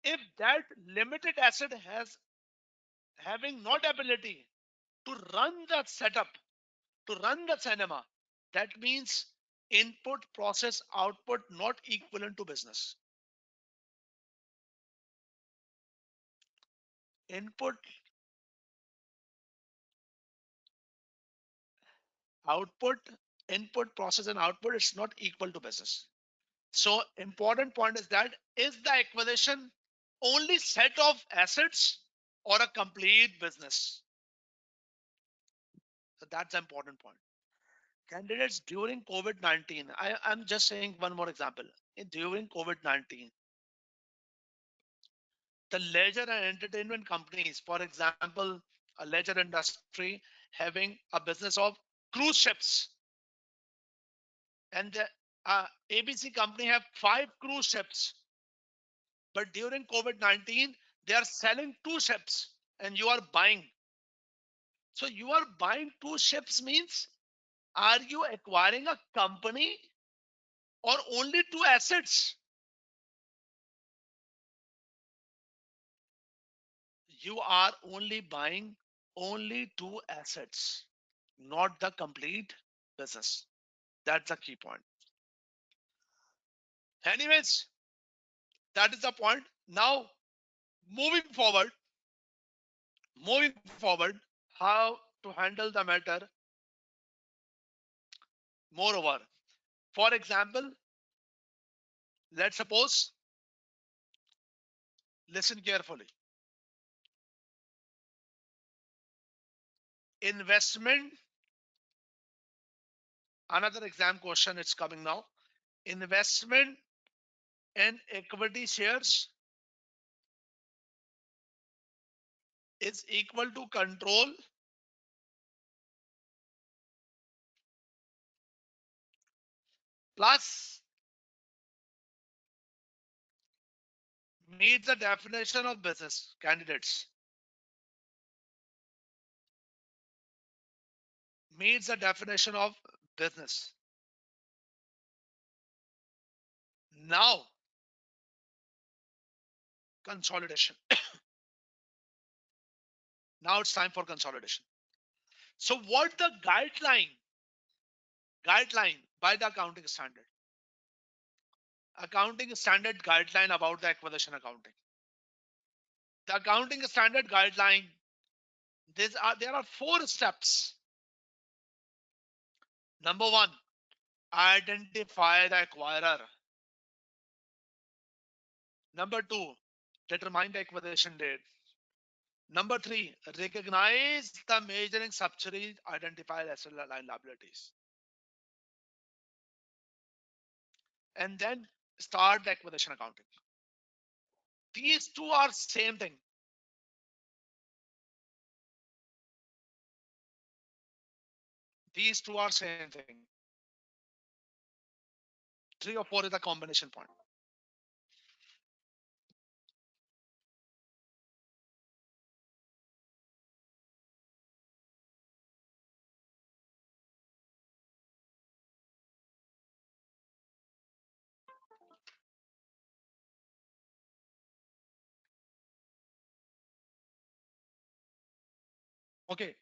if that limited asset has having not ability to run the setup, to run the cinema. That means input, process, output not equivalent to business. Input, output, input, process, and output is not equal to business. So important point is the acquisition only set of assets or a complete business? So that's the important point. Candidates during COVID-19, I'm just saying one more example. During COVID-19, the leisure and entertainment companies, for example, a leisure industry having a business of cruise ships, and the ABC company have 5 cruise ships, but during COVID-19, they are selling 2 ships and you are buying. So you are buying 2 ships means, are you acquiring a company or only 2 assets? You are only buying only 2 assets, not the complete business. That's the key point. Anyways, that is the point. Now, moving forward, moving forward, how to handle the matter. Moreover, for example, let's suppose, listen carefully. Investment, another exam question, it's coming now. Investment in equity shares is equal to control plus meets the definition of business. Candidates, meets the definition of business. Now, consolidation. Now it's time for consolidation. So what the guideline by the accounting standard? Accounting standard guideline about the acquisition accounting. The accounting standard guideline, there are 4 steps. Number 1, identify the acquirer. Number 2, determine the acquisition date. Number 3, recognize the measuring subsidiaries, identify asset line liabilities. And then start the acquisition accounting. These two are same thing. These two are same thing. 3 or 4 is the combination point. Okay.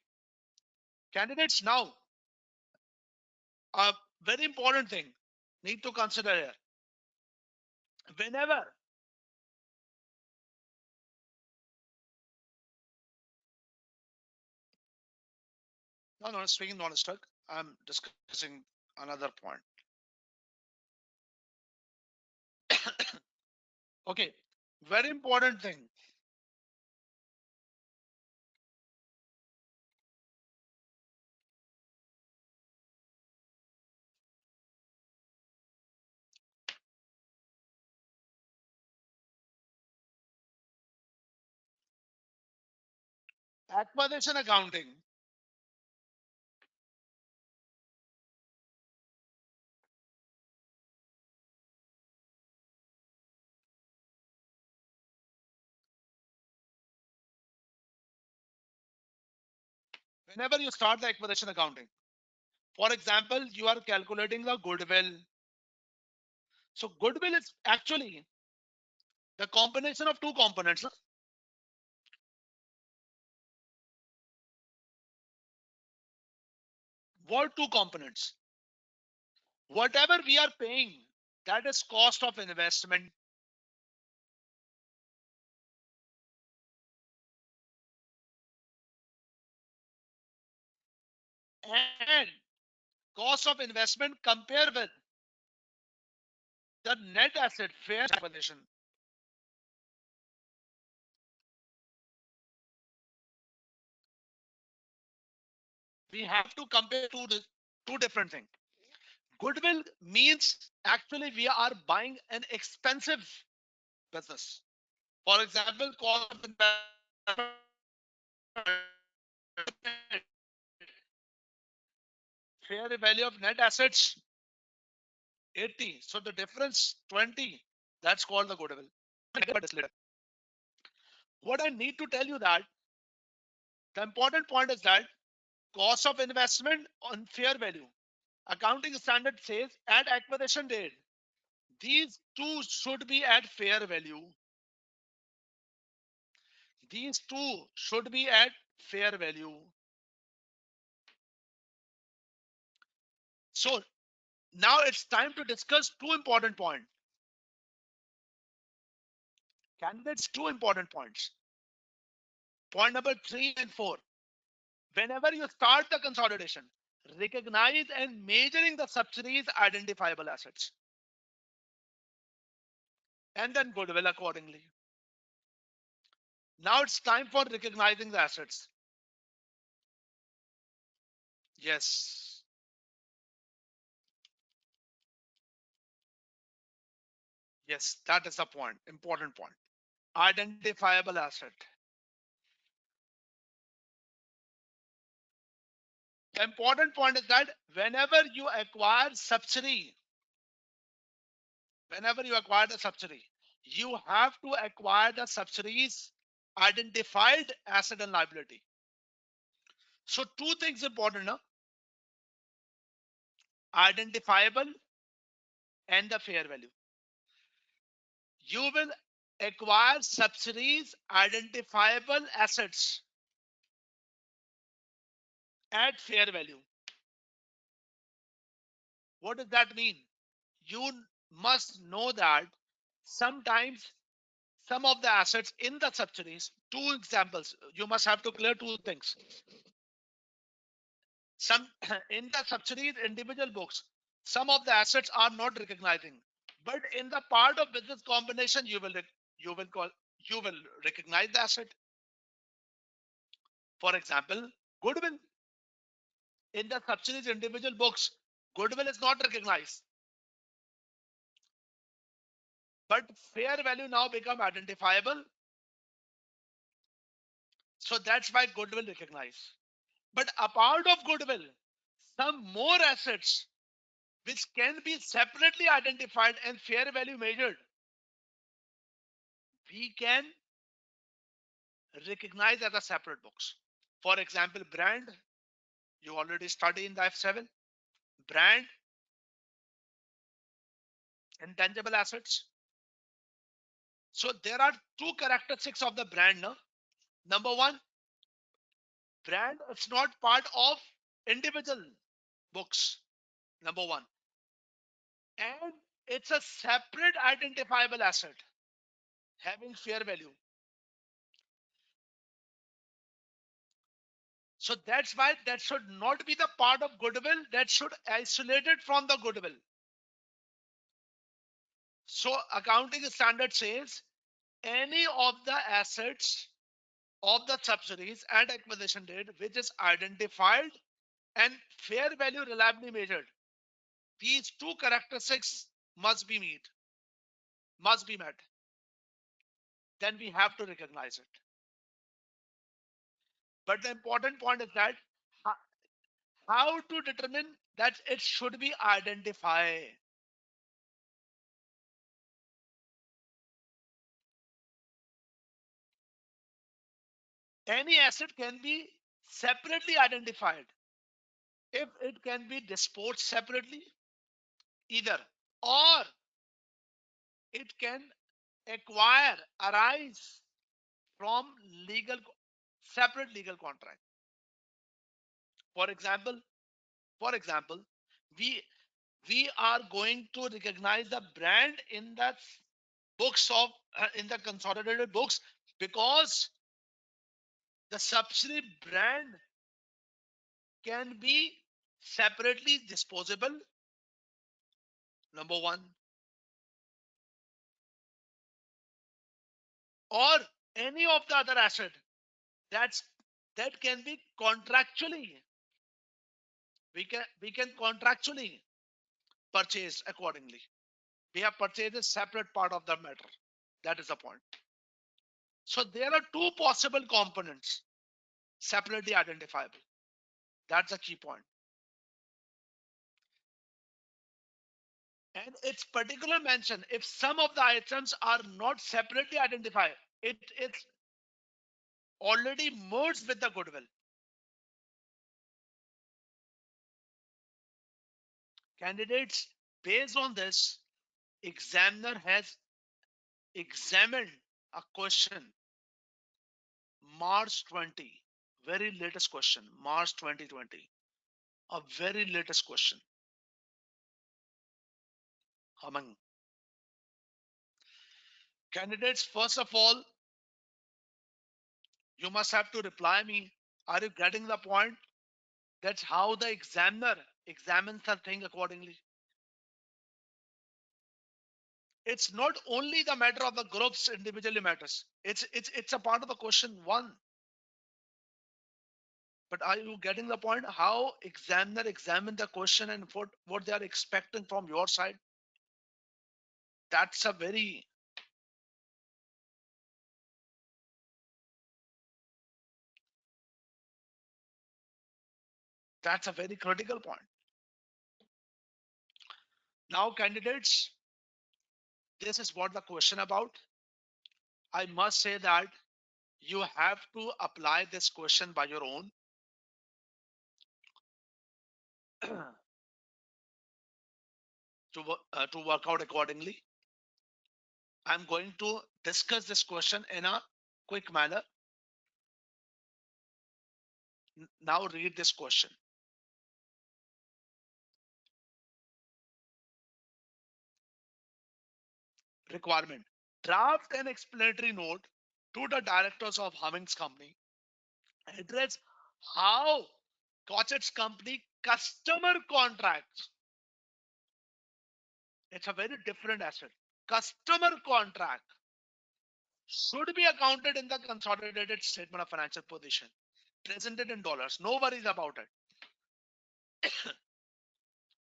Candidates, now a very important thing need to consider here. Whenever no, speaking non-stock, I'm discussing another point. Okay, very important thing. Acquisition accounting. Whenever you start the acquisition accounting, For example, you are calculating the goodwill. So goodwill is actually the combination of two components. What two components? Whatever we are paying, that is cost of investment. And cost of investment compare with the net asset fair acquisition. We have to compare two different things. Goodwill means actually we are buying an expensive business. For example, cost of investment, fair value of net assets 80. So the difference 20. That's called the goodwill. What I need to tell you that the important point is that cost of investment on fair value. Accounting standard says at acquisition date, these two should be at fair value. These two should be at fair value. So now it's time to discuss two important points. Candidates, two important points. Point number 3 and 4. Whenever you start the consolidation, recognize and measuring the subsidiaries identifiable assets and then goodwill accordingly. Now it's time for recognizing the assets. Yes, yes, that is the point, important point. Identifiable asset. The important point is that whenever you acquire the subsidy, you have to acquire the subsidies identified asset and liability. So two things important, no? Identifiable and the fair value. You will acquire subsidies identifiable assets at fair value. What does that mean? You must know that sometimes some of the assets in the subsidies, two examples, you must have to clear two things. Some in the subsidies individual books, some of the assets are not recognizing, but in the part of business combination, you will call you will recognize the asset. For example, goodwill in the subsidies individual books, goodwill is not recognized, but fair value now become identifiable. So that's why goodwill recognized. But apart of goodwill, some more assets which can be separately identified and fair value measured, we can recognize as a separate books. For example, brand, you already study in the F7, brand, intangible assets. So there are two characteristics of the brand. No? Number one, brand is not part of individual books. Number one. And it's a separate identifiable asset having fair value. So that's why that should not be the part of goodwill, that should isolate it from the goodwill. So accounting standard says any of the assets of the subsidies at acquisition date which is identified and fair value reliably measured, these two characteristics must be met. Then we have to recognize it. But the important point is that how to determine that it should be identified. Any asset can be separately identified if it can be disposed separately, either, or it can arise from legal, separate legal contract. For example, for example, we we are going to recognize the brand in the books of in the consolidated books because the subsidiary brand can be separately disposable. Number one, or any of the other asset that's that can be contractually, we can contractually purchase accordingly. We have purchased a separate part of the matter. That is the point. So there are two possible components separately identifiable. That's the key point. And its particular mention, if some of the items are not separately identified, it's already merged with the goodwill. Candidates, based on this, examiner has examined a question March 20, very latest question, March 2020, a very latest question. Among candidates, first of all, you must have to reply me. Are you getting the point? That's how the examiner examines the thing accordingly. It's not only the matter of the groups individually matters. It's a part of the question one. But are you getting the point? How examiner examine the question and what they are expecting from your side? That's a very that's a very critical point. Now, candidates, this is what the question about. I must say that you have to apply this question by your own. To work out accordingly. I'm going to discuss this question in a quick manner. Now read this question. Requirement. Draft an explanatory note to the directors of Humming's company. Address how Cochet's company customer contracts. It's a very different asset. Customer contract should be accounted in the consolidated statement of financial position, presented in dollars. No worries about it.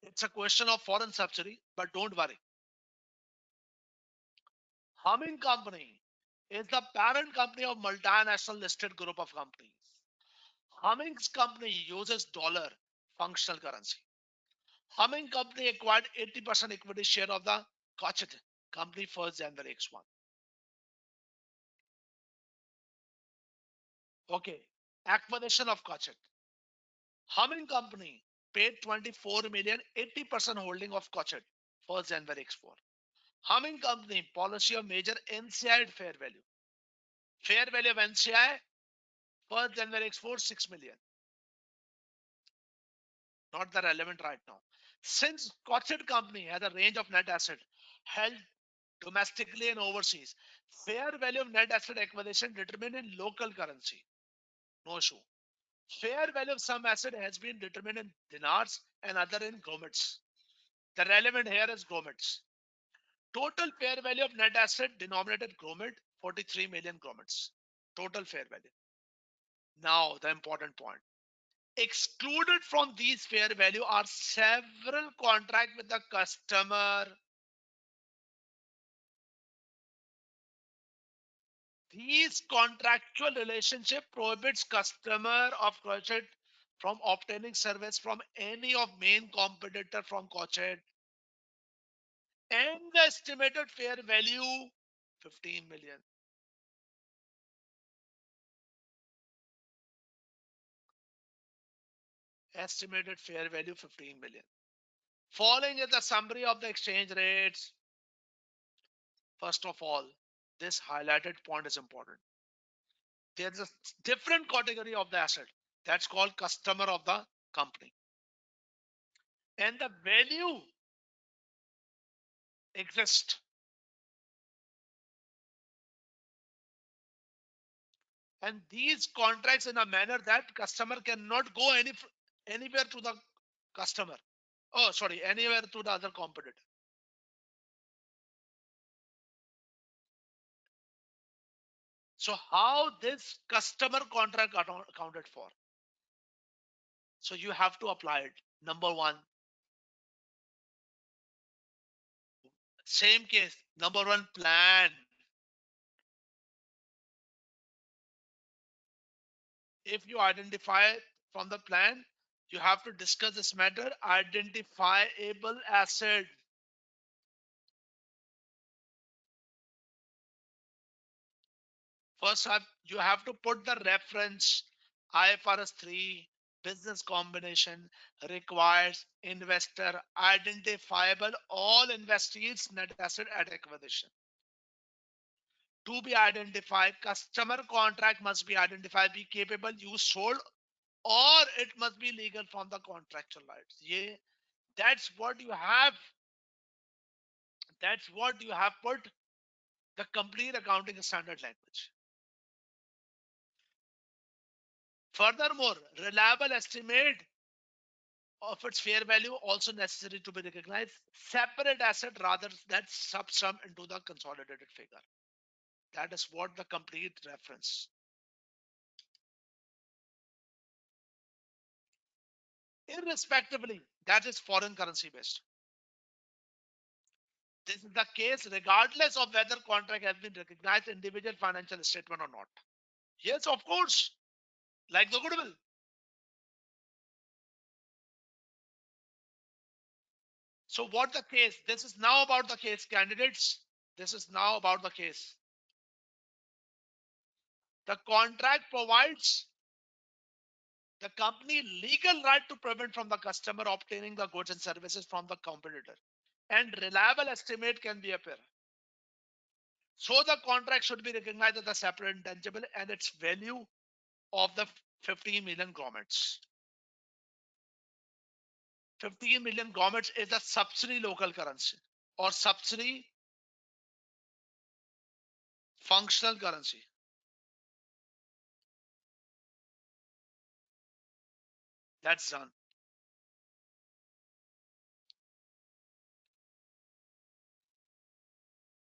It's a question of foreign subsidy, but don't worry. Humming Company is the parent company of multinational listed group of companies. Humming's company uses dollar functional currency. Humming Company acquired 80% equity share of the Cochet company 1st January X1. Okay, acquisition of Cochet. Humming Company paid 24 million, 80% holding of Cochet 1st January X4. Humming Company policy of major NCI fair value. Fair value of NCI 1st January X4 6 million. Not the relevant right now. Since Cochet Company has a range of net asset held domestically and overseas, fair value of net asset acquisition determined in local currency. No issue. Fair value of some asset has been determined in dinars and other in gromets. The relevant here is gromets. Total fair value of net asset denominated gromet 43 million gromets. Total fair value. Now the important point. Excluded from these fair value are several contracts with the customer. These contractual relationship prohibits customer of Cochet from obtaining service from any of main competitor from Cochet, and the estimated fair value 15 million. estimated fair value 15 million. Following is the summary of the exchange rates. First of all, this highlighted point is important. There's a different category of the asset that's called customer of the company. And the value exists. And these contracts in a manner that customer cannot go anywhere to the customer. Oh, sorry, anywhere to the other competitor. So how this customer contract accounted for? So you have to apply it. Number one, same case. Number one, plan. If you identify from the plan, you have to discuss this matter. Identifiable asset. First, you have to put the reference IFRS 3 business combination requires investor identifiable all investees net asset at acquisition. To be identified, customer contract must be identified, be capable, use sold, or it must be legal from the contractual rights. Yeah, that's what you have. That's what you have put the complete accounting standard language. Furthermore, reliable estimate of its fair value also necessary to be recognized separate asset rather than subsum into the consolidated figure. That is what the complete reference. Irrespectively, that is foreign currency based. This is the case regardless of whether contract has been recognized individual financial statement or not. Yes, of course, like the goodwill. So what the case? This is now about the case, candidates. This is now about the case. The contract provides the company legal right to prevent from the customer obtaining the goods and services from the competitor. And reliable estimate can be appear. So the contract should be recognized as a separate intangible and its value of the 15 million grommets. 15 million grommets is a subsidy local currency or subsidy functional currency. That's done.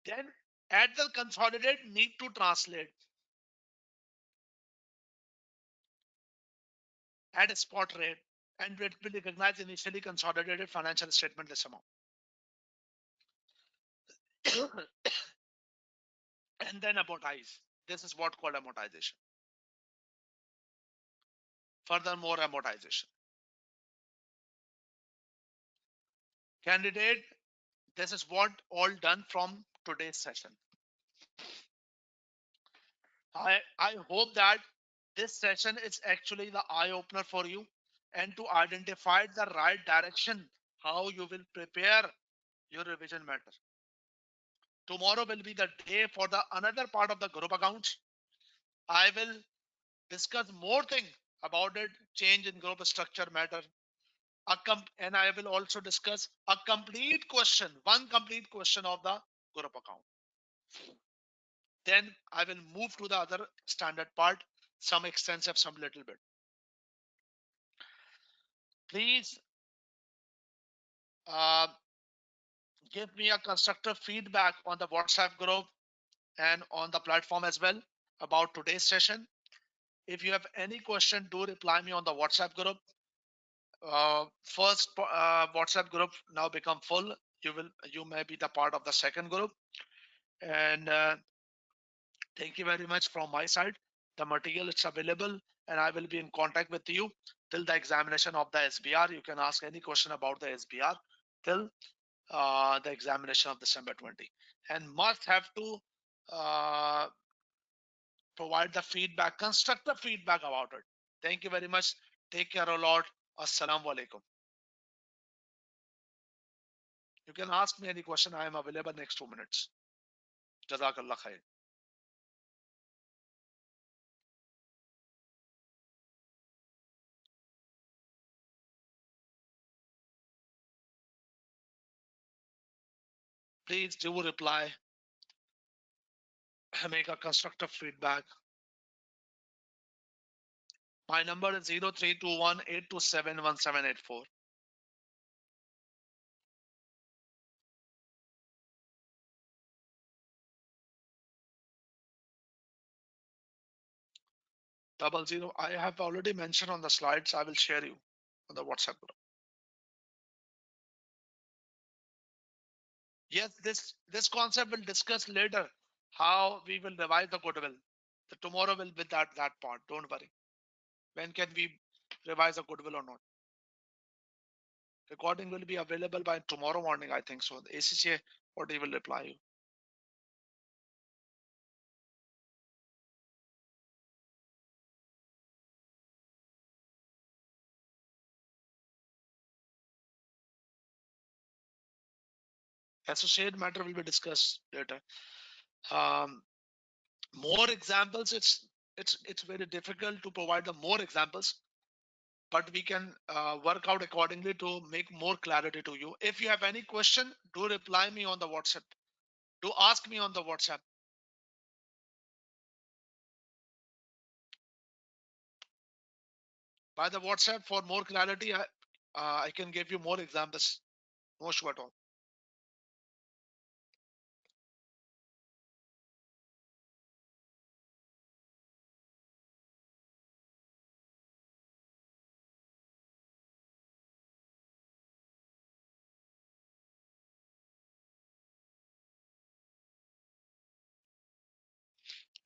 Then at the consolidated need to translate at a spot rate and it will recognize initially consolidated financial statement this amount. And then amortize. This is what called amortization. Furthermore, amortization. Candidate, this is what all done from today's session. I hope that this session is actually the eye opener for you and to identify the right direction how you will prepare your revision matter. Tomorrow will be the day for the another part of the group accounts. I will discuss more thing about it, change in group structure matter. And I will also discuss a complete question, one complete question of the group account. Then I will move to the other standard part, some extensive, some little bit. Please uh, give me a constructive feedback on the WhatsApp group and on the platform as well about today's session. If you have any question, do reply me on the WhatsApp group. First WhatsApp group now become full. You may be the part of the second group. And thank you very much from my side. The material is available and I will be in contact with you till the examination of the SBR. You can ask any question about the SBR till the examination of December 20 and must have to uh, provide the feedback, constructive feedback about it. Thank you very much. Take care a lot. Assalamu alaikum. You can ask me any question. I am available next 2 minutes. Jazakallah khair. Please do reply. Make a constructive feedback. My number is 0321 827 1784. Double zero. I have already mentioned on the slides. I will share you on the WhatsApp group. Yes, this concept will discuss later. How we will revise the goodwill. The tomorrow will be that part. Don't worry. When can we revise the goodwill or not? Recording will be available by tomorrow morning, I think so. The ACCA body will reply you. Associate matter will be discussed later. Um, more examples. It's very difficult to provide the more examples, but we can work out accordingly to make more clarity to you. If you have any question, do reply me on the WhatsApp. Do ask me on the WhatsApp. By the WhatsApp for more clarity, I can give you more examples. No issue at all.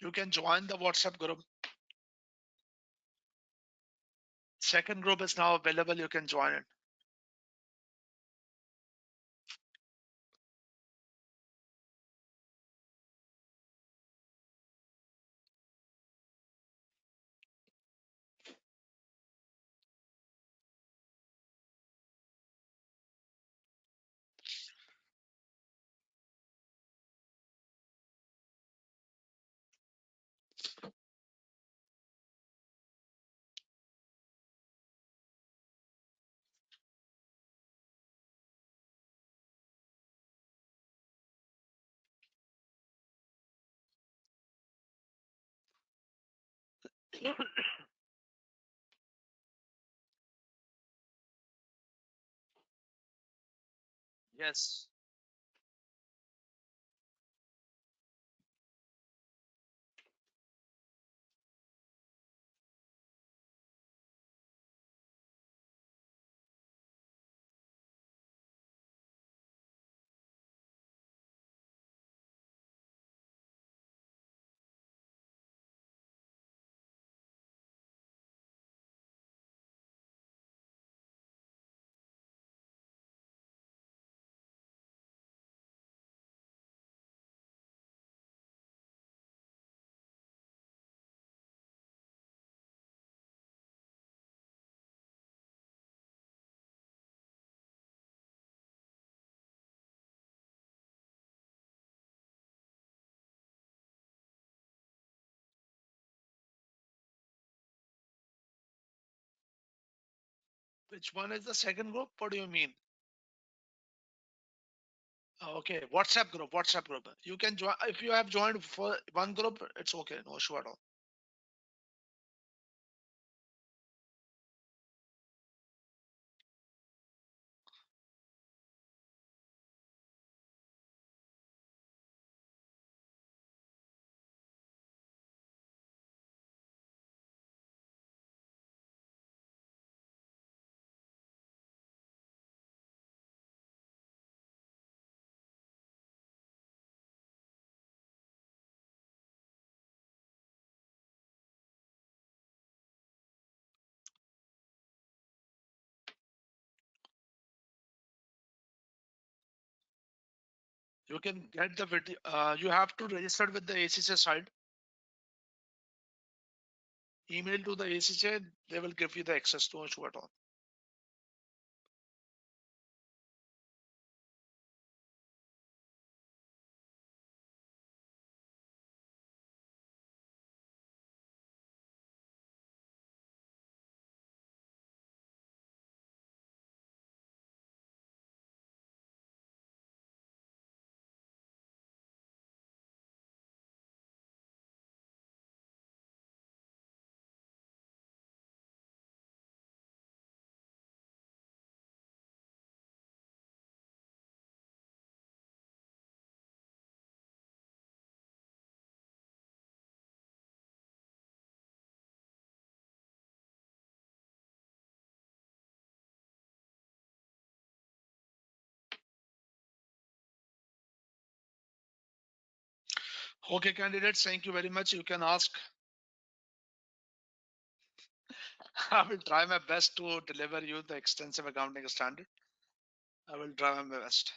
You can join the WhatsApp group. Second group is now available. You can join it. Yes. Which one is the second group? What do you mean? Okay, WhatsApp group. WhatsApp group. You can join if you have joined for one group. It's okay. No issue at all. You can get the video. You have to register with the ACCA side. Email to the ACCA. They will give you the access to issue at all. Okay, candidates, thank you very much. You can ask. I will try my best to deliver you the extensive accounting standard. I will try my best.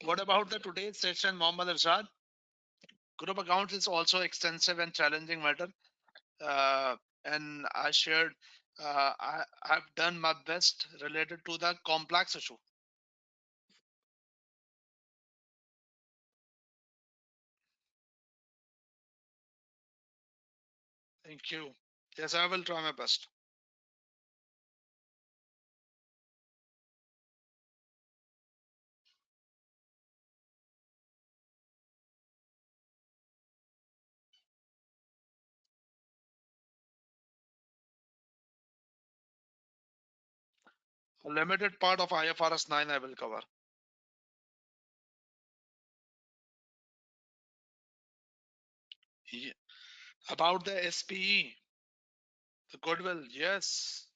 What about the today's session, Mohammad Irshad? Group accounts is also extensive and challenging matter. And I shared, I've done my best related to the complex issue. Thank you. Yes, I will try my best. A limited part of IFRS 9 I will cover. Ye- About the SPE, the goodwill, yes.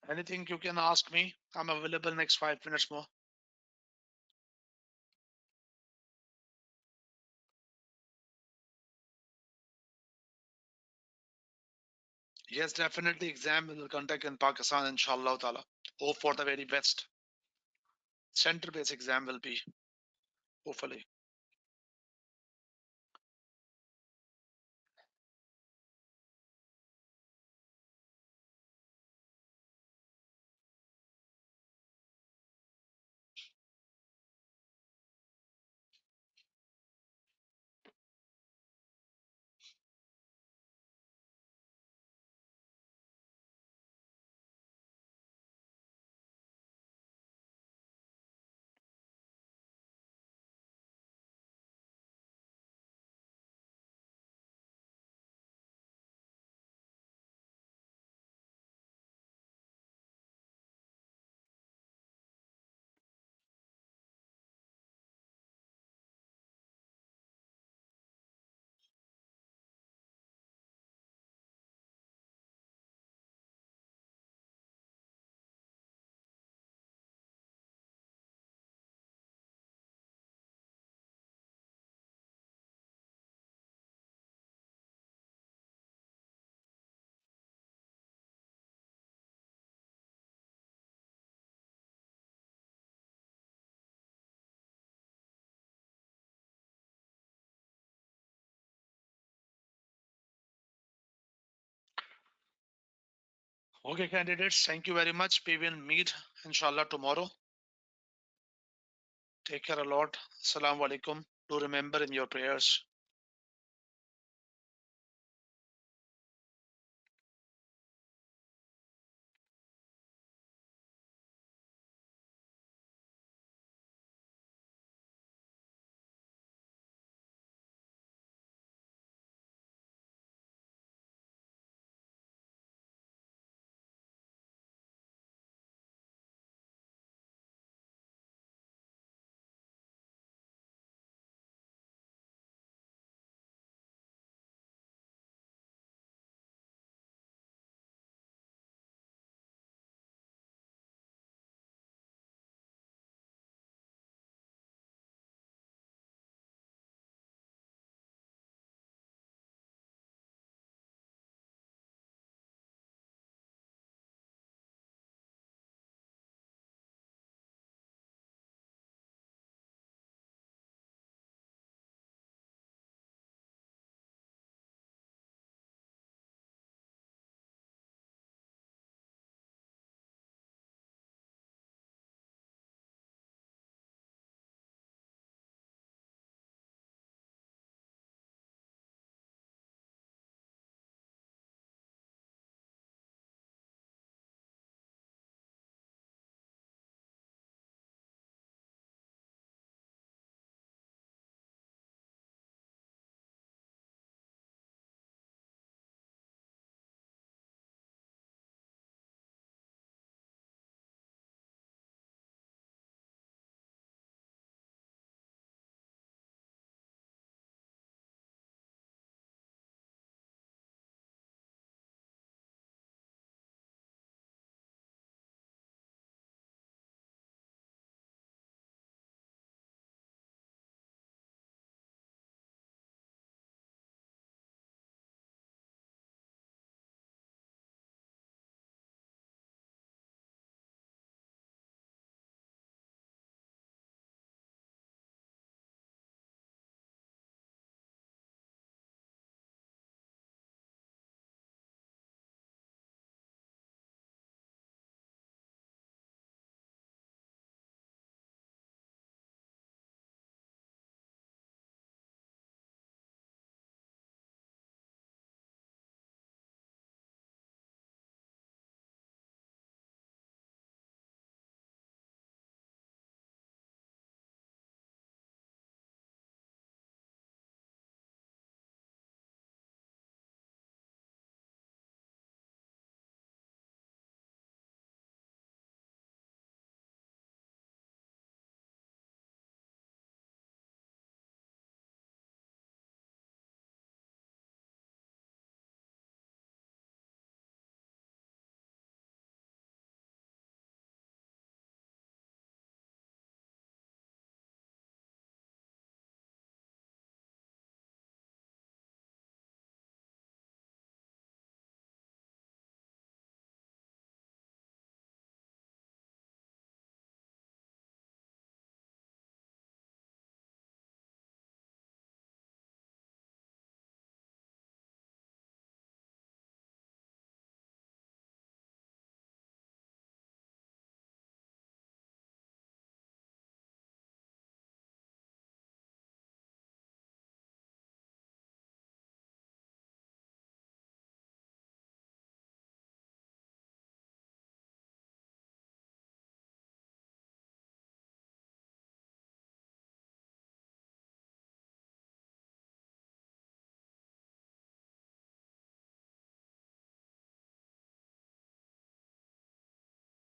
Anything you can ask me. I'm available next 5 minutes more. Yes, definitely exam will conduct in Pakistan, inshallah ta'ala. Hope for the very best. Center-based exam will be, hopefully. Okay, candidates, thank you very much. We will meet, inshallah, tomorrow. Take care a lot. Assalamu alaikum. Do remember in your prayers.